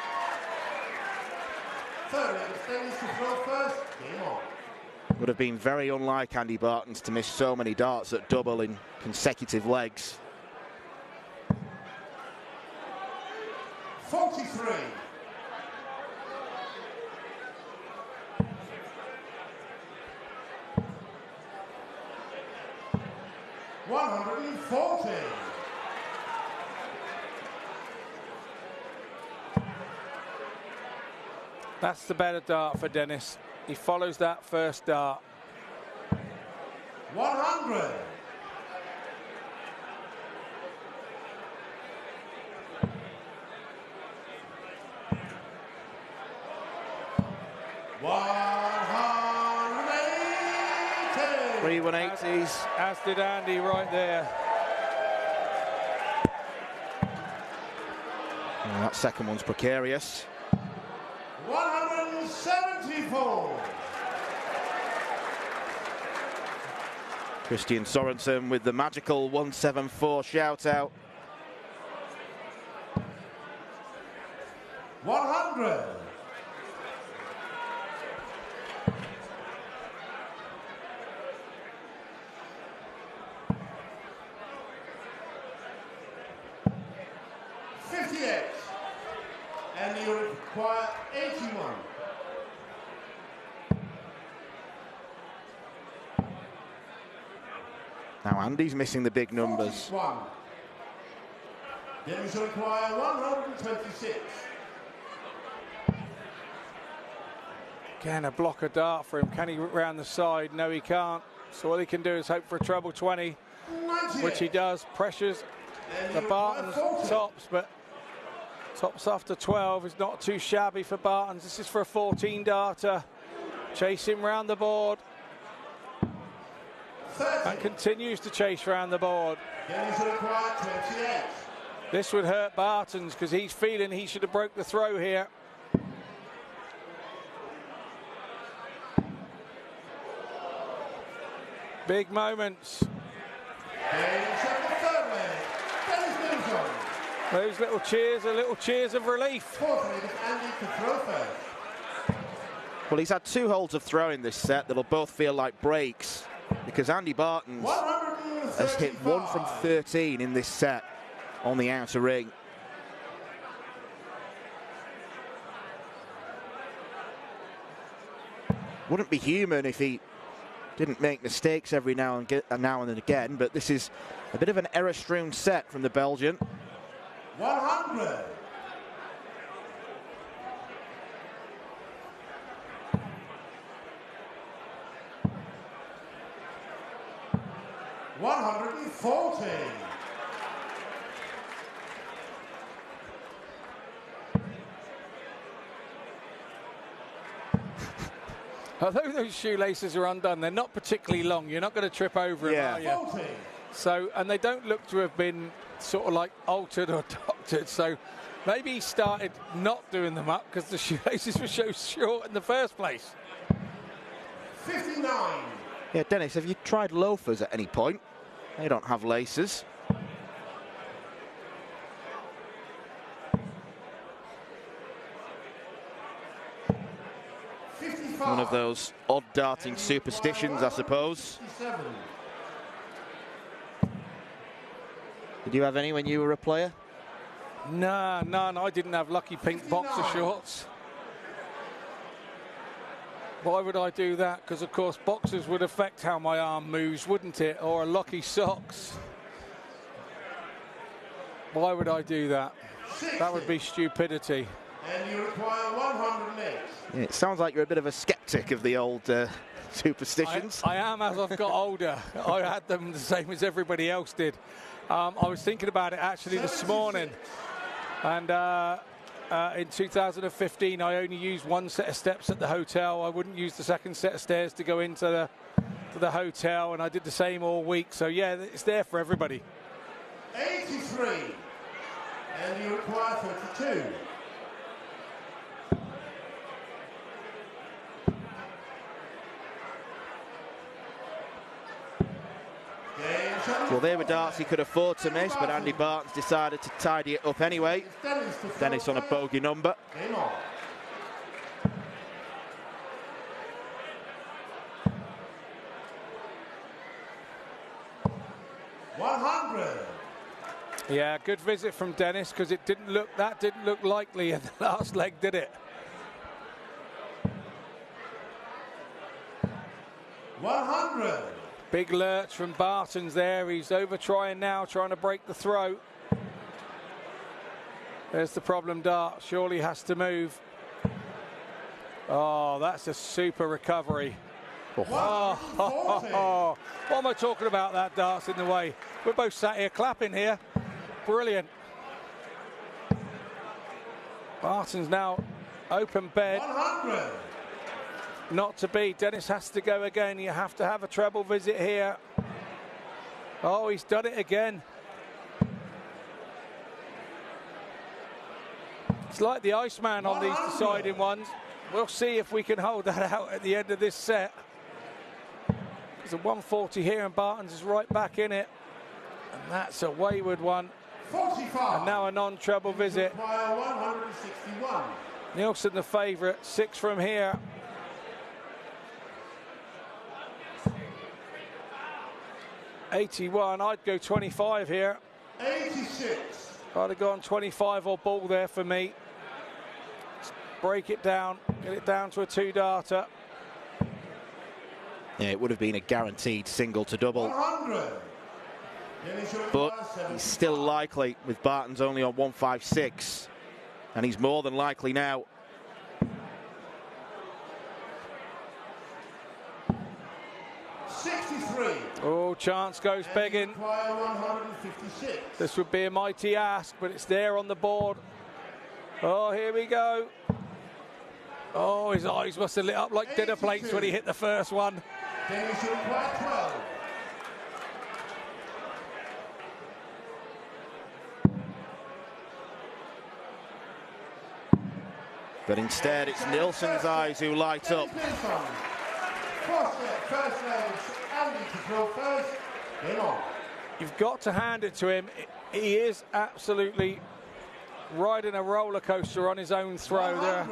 Would have been very unlike Andy Bartons to miss so many darts at double in consecutive legs. 43. $140. That's the better dart for Dennis. He follows that first dart. 100. Three 180s. As did Andy right there. And that second one's precarious. 174. Christian Sorensen with the magical 174 shout out. 100. 58. And you require 81. Now Andy's missing the big numbers. 41. Then you shall require 126. Again, a blocker dart for him. Can he round the side? No, he can't. So all he can do is hope for a treble 20, 98. which he does. Pressures And the you Bartons require 40. tops, but tops after 12 is not too shabby for Bartons. This is for a 14 darter. Chase him round the board. 30. And continues to chase round the board. Then you shall require 28. This would hurt Bartons because he's feeling he should have broke the throw here. Big moments. Those little cheers are little cheers of relief. Well, he's had 2 holds of throw in this set that'll both feel like breaks, because Andy Bartons has hit 1 from 13 in this set on the outer ring. Wouldn't be human if he didn't make mistakes every now and again, but this is a bit of an error-strewn set from the Belgian. 100. 140. Although those shoelaces are undone, they're not particularly long. You're not going to trip over them, are you? 40. So, and they don't look to have been sort of like altered or doctored. So maybe he started not doing them up because the shoelaces were so short in the first place. 59. Yeah, Dennis, have you tried loafers at any point? They don't have laces. One of those odd darting superstitions, I suppose. 57. Did you have any when you were a player? No, none. I didn't have lucky pink boxer shorts. Why would I do that? Because, of course, boxers would affect how my arm moves, wouldn't it? Or lucky socks. Why would I do that? 60. That would be stupidity. And you require 108. Yeah, it sounds like you're a bit of a skeptic of the old superstitions. I am, as I've got older. I had them the same as everybody else did. I was thinking about it actually this morning. And in 2015, I only used 1 set of steps at the hotel. I wouldn't use the second set of stairs to go into the hotel, and I did the same all week. So, yeah, it's there for everybody. 83. And you require 32. Well, they were darts he could afford to miss, but Andy Bartons decided to tidy it up anyway. Dennis on a bogey number. Game on. Yeah, good visit from Dennis because that didn't look likely in the last leg, did it? 100. Big lurch from Bartons there. He's over trying now, trying to break the throw. There's the problem dart. Surely has to move. Oh, that's a super recovery. Oh, what am I talking about? That dart's in the way. We're both sat here clapping here. Brilliant. Bartons now open bed. 100. Not to be. Dennis has to go again. You have to have a treble visit here. Oh, he's done it again. It's like the Iceman on these deciding ones. we'll see if we can hold that out at the end of this set. There's a 140 here and Barton's is right back in it. And that's a wayward one. 45. And now a non-treble visit. 161. Nielsen the favourite, 6 from here. $81, I'd go 25 here. 86. I'd have gone 25 or ball there for me. Break it down, get it down to a 2-darter. Yeah, it would have been a guaranteed single to double. 100. But he's still likely with Barton's only on 156. And he's more than likely now. Oh, chance goes begging. 156. This would be a mighty ask, but it's there on the board. Oh, here we go. Oh, his eyes must have lit up like dinner plates when he hit the first one. Then you should require 12. But instead, it's Nielsen's eyes who light up. First legs, Andy to throw first, then on. You've got to hand it to him. He is absolutely riding a roller coaster on his own throw there.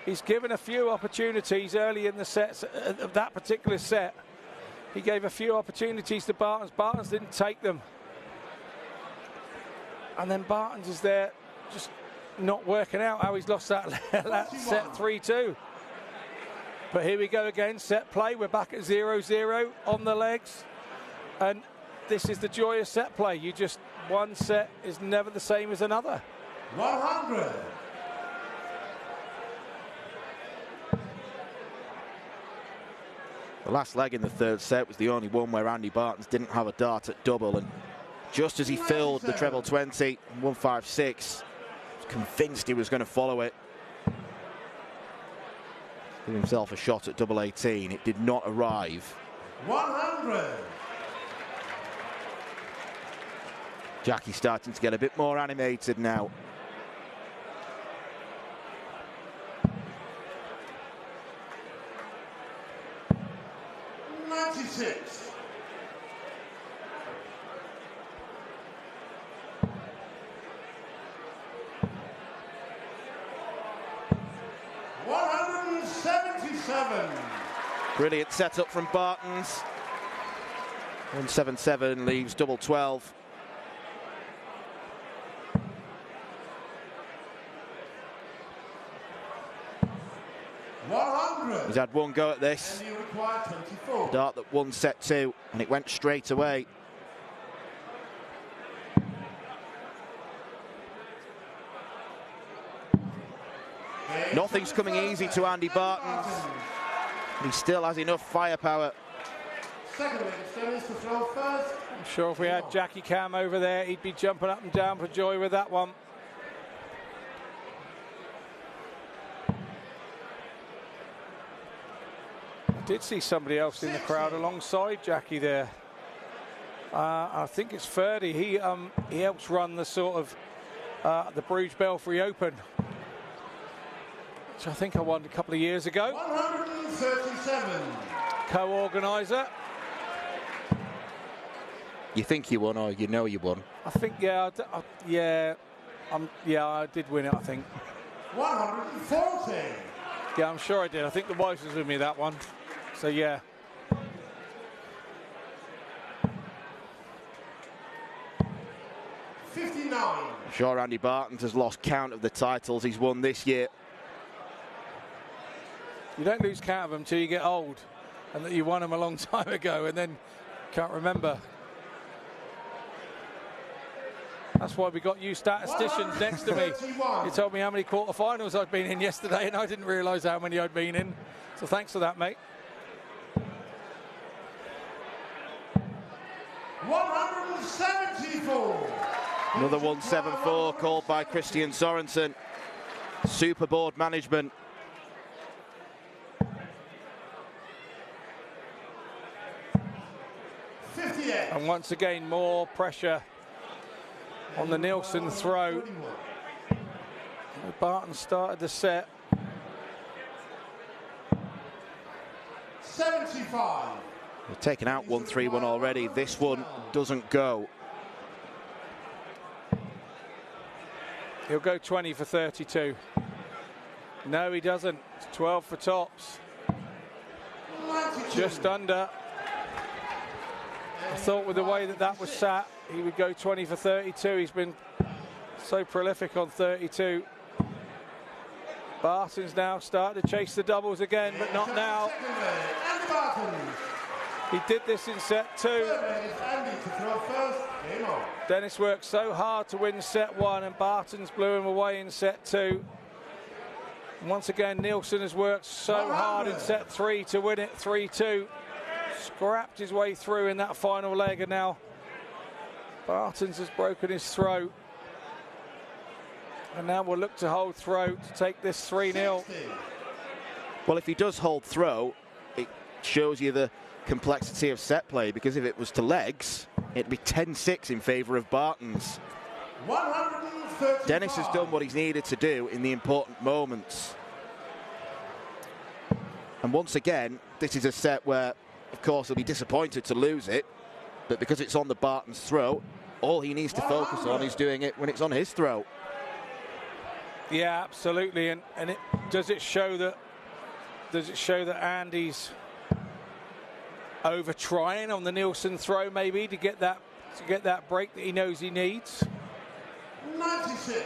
He's given a few opportunities early in the sets of that particular set. He gave a few opportunities to Barton's. Barton's didn't take them. And then Barton's is there just not working out how he's lost that, that set 3-2. But here we go again, set play. We're back at 0-0 on the legs. And this is the joy of set play. You just, one set is never the same as another. 100. The last leg in the third set was the only one where Andy Barton's didn't have a dart at double. And just as he filled the treble 20, 156, was convinced he was going to follow it. Give himself a shot at double 18. It did not arrive. 100. Jackie's starting to get a bit more animated now. Six. $177. Brilliant setup from Barton's. 177 leaves double 12. He's had one go at this. Dart that won set 2, and it went straight away. Nothing's coming easy to Andy Barton. He still has enough firepower. I'm sure if we had Jackie Cam over there, he'd be jumping up and down for joy with that one. Did see somebody else in the crowd alongside Jackie there. I think it's Ferdy. He helps run the sort of the Bruges Belfry Open, which I think I won a couple of years ago. 137. Co-organizer. You think you won, or you know you won? I think yeah, I did win it. I think. 140. Yeah, I'm sure I did. I think the wife was with me that one. So yeah. $59. I'm sure Andy Barton has lost count of the titles he's won this year. You don't lose count of them till you get old, and that you won them a long time ago, and then can't remember. That's why we got you statisticians next to me. You told me how many quarterfinals I'd been in yesterday, and I didn't realise how many I'd been in. So thanks for that, mate. 174. Another 174 called by Christian Sorensen. Super board management. And once again, more pressure on the Nielsen throw. Barton started the set 75. They've taken out 1-3-1 already. This one doesn't go. He'll go 20 for 32. No, he doesn't. It's 12 for tops. 92. Just under. I thought with the way that was sat, he would go 20 for 32. He's been so prolific on 32. Barton's now starting to chase the doubles again, but not now. Andy Barton. He did this in set 2. Andy to throw first. Game on. Dennis worked so hard to win set 1, and Barton's blew him away in set 2. And once again, Nielsen has worked so hard in set 3 to win it 3-2. Scrapped his way through in that final leg, and now Barton's has broken his throat. And now we'll look to hold throw to take this 3-0. Well, if he does hold throw, it shows you the complexity of set play, because if it was to legs, it'd be 10-6 in favour of Barton's. 135. Dennis has done what he's needed to do in the important moments. And once again, this is a set where, of course, he'll be disappointed to lose it, but because it's on the Barton's throat, all he needs to focus on is doing it when it's on his throat. Yeah, absolutely. And does it show that Andy's over trying on the Nielsen throw, maybe to get that break that he knows he needs? 96.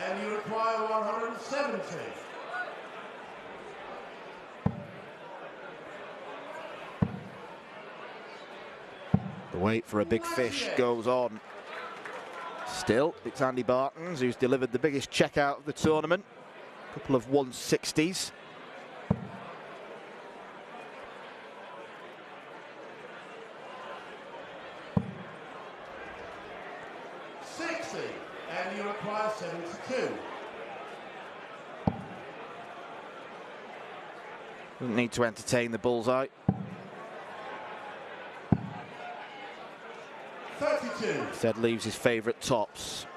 And you require 170. The wait for a big fish goes on. Still, it's Andy Barton who's delivered the biggest checkout of the tournament. A couple of 160s. And you require 72. Doesn't need to entertain the bullseye. 32. Instead leaves his favourite tops.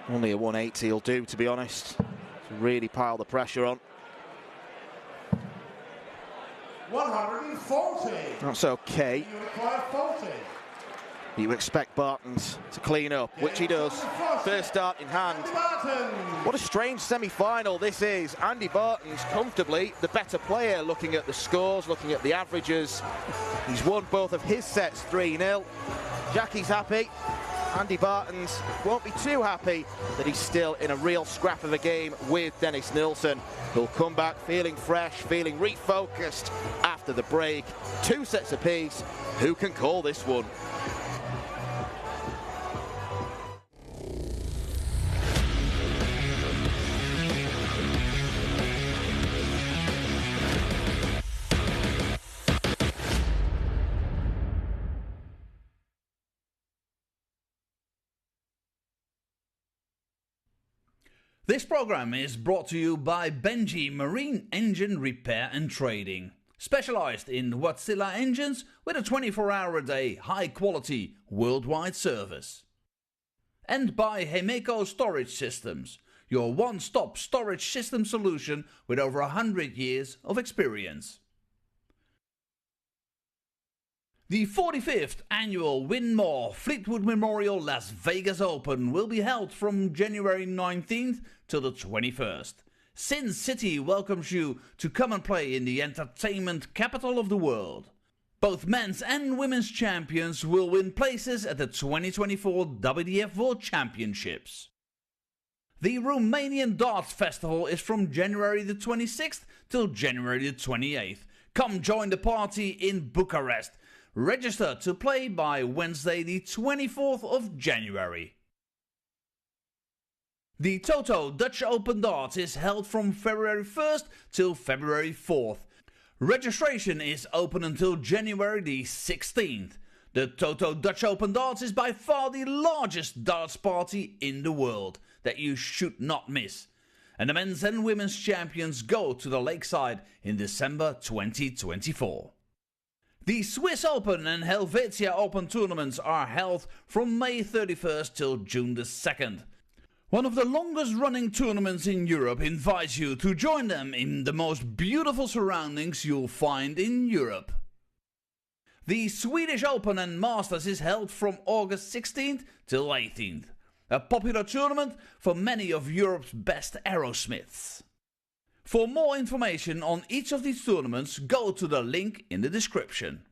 Only a 180 will do, to be honest. To really pile the pressure on. 140. That's okay. You require 40. You expect Barton's to clean up, which he does. First start in hand. What a strange semi-final this is. Andy Barton's comfortably the better player, looking at the scores, looking at the averages. He's won both of his sets 3-0. Jackie's happy. Andy Barton's won't be too happy that he's still in a real scrap of a game with Dennis Nielsen. He'll come back feeling fresh, feeling refocused after the break. 2 sets apiece. Who can call this one? This program is brought to you by Benji Marine Engine Repair and Trading, specialized in Wärtsilä engines with a 24-hour-a-day, high-quality, worldwide service. And by Hemeco Storage Systems, your one-stop storage system solution with over 100 years of experience. The 45th annual Win More Fleetwood Memorial Las Vegas Open will be held from January 19th till the 21st. Sin City welcomes you to come and play in the entertainment capital of the world. Both men's and women's champions will win places at the 2024 WDF World Championships. The Romanian Darts Festival is from January the 26th till January the 28th. Come join the party in Bucharest. Register to play by Wednesday the 24th of January. The Toto Dutch Open Darts is held from February 1st till February 4th. Registration is open until January the 16th. The Toto Dutch Open Darts is by far the largest darts party in the world that you should not miss. and the men's and women's champions go to the Lakeside in December 2024. The Swiss Open and Helvetia Open tournaments are held from May 31st till June the 2nd. One of the longest running tournaments in Europe invites you to join them in the most beautiful surroundings you'll find in Europe. The Swedish Open and Masters is held from August 16th till 18th, a popular tournament for many of Europe's best aerosmiths. For more information on each of these tournaments, go to the link in the description.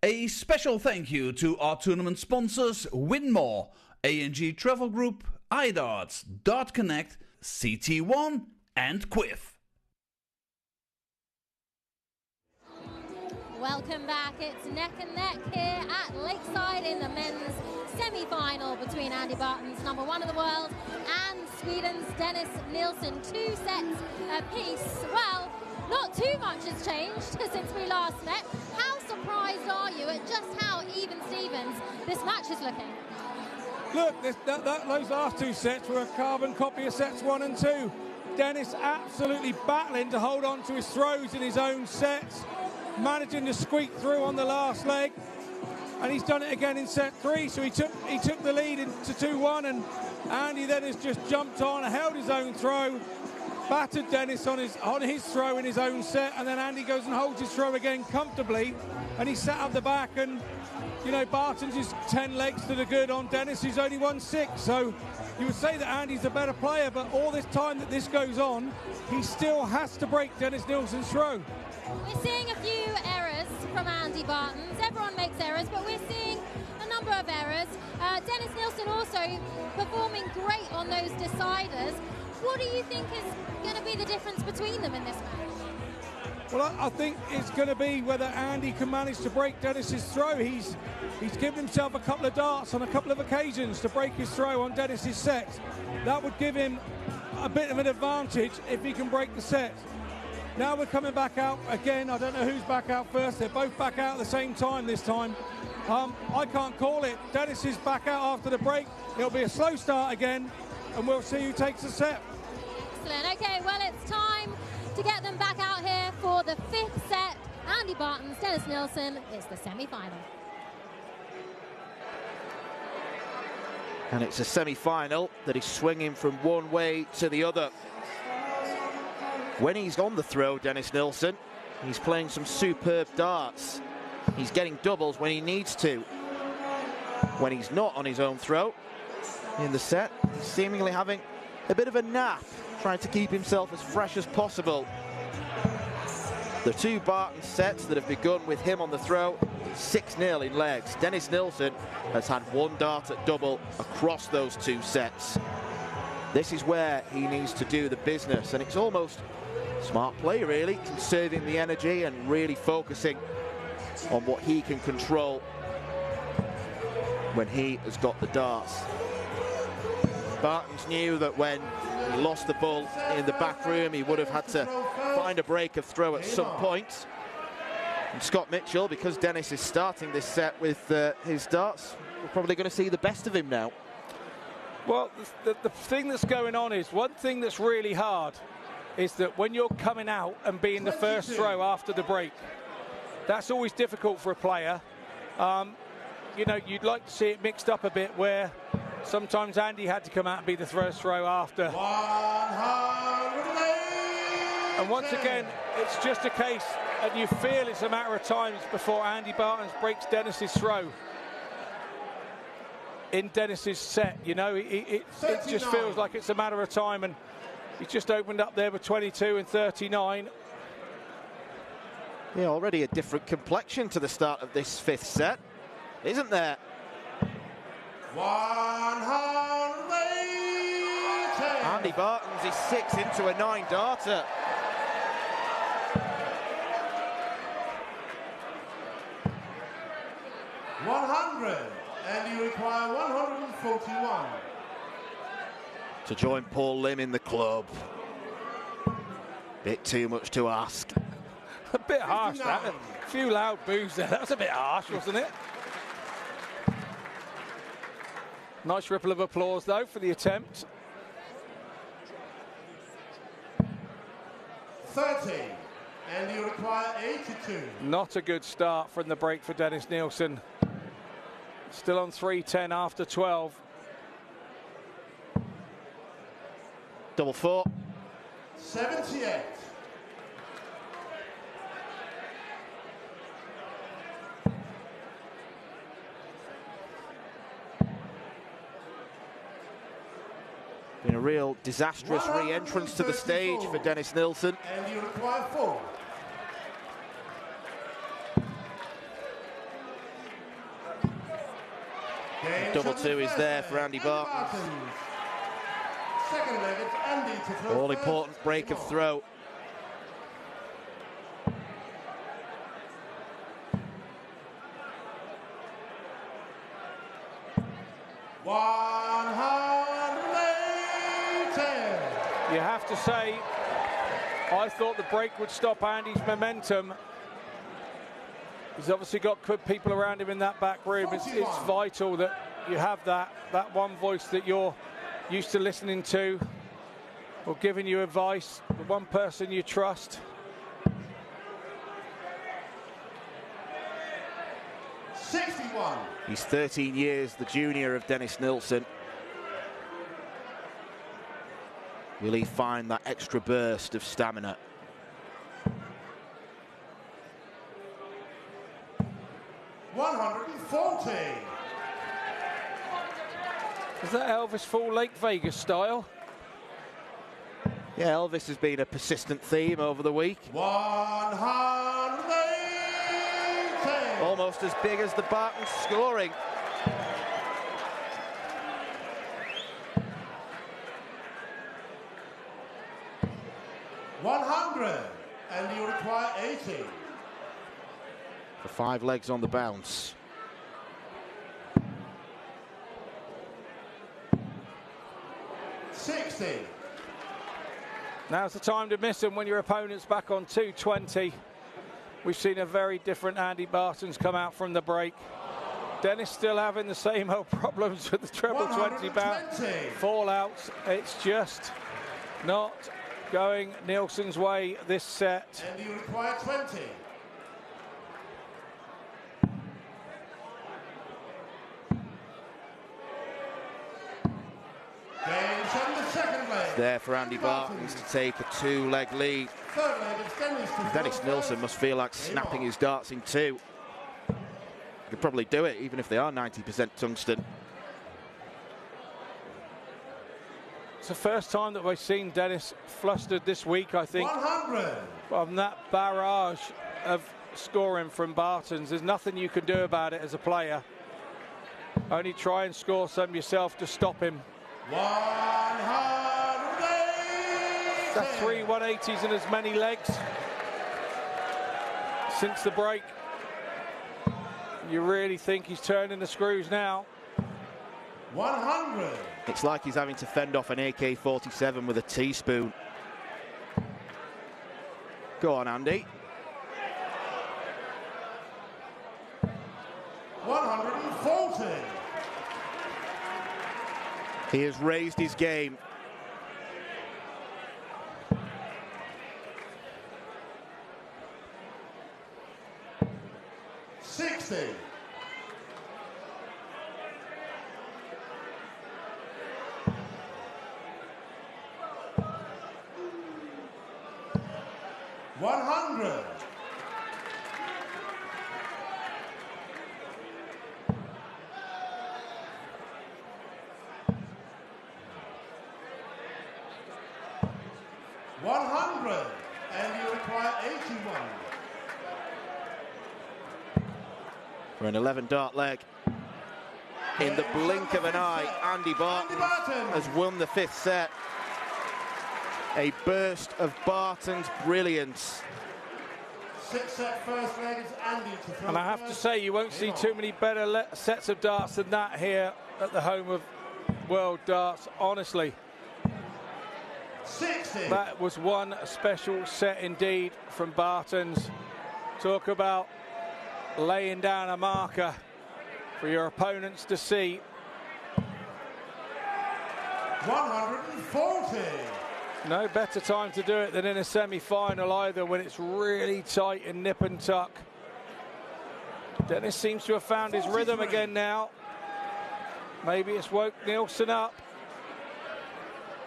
A special thank you to our tournament sponsors Winmore, A&G Travel Group, iDarts, Dart Connect, CT1 and Quiff. Welcome back. It's neck and neck here at Lakeside in the men's semi-final between Andy Barton's #1 in the world and Sweden's Dennis Nilsson. 2 sets apiece. Well, not too much has changed since we last met. How surprised are you at just how even Stevens this match is looking? Look, those last 2 sets were a carbon copy of sets 1 and 2. Dennis absolutely battling to hold on to his throws in his own sets, managing to squeak through on the last leg, and he's done it again in set 3. So he took the lead into 2-1, and Andy then has just jumped on, held his own throw, battered Dennis on his throw in his own set, and then Andy goes and holds his throw again comfortably, and he sat up the back, and you know, Barton's is 10 legs to the good on Dennis, who's only won 6. So you would say that Andy's a better player, but all this time that this goes on, he still has to break Dennis Nilsson's throw. We're seeing a few errors from Andy Barton's. Everyone makes errors, but we're seeing a number of errors. Dennis Nilsson also performing great on those deciders. What do you think is going to be the difference between them in this match? Well, I think it's going to be whether Andy can manage to break Dennis's throw. He's given himself a couple of darts on a couple of occasions to break his throw on Dennis's set. That would give him a bit of an advantage if he can break the set. Now we're coming back out again. I don't know who's back out first. They're both back out at the same time this time. I can't call it. Dennis is back out after the break. It'll be a slow start again, and we'll see who takes the set. Excellent. Okay, well, it's time to get them back out here for the 5th set. Andy Barton's Dennis Nilsson is the semi-final. And it's a semi-final that is swinging from one way to the other. When he's on the throw, Dennis Nilsson, he's playing some superb darts. He's getting doubles when he needs to. When he's not on his own throw in the set, he's seemingly having a bit of a nap, trying to keep himself as fresh as possible. The 2 Barton sets that have begun with him on the throw, 6-0 in legs. Dennis Nilsson has had 1 dart at double across those 2 sets. This is where he needs to do the business, and it's almost smart play, really, conserving the energy and really focusing on what he can control when he has got the darts. Barton's knew that when he lost the ball in the back room, he would have had to find a break of throw at some point. And Scott Mitchell, because Dennis is starting this set with his darts, we're probably going to see the best of him now. Well, the thing that's going on is, one thing that's really hard is that when you're coming out and being the first throw after the break, that's always difficult for a player. You know, you'd like to see it mixed up a bit, where sometimes Andy had to come out and be the first throw after. And once again, it's just a case, and you feel it's a matter of time before Andy Barton breaks Dennis's throw in Dennis's set. You know, it just feels like it's a matter of time, and he's just opened up there with 22 and 39. Yeah, already a different complexion to the start of this 5th set, isn't there? 180. Andy Barton's is 6 into a 9-darter. And you require 141. To join Paul Lim in the club. Bit too much to ask. A bit harsh, that. A few loud boos there. That was a bit harsh, wasn't it? Nice ripple of applause, though, for the attempt. 30. And you require 82. Not a good start from the break for Dennis Nielsen. Still on 3:10 after 12. Double four. 78. Been a real disastrous re-entrance to the stage for Dennis Nielsen. And you require 4. Double two is there for Andy Barton. Second leg, it's Andy to throw. All important break of throw. You have to say, I thought the break would stop Andy's momentum. He's obviously got good people around him in that back room. It's vital that you have that one voice that you're used to listening to or giving you advice, the one person you trust. He's 13 years the junior of Dennis Nielsen. Will he find that extra burst of stamina? Is that Elvis Full Lake Vegas style? Yeah, Elvis has been a persistent theme over the week. 180. Almost as big as the Barton scoring. And you require 80. For 5 legs on the bounce. Now's the time to miss him when your opponent's back on 220. We've seen a very different Andy Barton's come out from the break. Dennis still having the same old problems with the treble 20 bounce. Fallouts. It's just not going Nielsen's way this set. And you require 20. There for Andy Bartons to take a 2-leg lead. Dennis Nielsen must feel like snapping his darts in 2. He could probably do it even if they are 90% tungsten. It's the first time that we've seen Dennis flustered this week, I think. 100. From that barrage of scoring from Bartons, there's nothing you can do about it as a player. Only try and score some yourself to stop him. 100. That's 3 180s in as many legs since the break. You really think he's turning the screws now? 100. It's like he's having to fend off an AK-47 with a teaspoon. Go on, Andy. 140. He has raised his game. And you require 81. For an 11-dart leg. In the blink of an eye, Andy Barton has won the 5th set. A burst of Barton's brilliance. 6-set first leg is Andy to throw. And I have to say, you won't see too many better sets of darts than that here at the home of World Darts, honestly. 60. That was one special set indeed from Bartons. Talk about laying down a marker for your opponents to see. 140. No better time to do it than in a semi-final either, when it's really tight and nip and tuck. Dennis seems to have found his rhythm again now. Maybe it's woke Nielsen up.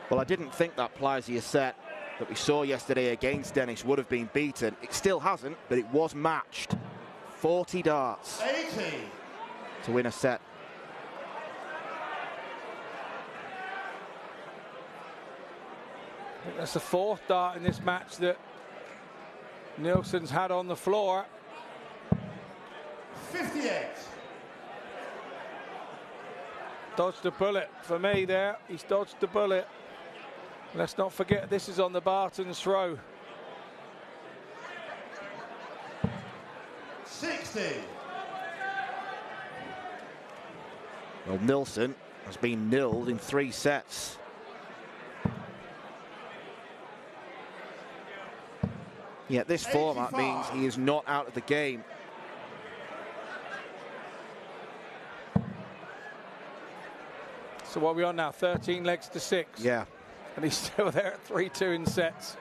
Well, I didn't think that Plazia set that we saw yesterday against Dennis would have been beaten. It still hasn't, but it was matched. 40 darts 80 to win a set. I think that's the 4th dart in this match that Nielsen's had on the floor. 58. Dodged a bullet for me there. He's dodged the bullet. Let's not forget this is on the Barton's throw. 60. Well, Nielsen has been nilled in 3 sets. Yet this format means he is not out of the game. So what are we on now? 13 legs to 6. Yeah. And he's still there at 3-2 in sets.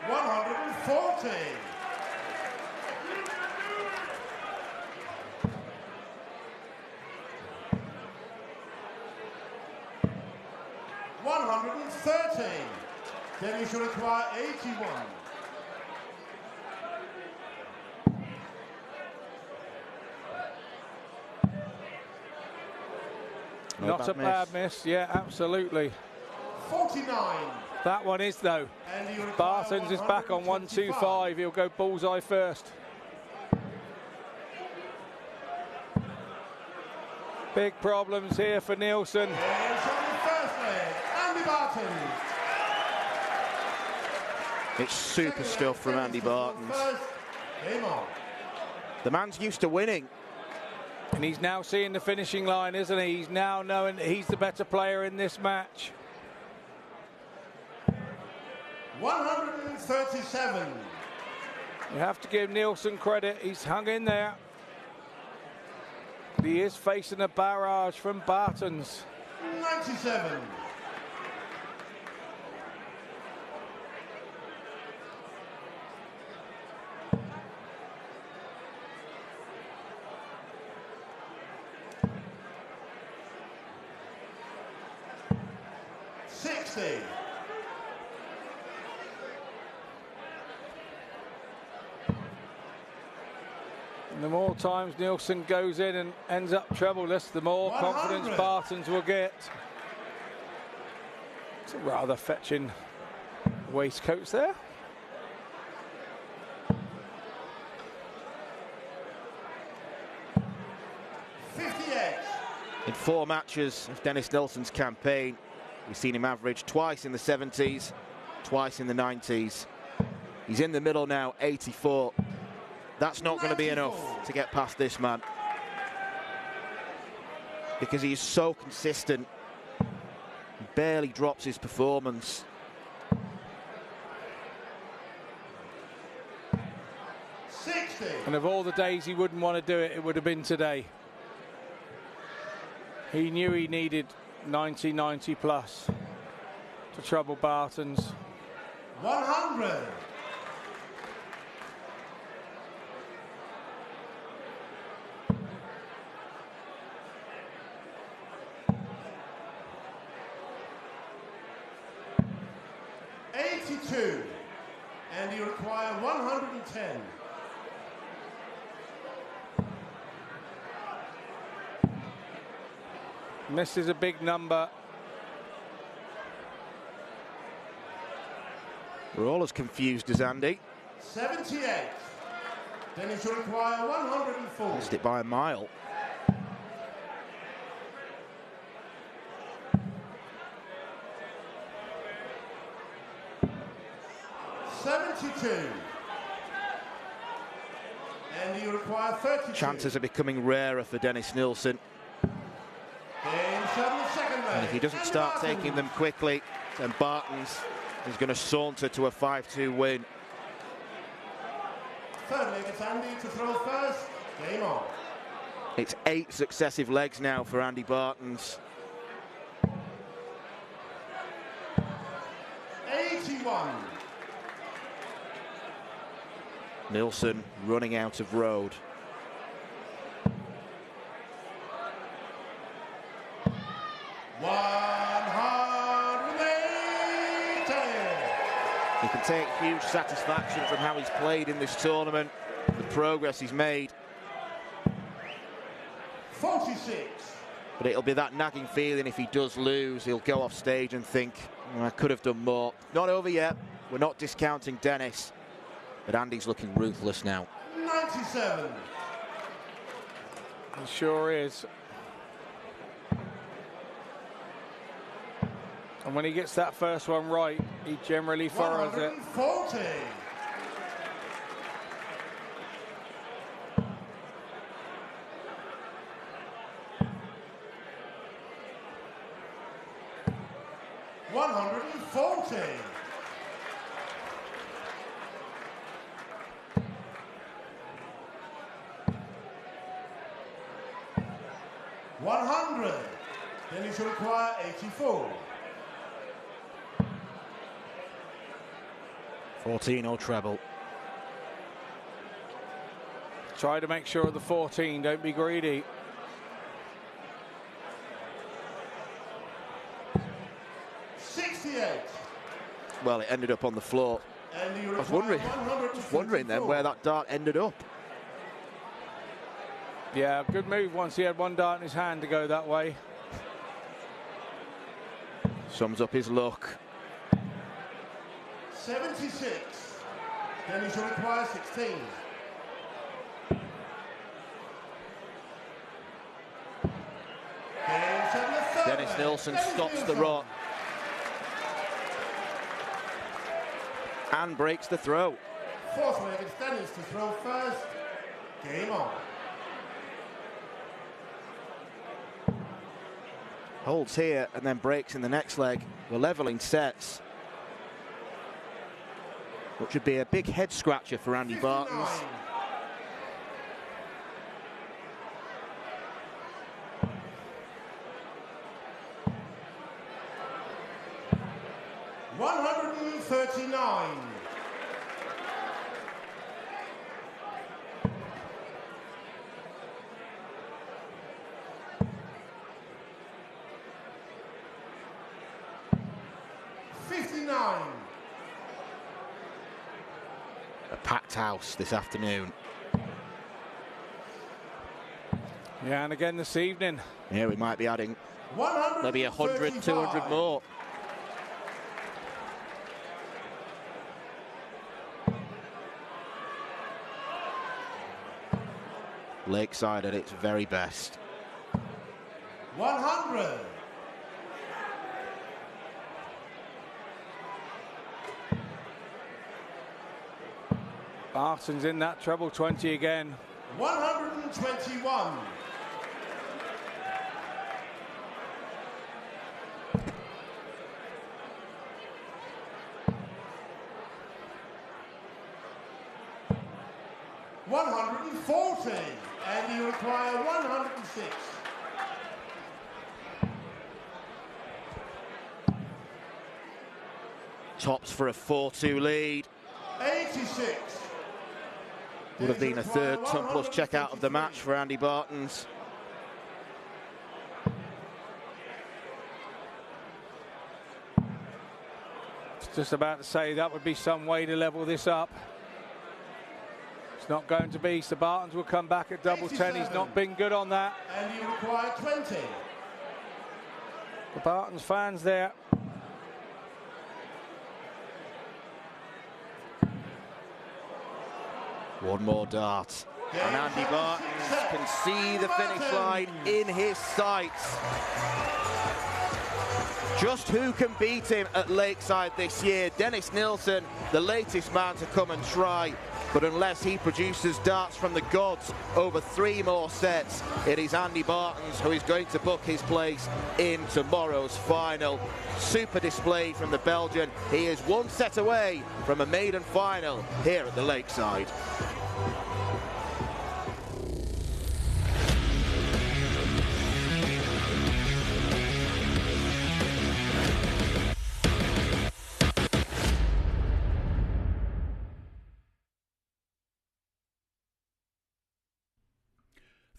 140. Then you should acquire 81. Not a bad miss, yeah, absolutely. 49. That one is, though. Bartons is back on 125. He'll go bullseye first. Big problems here for Nielsen. It's super stuff from Andy Bartons. The man's used to winning. And he's now seeing the finishing line, isn't he? He's now knowing that he's the better player in this match. 137. You have to give Nielsen credit. He's hung in there. But he is facing a barrage from Bartons. 97. And the more times Nielsen goes in and ends up troubleless, the more 100. confidence Bartons will get. It's a rather fetching waistcoats there. In 4 matches of Dennis Nilsen's campaign, we've seen him average twice in the 70s, twice in the 90s. He's in the middle now, 84. That's not going to be enough to get past this man, because he's so consistent. He barely drops his performance. And of all the days he wouldn't want to do it, it would have been today. He knew he needed 90 plus to trouble Bartons. 100. And you require 110. Misses a big number. We're all as confused as Andy. 78. Then you should require 104. Missed it by a mile. And you require 32. Chances are becoming rarer for Dennis Nilsen. And if he doesn't start taking them quickly, then Bartons is going to saunter to a 5-2 win. Third leg, it's Andy to throw first. Game on. It's 8 successive legs now for Andy Bartons. 82. 91. Nilsson running out of road. He can take huge satisfaction from how he's played in this tournament, the progress he's made. 46. But it'll be that nagging feeling if he does lose, he'll go off stage and think, oh, I could have done more. Not over yet. We're not discounting Dennis. But Andy's looking ruthless now. 97. He sure is. And when he gets that first one right, he generally furrows it. 140. Then he should require 84. 14 treble. Try to make sure of the 14, don't be greedy. Well, it ended up on the floor. I was wondering then where that dart ended up. Yeah, good move once he had one dart in his hand to go that way. Sums up his luck. 76. Then he should require 16. Dennis Nilsson stops the run and breaks the throw. Fourth leg, it's Dennis to throw first. Game on. Holds here and then breaks in the next leg. We're leveling sets, which would be a big head scratcher for Andy 59. Bartons. $139. A packed house this afternoon. Yeah, and again this evening. Yeah, we might be adding maybe 100, 200 more. Lakeside at its very best. 100. Barton's in that treble 20 again. 121. $140, and you require 106. Tops for a 4-2 lead. 86. Would have been a third ton plus checkout of the match for Andy Bartons. Just about to say that would be some way to level this up. It's not going to be, so Bartons will come back at double 10. He's not been good on that. And you require 20. The Bartons fans there. One more dart. And Andy Bartons can see the finish line in his sights. Just who can beat him at Lakeside this year? Dennis Nilsson, the latest man to come and try. But unless he produces darts from the gods over 3 more sets, it is Andy Bartons who is going to book his place in tomorrow's final. Super display from the Belgian. He is 1 set away from a maiden final here at the Lakeside.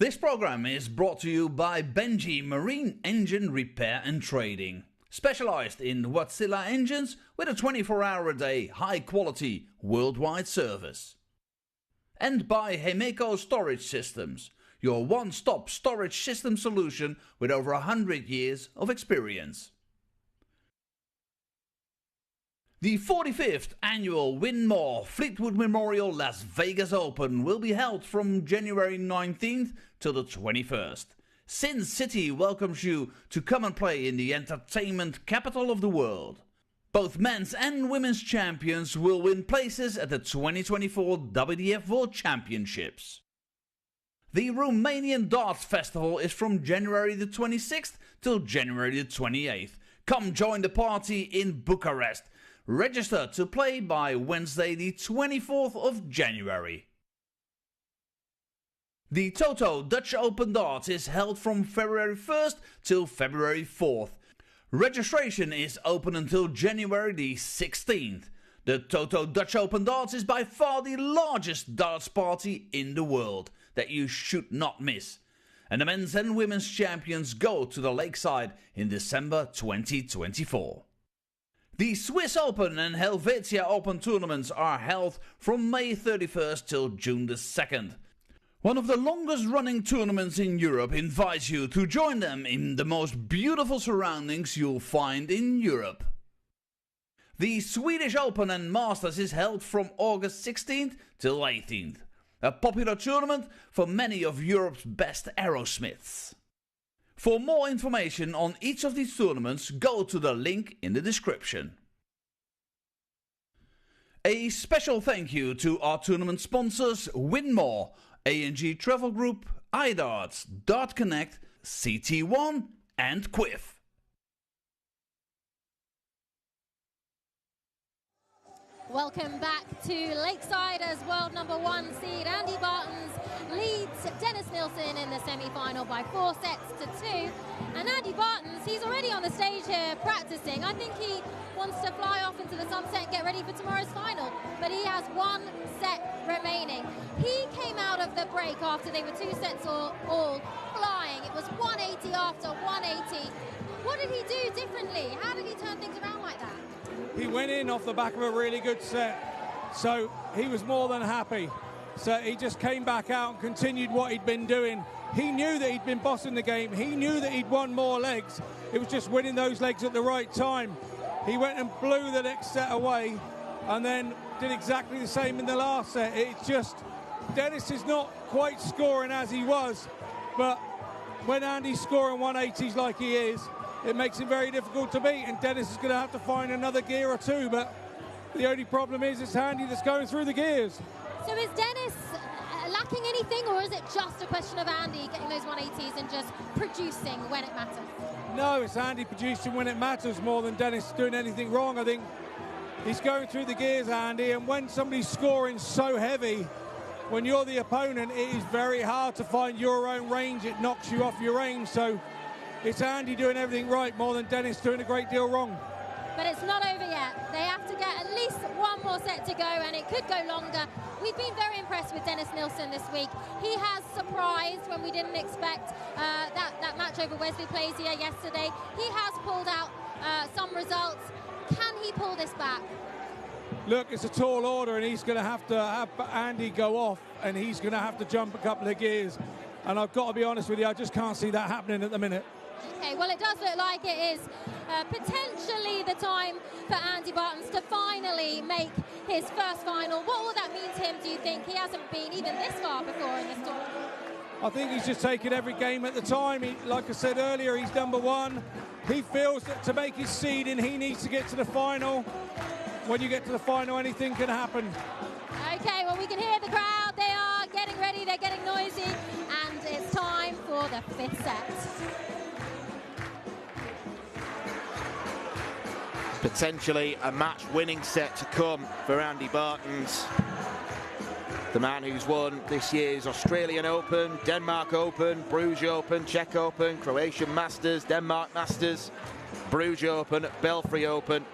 This program is brought to you by Benji Marine Engine Repair and Trading. Specialized in Wärtsilä engines with a 24-hour-a-day, high-quality, worldwide service. And by Hemeco Storage Systems, your one-stop storage system solution with over 100 years of experience. The 45th annual Win More Fleetwood Memorial Las Vegas Open will be held from January 19th till the 21st. Sin City welcomes you to come and play in the entertainment capital of the world. Both men's and women's champions will win places at the 2024 WDF World Championships. The Romanian Darts Festival is from January the 26th till January the 28th. Come join the party in Bucharest. Register to play by Wednesday the 24th of January. The Toto Dutch Open Darts is held from February 1st till February 4th. Registration is open until January the 16th. The Toto Dutch Open Darts is by far the largest darts party in the world that you should not miss. And the men's and women's champions go to the Lakeside in December 2024. The Swiss Open and Helvetia Open tournaments are held from May 31st till June the 2nd. One of the longest running tournaments in Europe invites you to join them in the most beautiful surroundings you'll find in Europe. The Swedish Open and Masters is held from August 16th till 18th. A popular tournament for many of Europe's best aerosmiths. For more information on each of these tournaments, go to the link in the description. A special thank you to our tournament sponsors Win More, A&G Travel Group, iDarts, Dart Connect, CT1 and Quiff. Welcome back to Lakeside as world number 1 seed Andy Bartons leads Dennis Nilsson in the semi-final by 4 sets to 2. And Andy Bartons, he's already on the stage here practicing. I think he wants to fly off into the sunset and get ready for tomorrow's final. But he has 1 set remaining. He came out of the break after they were 2 sets all flying. It was 180 after 180. What did he do differently? How did he turn things around like that? He went in off the back of a really good set, so he was more than happy. So he just came back out and continued what he'd been doing. He knew that he'd been bossing the game. He knew that he'd won more legs. It was just winning those legs at the right time. He went and blew the next set away and then did exactly the same in the last set. It's just, Dennis is not quite scoring as he was, but when Andy's scoring 180s like he is, it makes it very difficult to beat, and Dennis is going to have to find another gear or two, but the only problem is it's Andy that's going through the gears. So is Dennis lacking anything, or is it just a question of Andy getting those 180s and just producing when it matters? No, it's Andy producing when it matters more than Dennis doing anything wrong. I think he's going through the gears, Andy, and when somebody's scoring so heavy, when you're the opponent, it is very hard to find your own range. It knocks you off your range, so it's Andy doing everything right more than Dennis doing a great deal wrong. But it's not over yet. They have to get at least 1 more set to go, and it could go longer. We've been very impressed with Dennis Nilsson this week. He has surprised when we didn't expect that match over Wesley Plazier yesterday. He has pulled out some results. Can he pull this back? Look, it's a tall order, and he's going to have Andy go off, and he's going to have to jump a couple of gears. And I've got to be honest with you, I just can't see that happening at the minute. Okay, well, it does look like it is potentially the time for Andy Bartons to finally make his first final. What will that mean to him, do you think? He hasn't been even this far before in this tournament. I think he's just taking every game at the time. Like I said earlier, he's number 1. He feels that to make his seeding, he needs to get to the final. When you get to the final, anything can happen. Okay, well, we can hear the crowd. They are getting ready, they're getting noisy, and it's time for the 5th set. Potentially a match-winning set to come for Andy Bartons. The man who's won this year's Australian Open, Denmark Open, Bruges Open, Czech Open, Croatian Masters, Denmark Masters, Bruges Open, Belfry Open.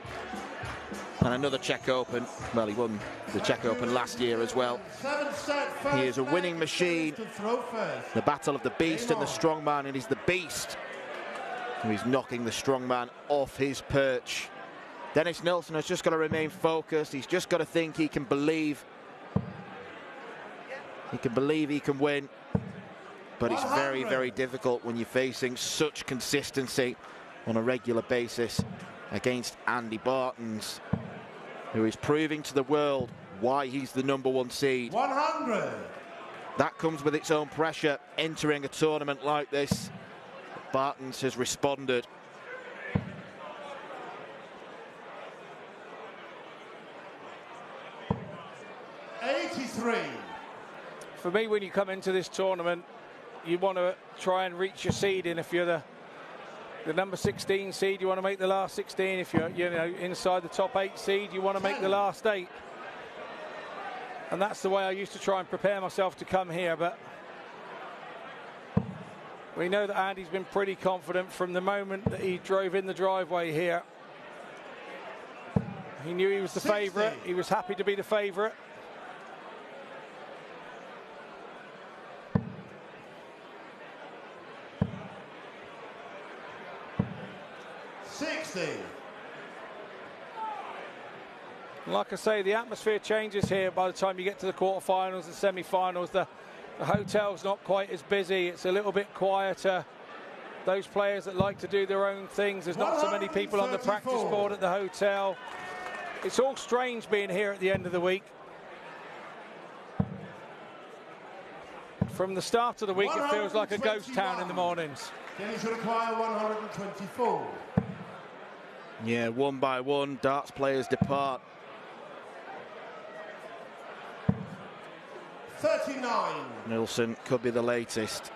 And another Czech Open. Well, he won the Czech Open last year as well. He is a winning machine. The battle of the beast and the strongman, and he's the beast who is knocking the strongman off his perch. Dennis Nilsson has just got to remain focused. He's just got to think he can believe. He can believe he can win. But it's very, very difficult when you're facing such consistency on a regular basis against Andy Bartons, who is proving to the world why he's the #1 seed. 100. That comes with its own pressure, entering a tournament like this. Bartons has responded. For me, when you come into this tournament, you want to try and reach your seed, and if you're the number 16 seed, you want to make the last 16. If you're inside the top 8 seed, you want to make the last 8. And that's the way I used to try and prepare myself to come here. But we know that Andy's been pretty confident from the moment that he drove in the driveway here. He knew he was the favourite. He was happy to be the favourite. Like I say, the atmosphere changes here by the time you get to the quarterfinals and semi-finals. The hotel's not quite as busy. It's a little bit quieter. Those players that like to do their own things, there's not so many people on the practice board at the hotel. It's all strange being here at the end of the week. From the start of the week, it feels like a ghost town in the mornings. Dennis will require 124. Yeah, one by one, darts players depart. 39. Nilsson could be the latest.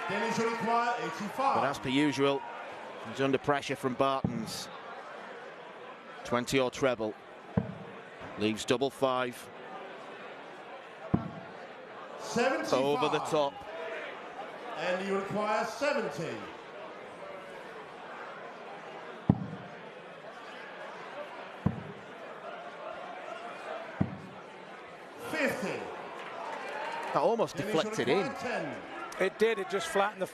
Dennis will require 85. But as per usual, he's under pressure from Bartons. 20 or treble. Leaves double 5. 75. Over the top. And you require 70. That almost deflected in. 10. It did. It just flattened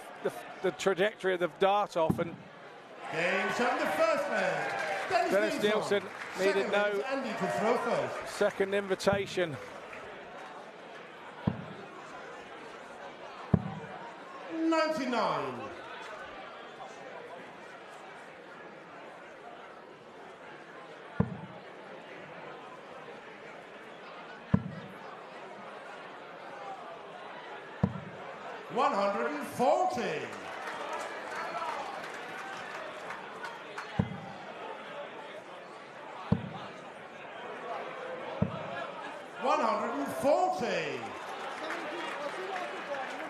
the trajectory of the dart off. And Game 7, the first man. Dennis Nilsson needed no Andy to throw first. second invitation. 99. $140.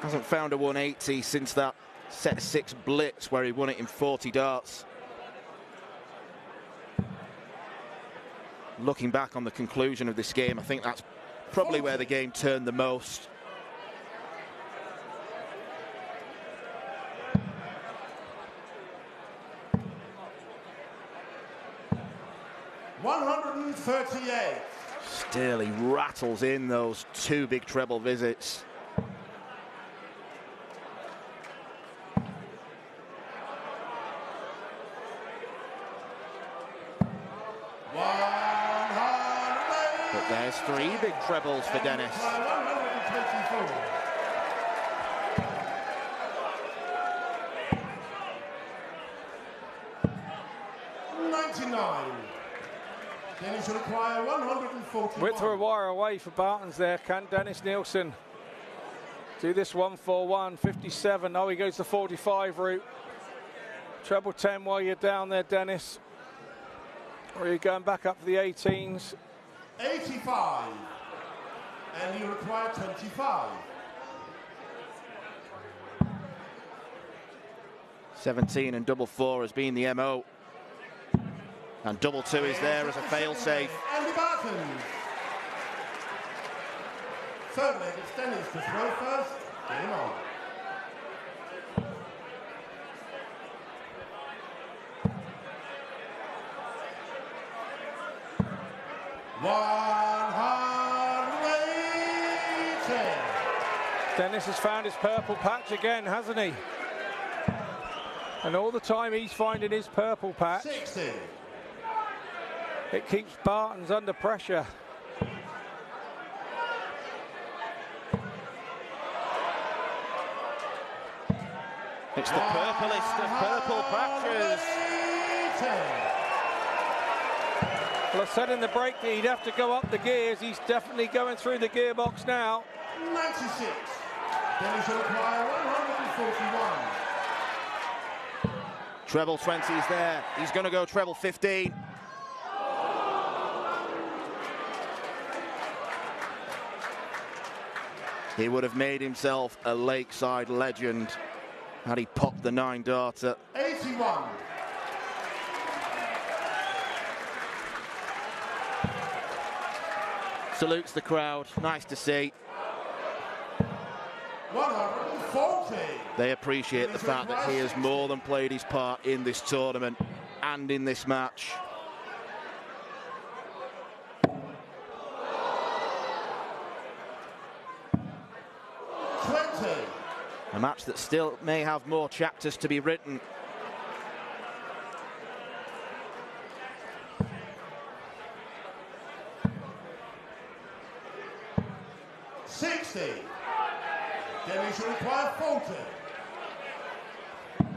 Hasn't found a 180 since that set 6 blitz where he won it in 40 darts. Looking back on the conclusion of this game, I think that's probably where the game turned the most. $138. Still, he rattles in those 2 big treble visits. But there's 3 big trebles for Dennis. 99. Dennis will require 141. Width of a wire away for Bartons there. Can Dennis Nilsson do this 141, 57? Oh, he goes the 45 route. Treble 10 while you're down there, Dennis. Or are you going back up for the 18s? 85. And you require 25. 17 and double 4 has been the MO. And double 2 is there as a fail-safe. Andy Bartons. Third leg, it's Dennis to throw first. Game on. Dennis has found his purple patch again, hasn't he? And all the time he's finding his purple patch, 60. It keeps Bartons under pressure. It's the purplest of purple patches. Well, I said in the break that he'd have to go up the gears. He's definitely going through the gearbox now. 96. Dennis require 141. Treble 20 is there. He's going to go treble 15. He would have made himself a Lakeside legend had he popped the 9-darter. 81. Salutes the crowd. Nice to see. 140. They appreciate the fact that he has more than played his part in this tournament and in this match. A match that still may have more chapters to be written. Dennis will require 40. And in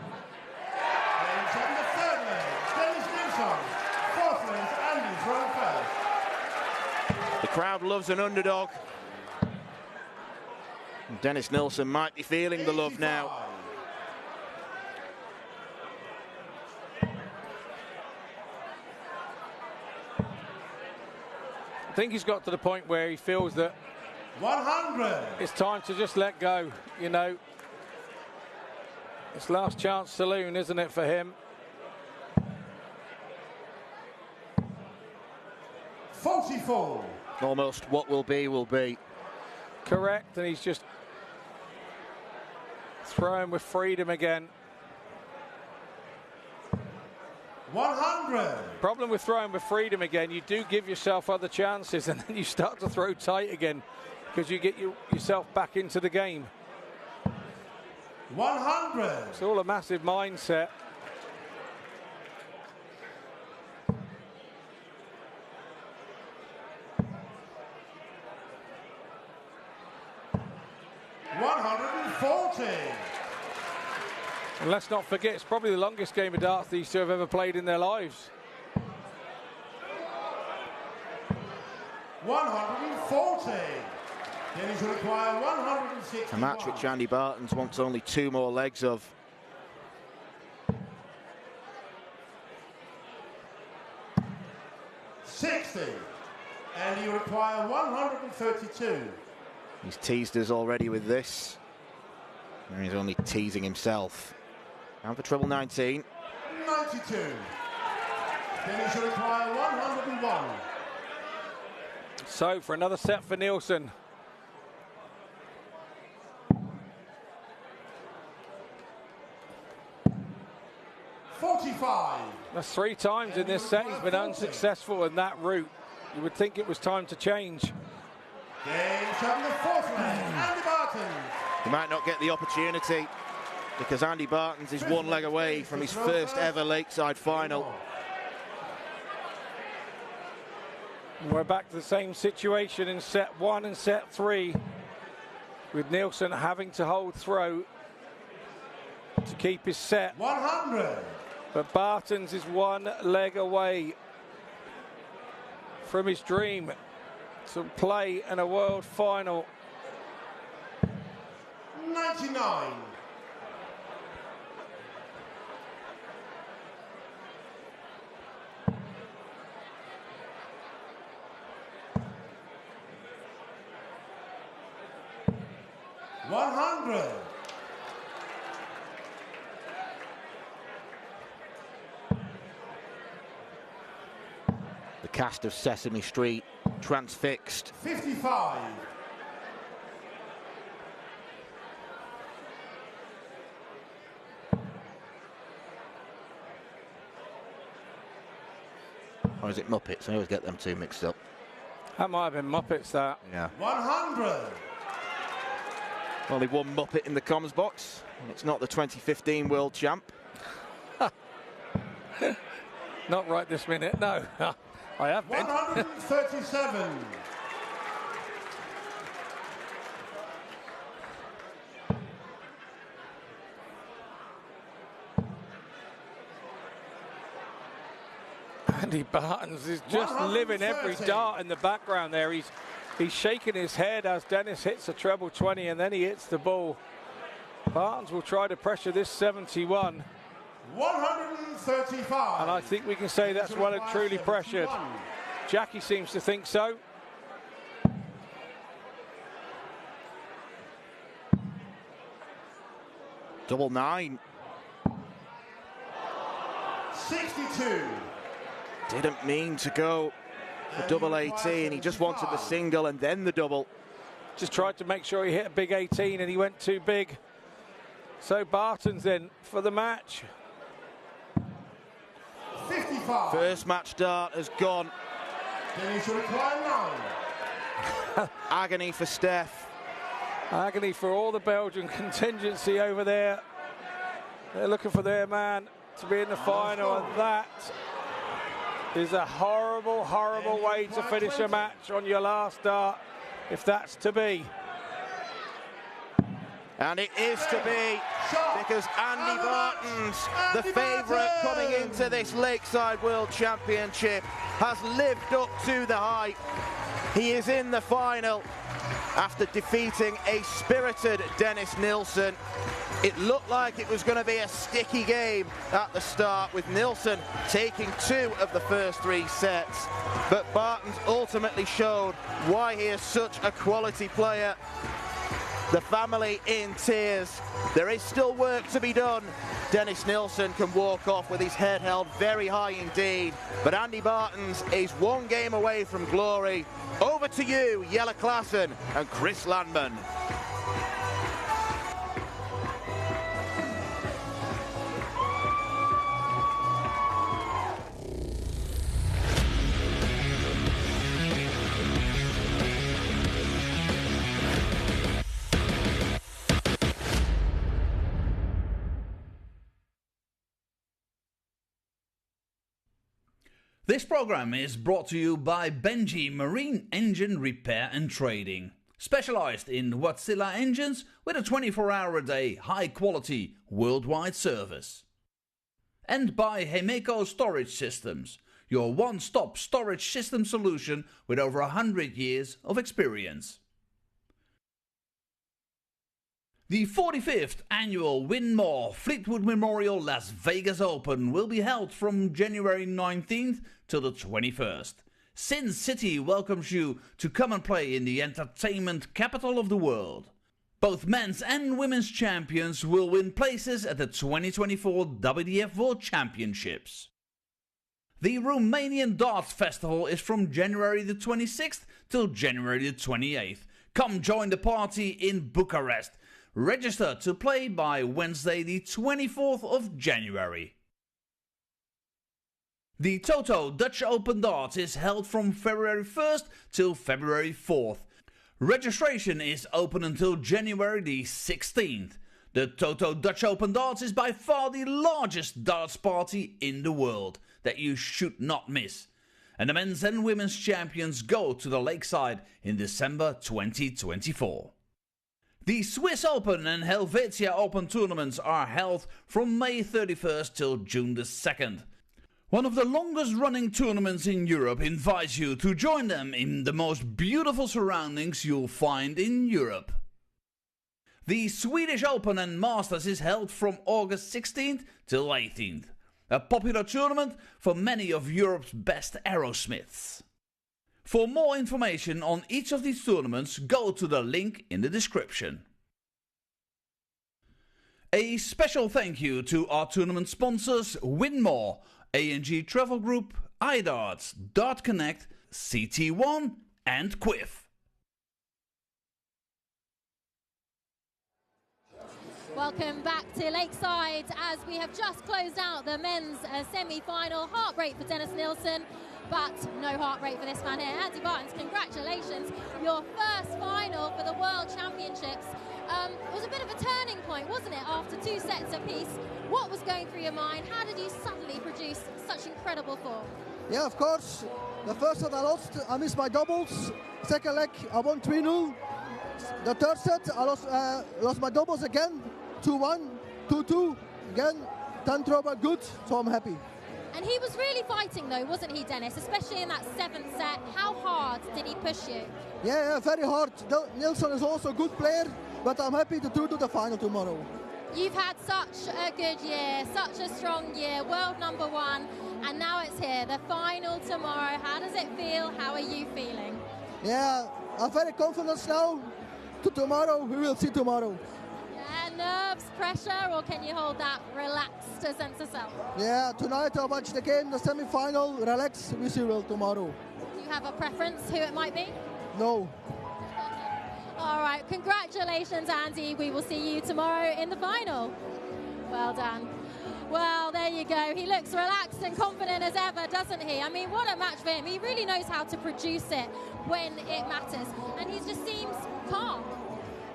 the third leg, Dennis Nilsson. Fourth leg, Andy thrown first. The crowd loves an underdog. And Dennis Nilsson might be feeling the love now. I think he's got to the point where he feels that 100. It's time to just let go, you know. It's last chance saloon, isn't it, for him? 44. Almost what will be, will be. Correct, and he's just throwing with freedom again. 100. Problem with throwing with freedom again, you do give yourself other chances and then you start to throw tight again because you get yourself back into the game. 100. It's all a massive mindset. And let's not forget, it's probably the longest game of darts these two have ever played in their lives. 140. Dennis will require 160. A match which Andy Bartons wants only 2 more legs of. And you require 132. He's teased us already with this. And he's only teasing himself. And for treble 19. 92. Dennis will require 101. So for another set for Nielsen. That's 3 times in this set he's been unsuccessful in that route. You would think it was time to change. Game 7, the fourth leg, Andy Bartons. He might not get the opportunity because Andy Bartons is 1 leg away from his first ever Lakeside final. And we're back to the same situation in set 1 and set 3, with Nielsen having to hold throw to keep his set. 100. But Bartons is 1 leg away from his dream to play in a world final. 99. $100. The cast of Sesame Street transfixed. 55. Or is it Muppets? I always get them two mixed up. That might have been Muppets, that. Yeah. 100. Only one Muppet in the comms box. And it's not the 2015 world champ. Not right this minute, no. I have been. 137. Andy Bartons is just living every dart in the background there. He's shaking his head as Dennis hits a treble 20 and then he hits the ball. Bartons will try to pressure this 71. 135. And I think we can say that's well and truly pressured. Jackie seems to think so. Double 9. 62. Didn't mean to go for double 18. He just wanted the single and then the double. Just tried to make sure he hit a big 18 and he went too big. So Bartons in for the match. 55. First match dart has gone. Then you should recline now. Agony for Steph. Agony for all the Belgian contingency over there. They're looking for their man to be in the final, and that is a horrible, horrible way to finish a match on your last dart, if that's to be. And it is to be, because Andy Bartons, the favourite coming into this Lakeside World Championship, has lived up to the hype. He is in the final after defeating a spirited Dennis Nilsson. It looked like it was going to be a sticky game at the start, with Nilsson taking 2 of the first 3 sets. But Bartons ultimately showed why he is such a quality player. The family in tears. There is still work to be done. Dennis Nilsson can walk off with his head held very high indeed. But Andy Bartons is 1 game away from glory. Over to you, Jelle Klassen and Chris Landman. This program is brought to you by Benji Marine Engine Repair and Trading, specialized in Wärtsilä engines with a 24-hour-a-day, high-quality, worldwide service. And by Hemeco Storage Systems, your one-stop storage system solution with over 100 years of experience. The 45th annual Win More Fleetwood Memorial Las Vegas Open will be held from January 19th till the 21st. Sin City welcomes you to come and play in the entertainment capital of the world. Both men's and women's champions will win places at the 2024 WDF World Championships. The Romanian Darts Festival is from January the 26th till January the 28th. Come join the party in Bucharest. Register to play by Wednesday the 24th of January. The Toto Dutch Open Darts is held from February 1st till February 4th. Registration is open until January the 16th. The Toto Dutch Open Darts is by far the largest darts party in the world that you should not miss. And the men's and women's champions go to the Lakeside in December 2024. The Swiss Open and Helvetia Open tournaments are held from May 31st till June the 2nd. One of the longest running tournaments in Europe invites you to join them in the most beautiful surroundings you'll find in Europe. The Swedish Open and Masters is held from August 16th till 18th. A popular tournament for many of Europe's best aerosmiths. For more information on each of these tournaments, go to the link in the description. A special thank you to our tournament sponsors Win More, A&G Travel Group, iDarts, Dart Connect, CT1 and Quiff. Welcome back to Lakeside as we have just closed out the men's semi-final. Heartbreak for Dennis Nilsson, but no heart rate for this man here. Andy Bartons, congratulations. Your first final for the World Championships. It was a bit of a turning point, wasn't it, after 2 sets apiece? What was going through your mind? How did you suddenly produce such incredible form? Yeah, of course. The first set I lost, I missed my doubles. Second leg, I won 3-0. The third set, I lost my doubles again, 2-1, 2-2. Again, 10 throw were good, so I'm happy. And he was really fighting though, wasn't he, Dennis? Especially in that 7th set. How hard did he push you? Yeah, very hard. Nilsson is also a good player, but I'm happy to do the final tomorrow. You've had such a good year, such a strong year, world #1, and now it's here, the final tomorrow. How does it feel? How are you feeling? Yeah, I'm very confident now. Tomorrow, we will see tomorrow. Yeah, nerves, pressure, or can you hold that relaxed sense of self? Yeah, tonight I'll watch the game, the semi-final, relax, we see well tomorrow. Do you have a preference who it might be? No. All right, congratulations, Andy. We will see you tomorrow in the final. Well done. Well, there you go. He looks relaxed and confident as ever, doesn't he? I mean, what a match for him. He really knows how to produce it when it matters. And he just seems calm.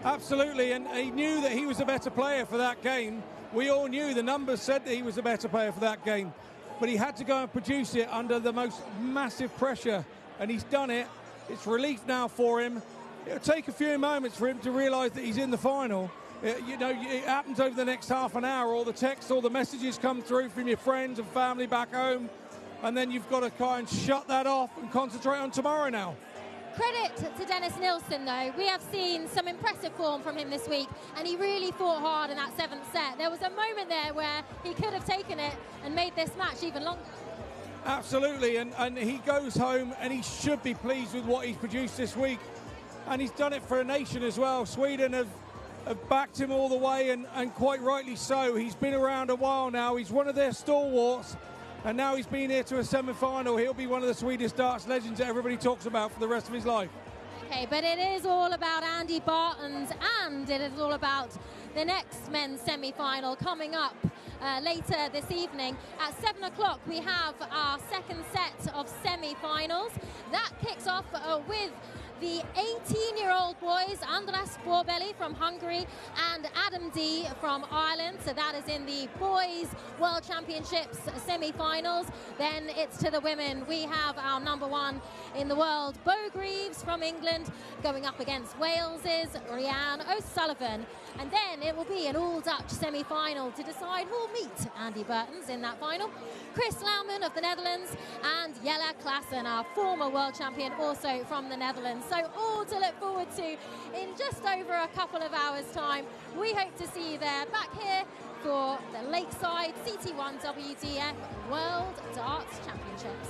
Absolutely, and he knew that he was a better player for that game. We all knew, the numbers said that he was a better player for that game. But he had to go and produce it under the most massive pressure. And he's done it. It's relief now for him. It'll take a few moments for him to realise that he's in the final. It happens over the next half an hour. All the texts, all the messages come through from your friends and family back home. And then you've got to try and shut that off and concentrate on tomorrow now. Credit to Dennis Nilsson, though. We have seen some impressive form from him this week, and he really fought hard in that 7th set. There was a moment there where he could have taken it and made this match even longer. Absolutely, and he goes home and he should be pleased with what he's produced this week. And he's done it for a nation as well. Sweden have backed him all the way, and quite rightly so. He's been around a while now. He's one of their stalwarts, and now he's been here to a semi-final. He'll be one of the Swedish darts legends that everybody talks about for the rest of his life. Okay, but it is all about Andy Bartons, and it is all about the next men's semi-final coming up later this evening. At 7 o'clock, we have our second set of semi-finals. That kicks off with the 18-year-old boys, Andras Borbeli from Hungary and Adam D from Ireland. So that is in the boys World Championships semi-finals. Then it's to the women. We have our #1 in the world, Bo Greaves from England, going up against Wales's Rianne O'Sullivan. And then it will be an all-Dutch semi-final to decide who will meet Andy Bartons in that final. Chris Laumann of the Netherlands and Jelle Klaassen, our former world champion, also from the Netherlands. So all to look forward to in just over a couple of hours' time. We hope to see you there, back here for the Lakeside CT1 WDF World Darts Championships.